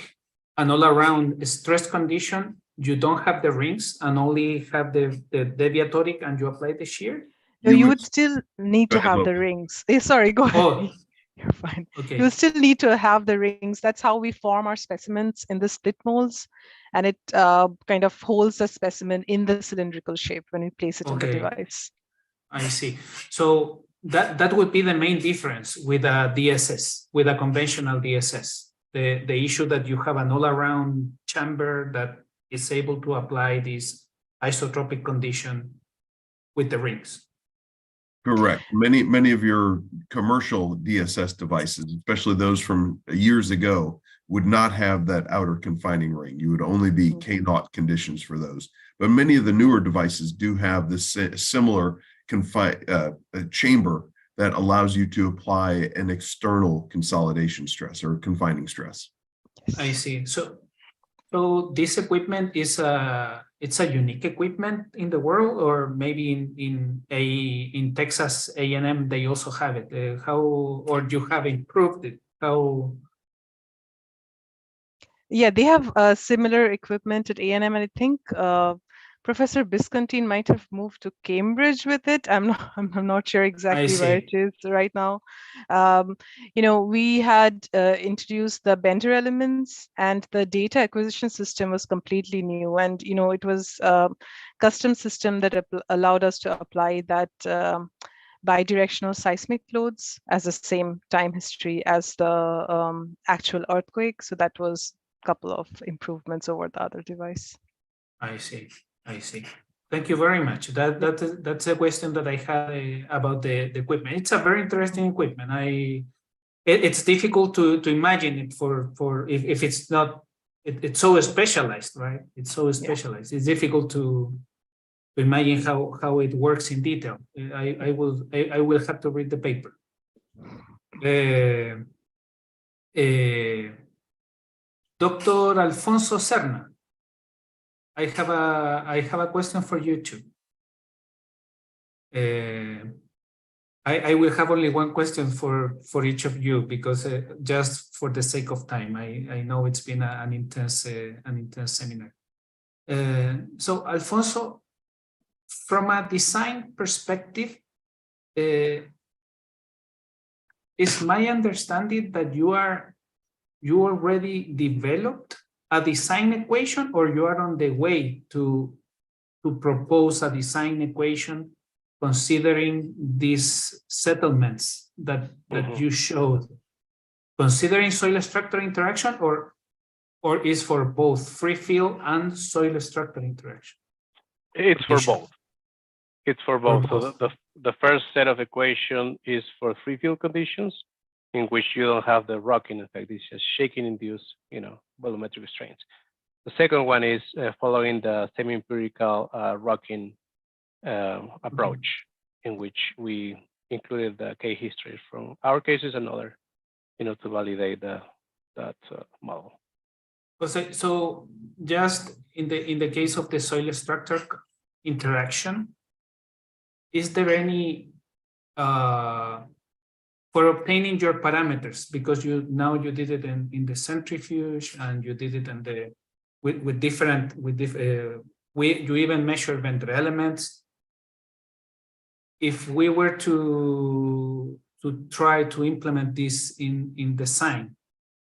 and all around stress condition, you don't have the rings and only have the deviatoric, and you apply the shear? No, you would still need to have the rings. Sorry, go ahead. Oh, you're fine. Okay. You would still need to have the rings. That's how we form our specimens in the split molds, and it kind of holds the specimen in the cylindrical shape when we place it in the device. I see. So that would be the main difference with a DSS, with a conventional DSS. The issue that you have an all-around chamber that is able to apply this isotropic condition with the rings. Correct. Many of your commercial DSS devices, especially those from years ago, would not have that outer confining ring. You would only be K0 conditions for those. But many of the newer devices do have this similar chamber that allows you to apply an external consolidation stress or confining stress. I see. So this equipment is it's a unique equipment in the world, or maybe in Texas A&M they also have it. How, or you have improved it? How? Yeah, they have similar equipment at A&M, and I think Professor Biscontine might have moved to Cambridge with it. I'm not sure exactly where it is right now. We had introduced the Bender elements, and the data acquisition system was completely new. And it was a custom system that allowed us to apply that bidirectional seismic loads as the same time history as the actual earthquake. So that was a couple of improvements over the other device. I see. Thank you very much. That's a question that I had about the equipment. It's a very interesting equipment. It's difficult to imagine it for if it's not, it's so specialized, right? It's so specialized. Yeah. It's difficult to imagine how it works in detail. I will have to read the paper. Dr. Alfonso Cerna, I have a question for you too. I will have only one question for each of you, because just for the sake of time, I know it's been an intense seminar. So Alfonso, from a design perspective, is my understanding that you already developed a design equation, or you are on the way to propose a design equation considering these settlements that you showed, considering soil structure interaction, or is for both free field and soil structure interaction? It's for both. It's for both. So the first set of equation is for free field conditions, in which you don't have the rocking effect. It's just shaking induced, volumetric restraints. The second one is following the semi-empirical rocking approach, in which we included the K history from our cases and other, to validate that model. So just in the case of the soil structure interaction, is there any for obtaining your parameters, because you did it in the centrifuge, and you did it in the you even measure Bender elements. If we were to try to implement this in design,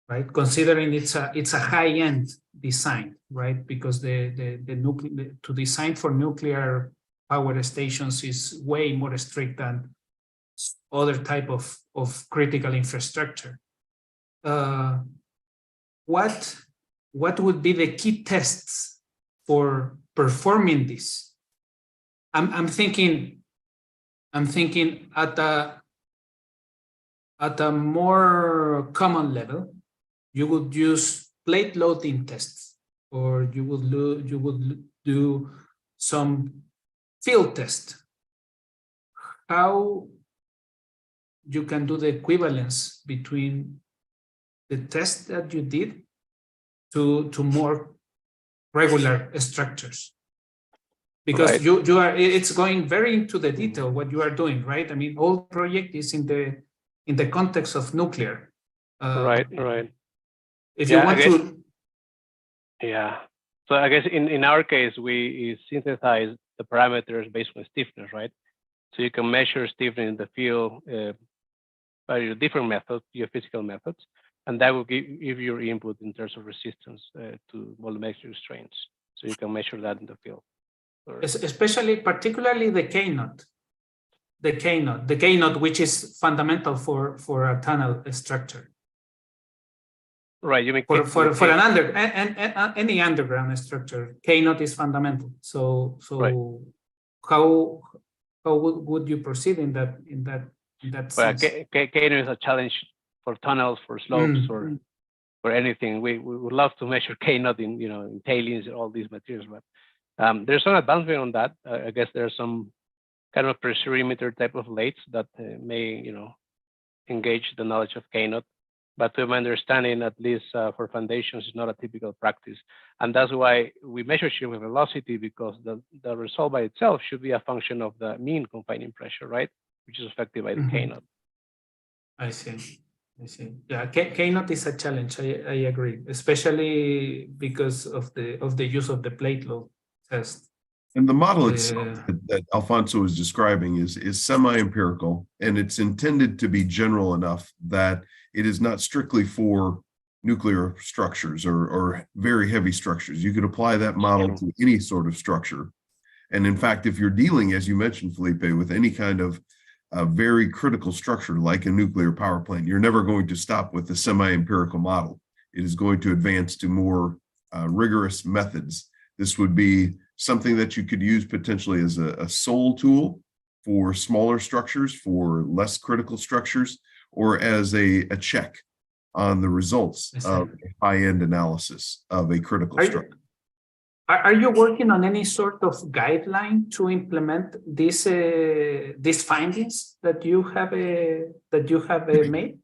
right? Considering it's a high-end design, right? Because to design for nuclear power stations is way more strict than other type of critical infrastructure. What would be the key tests for performing this? I'm thinking at a more common level, you would use plate loading tests, or you would do some field test. How you can do the equivalence between the test that you did to more regular structures? Because right. It's going very into the detail what you are doing, right? I mean, all project is in the context of nuclear. Right. If you want to. Yeah. So I guess in our case, we synthesize the parameters based on stiffness, right? So you can measure stiffness in the field by different methods, geophysical methods, and that will give you your input in terms of resistance to volumetric restraints. So you can measure that in the field. Particularly the K-naught. The K-naught, which is fundamental for a tunnel structure. Right. You mean for any underground structure, K-naught is fundamental. So right. How would you proceed in that sense? K-naught is a challenge for tunnels, for slopes, for anything. We would love to measure K-naught in tailings and all these materials, but there's some advancement on that. I guess there's some kind of pressurimeter type of lathes that may engage the knowledge of K-naught. But to my understanding, at least for foundations, it's not a typical practice. And that's why we measure shear wave velocity, because the result by itself should be a function of the mean confining pressure, right? Which is affected by the K-naught. I see. I see. Yeah, K-naught is a challenge. I agree, especially because of the use of the plate load test. And the model itself that Alfonso is describing is semi-empirical, and it's intended to be general enough that it is not strictly for nuclear structures or very heavy structures. You could apply that model to any sort of structure. And in fact, if you're dealing, as you mentioned, Felipe, with any kind of a very critical structure like a nuclear power plant, you're never going to stop with the semi-empirical model. It is going to advance to more rigorous methods. This would be something that you could use potentially as a sole tool for smaller structures, for less critical structures, or as a check on the results of a high-end analysis of a critical structure. Are you working on any sort of guideline to implement these findings that you have made?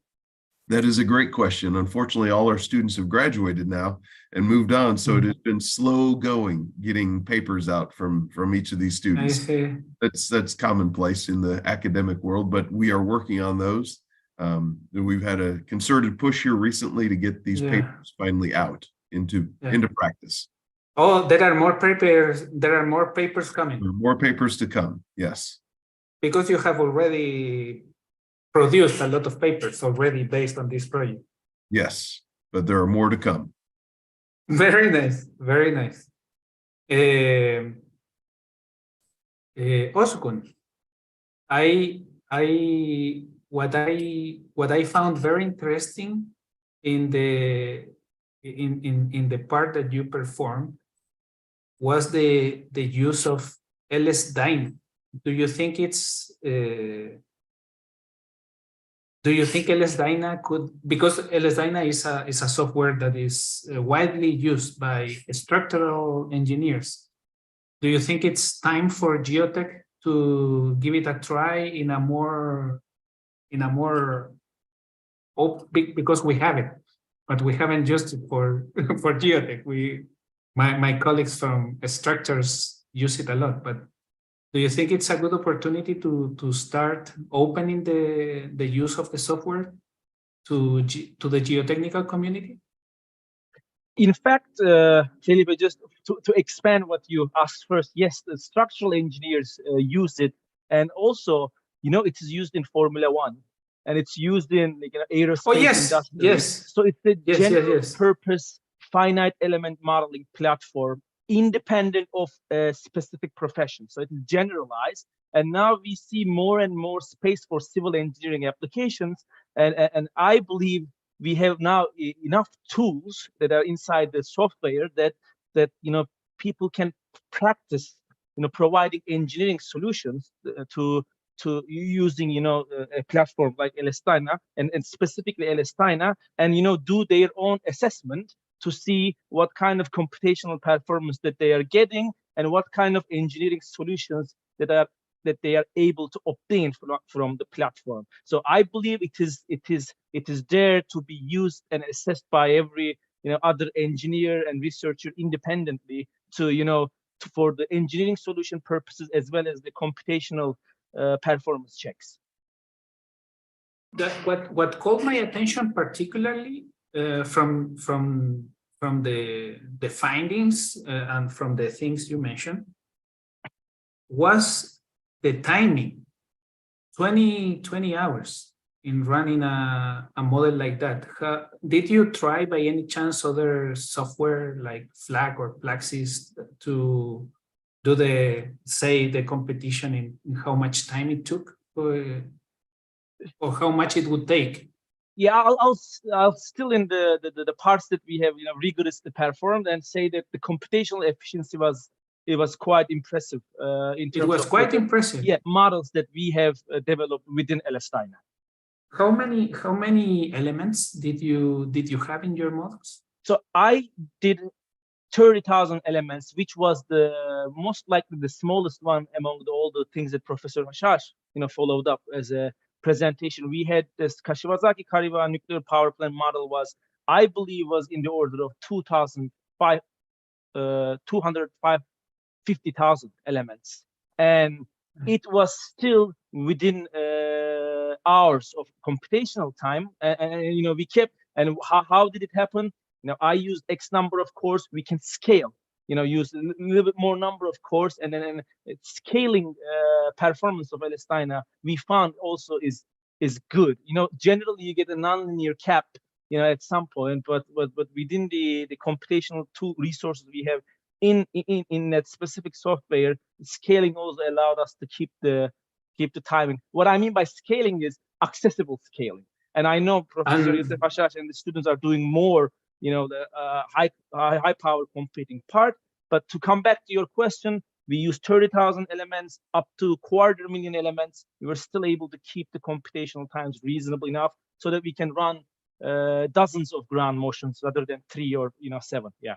That is a great question. Unfortunately, all our students have graduated now and moved on, so it has been slow going getting papers out from each of these students. That's commonplace in the academic world, but we are working on those. We've had a concerted push here recently to get these papers finally out into practice. Oh, there are more papers. There are more papers coming. There are more papers to come. Yes. Because you have already produced a lot of papers already based on this project. Yes, but there are more to come. Very nice. Very nice. Ozgun, what I found very interesting in the part that you performed was the use of LS-DYNA. Do you think LS-DYNA could, because LS-DYNA is a software that is widely used by structural engineers. Do you think it's time for geotech to give it a try in a more because we have it, but we haven't used it for geotech. My colleagues from structures use it a lot, but do you think it's a good opportunity to start opening the use of the software to the geotechnical community? In fact, Felipe, just to expand what you asked first, yes, the structural engineers use it, and also, it is used in Formula One, and it's used in aerospace industry. Yes. So it's a general purpose finite element modeling platform, independent of a specific profession. So it is generalized, and now we see more and more space for civil engineering applications, and I believe we have now enough tools that are inside the software that people can practice providing engineering solutions to using a platform like LS-DYNA and specifically LS-DYNA, and do their own assessment to see what kind of computational performance that they are getting and what kind of engineering solutions that they are able to obtain from the platform. So I believe it is there to be used and assessed by every other engineer and researcher independently for the engineering solution purposes as well as the computational performance checks. What caught my attention particularly from the findings and from the things you mentioned was the timing. 20 hours in running a model like that. Did you try by any chance other software like Flag or Plaxis to do the competition in how much time it took or how much it would take? Yeah, I'll still in the parts that we have rigorously performed and say that the computational efficiency was quite impressive. It was quite impressive. Yeah, models that we have developed within LS-DYNA. How many elements did you have in your models? So I did 30,000 elements, which was the most likely the smallest one among all the things that Professor Hashash followed up as a presentation. We had this Kashiwazaki-Kariwa nuclear power plant model was, I believe, was in the order of 250,000 elements. And it was still within hours of computational time. And you know, we kept, and how did it happen? You know, I used X number of cores, we can scale, you know, use a little bit more number of cores, and then scaling performance of LS-DYNA, we found also is good. You know, generally you get a nonlinear cap, you know, at some point, but within the computational tool resources we have in that specific software, scaling also allowed us to keep the timing. What I mean by scaling is accessible scaling. And I know Professor Youssef Hashash and the students are doing more, you know, the high power computing part. But to come back to your question, we use 30,000 elements up to 250,000 elements. We were still able to keep the computational times reasonable enough so that we can run dozens of ground motions rather than 3 or 7. Yeah.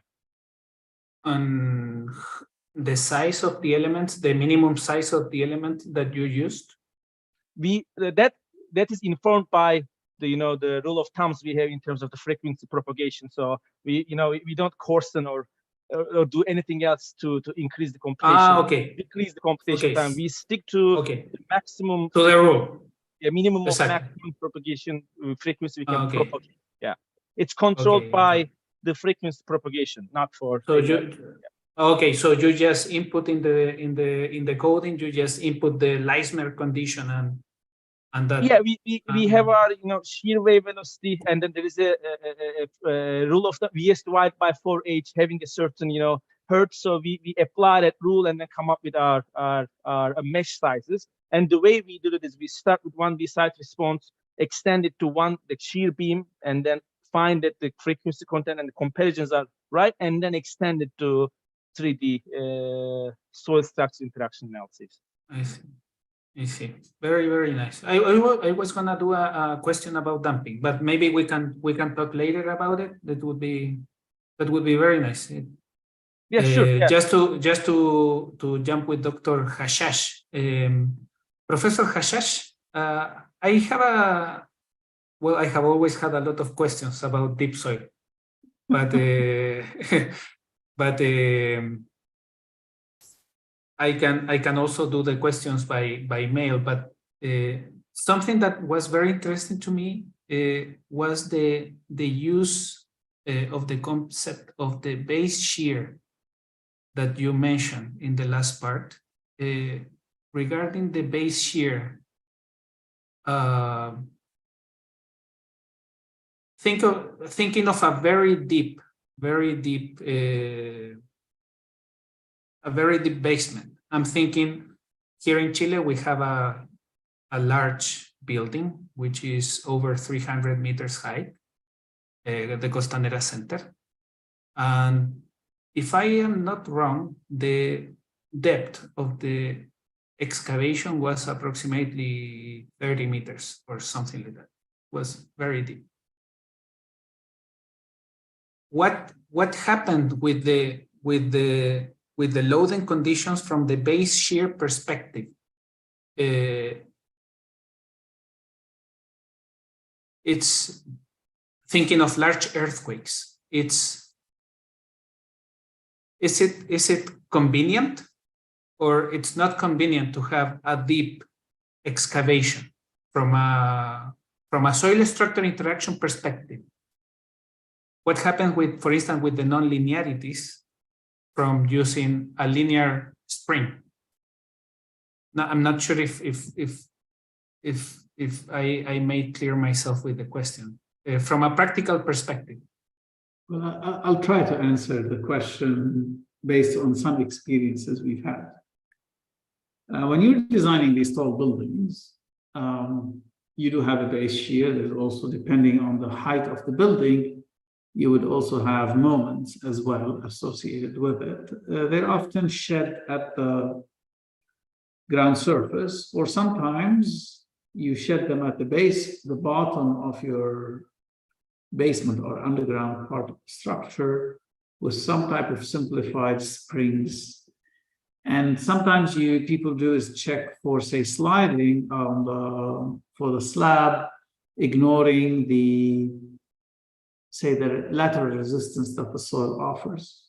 And the size of the elements, the minimum size of the element that you used? That is informed by the the rule of thumbs we have in terms of the frequency propagation. So we don't coarsen or do anything else to increase the computation. Decrease the computation time. We stick to the maximum to the rule. Yeah, minimum of maximum propagation frequency we can propagate. Yeah, it's controlled by the frequency propagation, not for. So so you just input in the coding. You just input the Leisner condition and that. Yeah, we have our shear wave velocity, and then there is a rule of the VS divided by 4H having a certain hertz. So we apply that rule and then come up with our mesh sizes. And the way we do it is we start with 1D site response, extend it to the shear beam, and then find that the frequency content and the comparisons are right, and then extend it to 3D soil structure interaction analysis. I see. Very, very nice. I was gonna do a question about dumping, but maybe we can talk later about it. That would be very nice. Yeah, sure. Yeah. Just to jump with Dr. Hashash, Professor Hashash, I have always had a lot of questions about deep soil, but I can also do the questions by mail. But something that was very interesting to me was the use of the concept of the base shear that you mentioned in the last part. Regarding the base shear, thinking of a very deep basement. I'm thinking here in Chile we have a large building which is over 300 meters high, the Costanera Center, and if I am not wrong, the depth of the excavation was approximately 30 meters or something like that. It was very deep. What happened with the loading conditions from the base shear perspective? It's thinking of large earthquakes. Is it convenient, or it's not convenient to have a deep excavation from a soil structure interaction perspective? What happens with, for instance, with the non-linearities from using a linear spring? Now, I'm not sure if I made clear myself with the question from a practical perspective. Well, I'll try to answer the question based on some experiences we've had. When you're designing these tall buildings, you do have a base shear. There's also, depending on the height of the building, you would also have moments as well associated with it. They're often shed at the ground surface, or sometimes you shed them at the base, the bottom of your basement or underground part of the structure with some type of simplified springs And sometimes people do is check for, say, sliding on for the slab, ignoring the lateral resistance that the soil offers.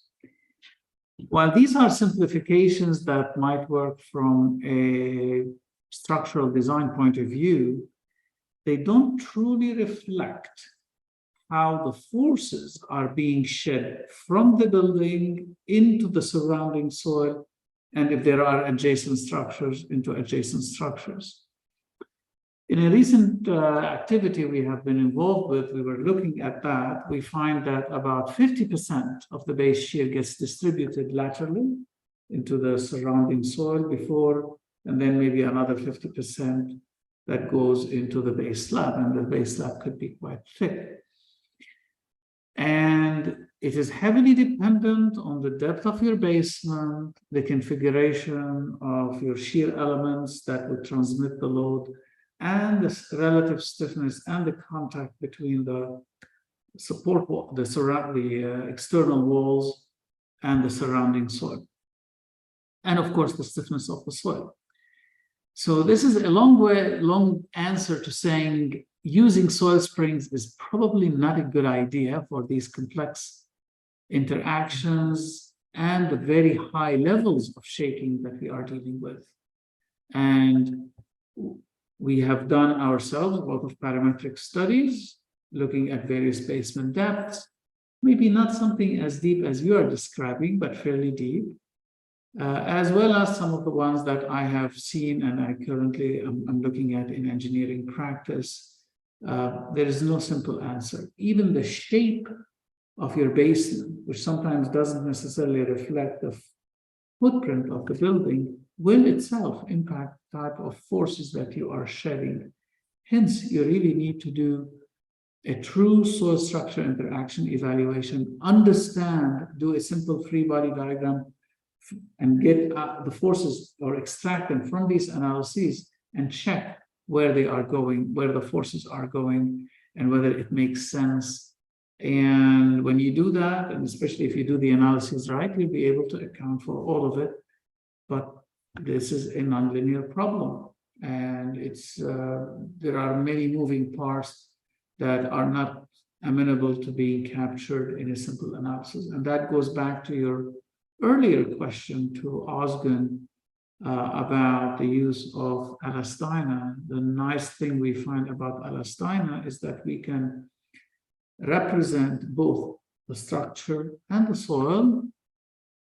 While these are simplifications that might work from a structural design point of view, they don't truly reflect how the forces are being shed from the building into the surrounding soil, and if there are adjacent structures, into adjacent structures. In a recent activity we have been involved with, we were looking at that. We find that about 50% of the base shear gets distributed laterally into the surrounding soil before, and then maybe another 50% that goes into the base slab, and the base slab could be quite thick. And it is heavily dependent on the depth of your basement, the configuration of your shear elements that would transmit the load, and the relative stiffness and the contact between the support wall, the external walls and the surrounding soil. And of course, the stiffness of the soil. So this is a long answer to saying using soil springs is probably not a good idea for these complex interactions and the very high levels of shaking that we are dealing with. And we have done ourselves a lot of parametric studies looking at various basement depths, maybe not something as deep as you are describing, but fairly deep, as well as some of the ones that I have seen and I currently am looking at in engineering practice. There is no simple answer. Even the shape of your basement, which sometimes doesn't necessarily reflect the footprint of the building, will itself impact the type of forces that you are shedding. Hence, you really need to do a true soil structure interaction evaluation, understand, do a simple free body diagram, and get the forces or extract them from these analyses and check where they are going, where the forces are going, and whether it makes sense. And when you do that, and especially if you do the analysis right, you'll be able to account for all of it. But this is a nonlinear problem, and it's there are many moving parts that are not amenable to being captured in a simple analysis. And that goes back to your earlier question to Ozgun about the use of elastina. The nice thing we find about elastina is that we can represent both the structure and the soil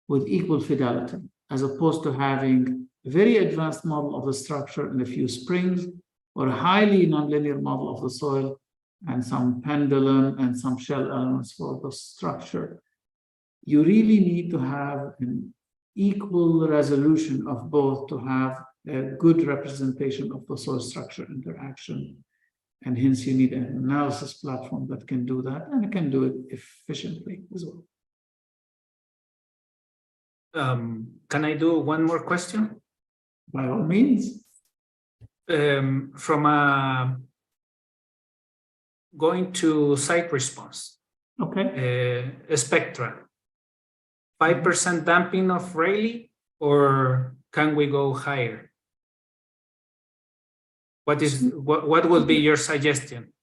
with equal fidelity, as opposed to having a very advanced model of the structure and a few springs, or a highly nonlinear model of the soil and some pendulum and some shell elements for the structure. You really need to have an equal resolution of both to have a good representation of the soil structure interaction. And hence you need an analysis platform that can do that, and it can do it efficiently as well. Can I do one more question? By all means. From going to site response. Okay. Spectra. 5% damping of Rayleigh, or can we go higher? What would be your suggestion?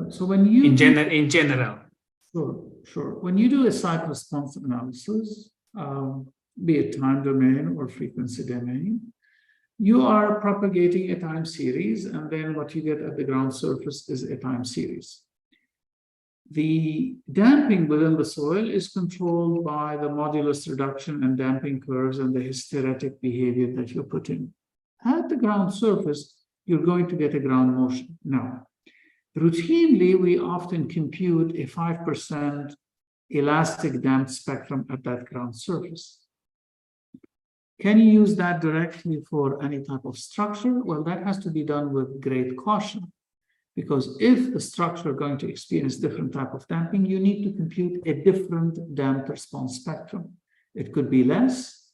So when you in general. Sure. When you do a site response analysis, be it time domain or frequency domain, you are propagating a time series, and then what you get at the ground surface is a time series. The damping within the soil is controlled by the modulus reduction and damping curves and the hysteretic behavior that you put in. At the ground surface, you're going to get a ground motion. Now, routinely, we often compute a 5% elastic damped spectrum at that ground surface. Can you use that directly for any type of structure? Well, that has to be done with great caution, because if the structure is going to experience different type of damping, you need to compute a different damped response spectrum. It could be less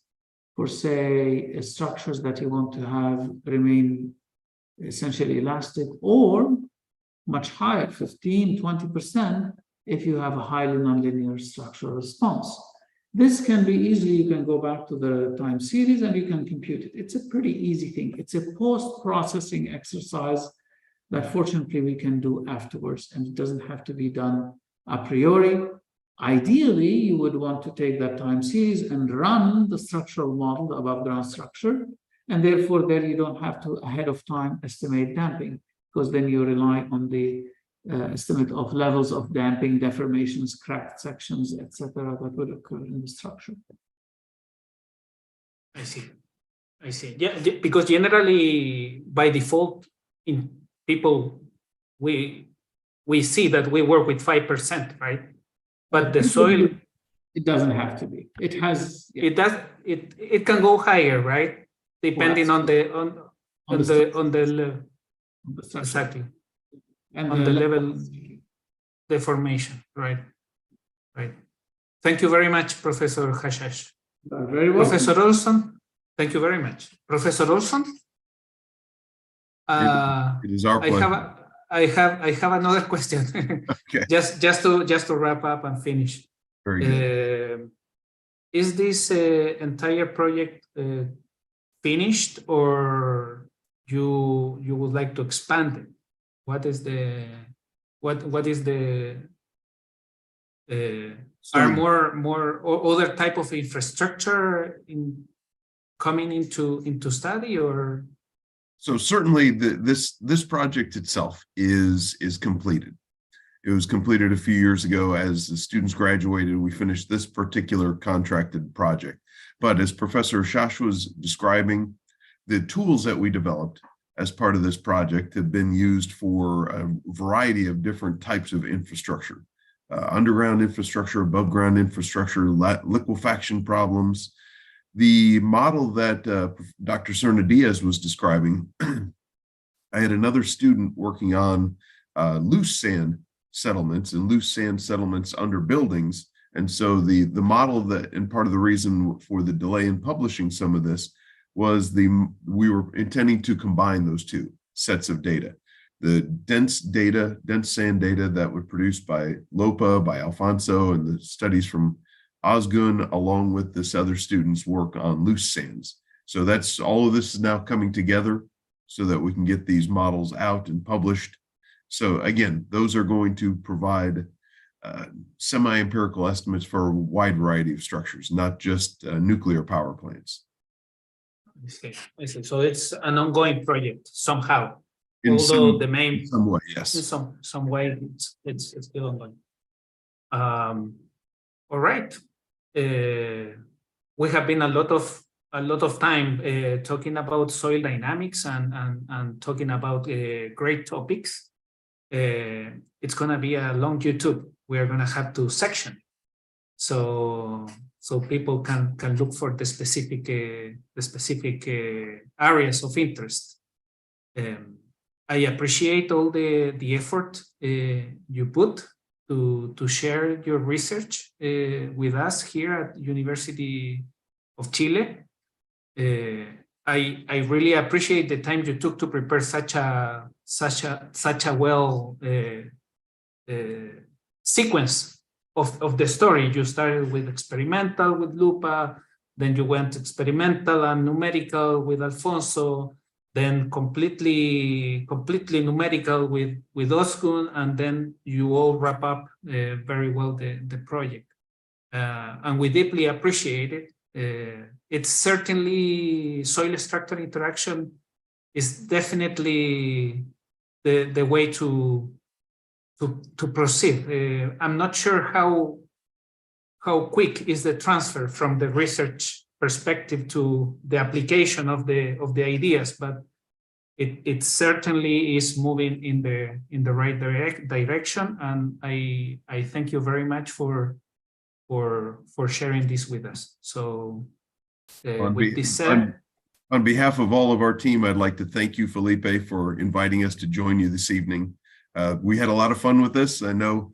for, say, structures that you want to have remain essentially elastic, or much higher, 15, 20%, if you have a highly nonlinear structural response. This can be easily, you can go back to the time series and you can compute it. It's a pretty easy thing. It's a post-processing exercise that fortunately we can do afterwards, and it doesn't have to be done a priori. Ideally, you would want to take that time series and run the structural model, the above ground structure, and therefore there you don't have to ahead of time estimate damping, because then you rely on the estimate of levels of damping, deformations, cracked sections, etc., that would occur in the structure. I see. I see. Yeah, because generally, by default, in people, we see that we work with 5%, right? But the soil, it doesn't have to be. It has. Yeah. It does. It can go higher, right? Depending on the exactly. And on the level deformation, right? Right. Thank you very much, Professor Hashash. Very well. Professor Olson, thank you very much. Professor Olson, it is our pleasure. I have another question. Okay. just to wrap up and finish. Very good. Is this entire project finished, or you would like to expand it? What is the are more or other type of infrastructure coming into study, or? So certainly this project itself is completed. It was completed a few years ago. As the students graduated, we finished this particular contracted project. But as Professor Hashash was describing, the tools that we developed as part of this project have been used for a variety of different types of infrastructure, underground infrastructure, above ground infrastructure, liquefaction problems. The model that Dr. Cerna-Diaz was describing, I had another student working on loose sand settlements and loose sand settlements under buildings. And so the model that, and part of the reason for the delay in publishing some of this was we were intending to combine those two sets of data. The dense sand data that were produced by Lopa, by Alfonso, and the studies from Ozgun, along with this other student's work on loose sands. So that's all of this is now coming together so that we can get these models out and published. So again, those are going to provide semi-empirical estimates for a wide variety of structures, not just nuclear power plants. I see. So it's an ongoing project somehow. In some way, yes. In some way, it's still ongoing. All right. We have been a lot of time talking about soil dynamics and talking about great topics. It's gonna be a long YouTube. We are gonna have to section, so people can look for the specific areas of interest. I appreciate all the effort you put to share your research with us here at University of Chile. I really appreciate the time you took to prepare such a well sequence of the story. You started with experimental with Lopa, then you went experimental and numerical with Alfonso, then completely numerical with Ozgun, and then you all wrap up very well the project. And we deeply appreciate it. It's certainly soil structure interaction is definitely the way to proceed. I'm not sure how quick is the transfer from the research perspective to the application of the ideas, but it certainly is moving in the right direction, and I thank you very much for sharing this with us. So with this said, on behalf of all of our team, I'd like to thank you, Felipe, for inviting us to join you this evening. We had a lot of fun with this. I know,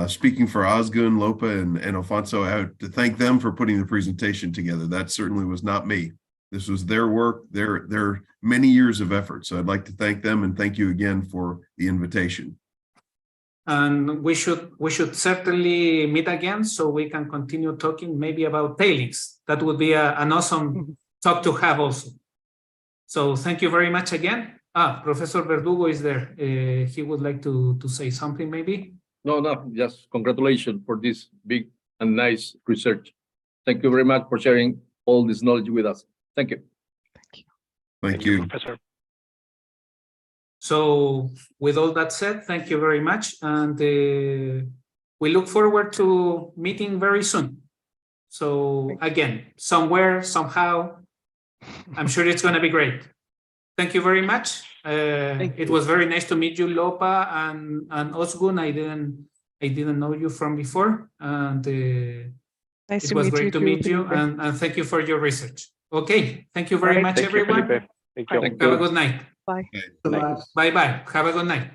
speaking for Ozgun, Lopa, and Alfonso, I have to thank them for putting the presentation together. That certainly was not me. This was their work, their many years of effort. So I'd like to thank them and thank you again for the invitation. And we should certainly meet again so we can continue talking maybe about tailings. That would be an awesome talk to have also. So thank you very much again. Professor Verdugo is there. He would like to say something maybe. No, just congratulations for this big and nice research. Thank you very much for sharing all this knowledge with us. Thank you. Thank you. Professor. So with all that said, thank you very much. And we look forward to meeting very soon. So again, somewhere, somehow, I'm sure it's going to be great. Thank you very much. It was very nice to meet you, Lopa and Ozgun. I didn't know you from before. And it was great to meet you. And thank you for your research. Okay. Thank you very much, everyone. Thank you. Have a good night. Bye. Bye. Bye-bye. Have a good night.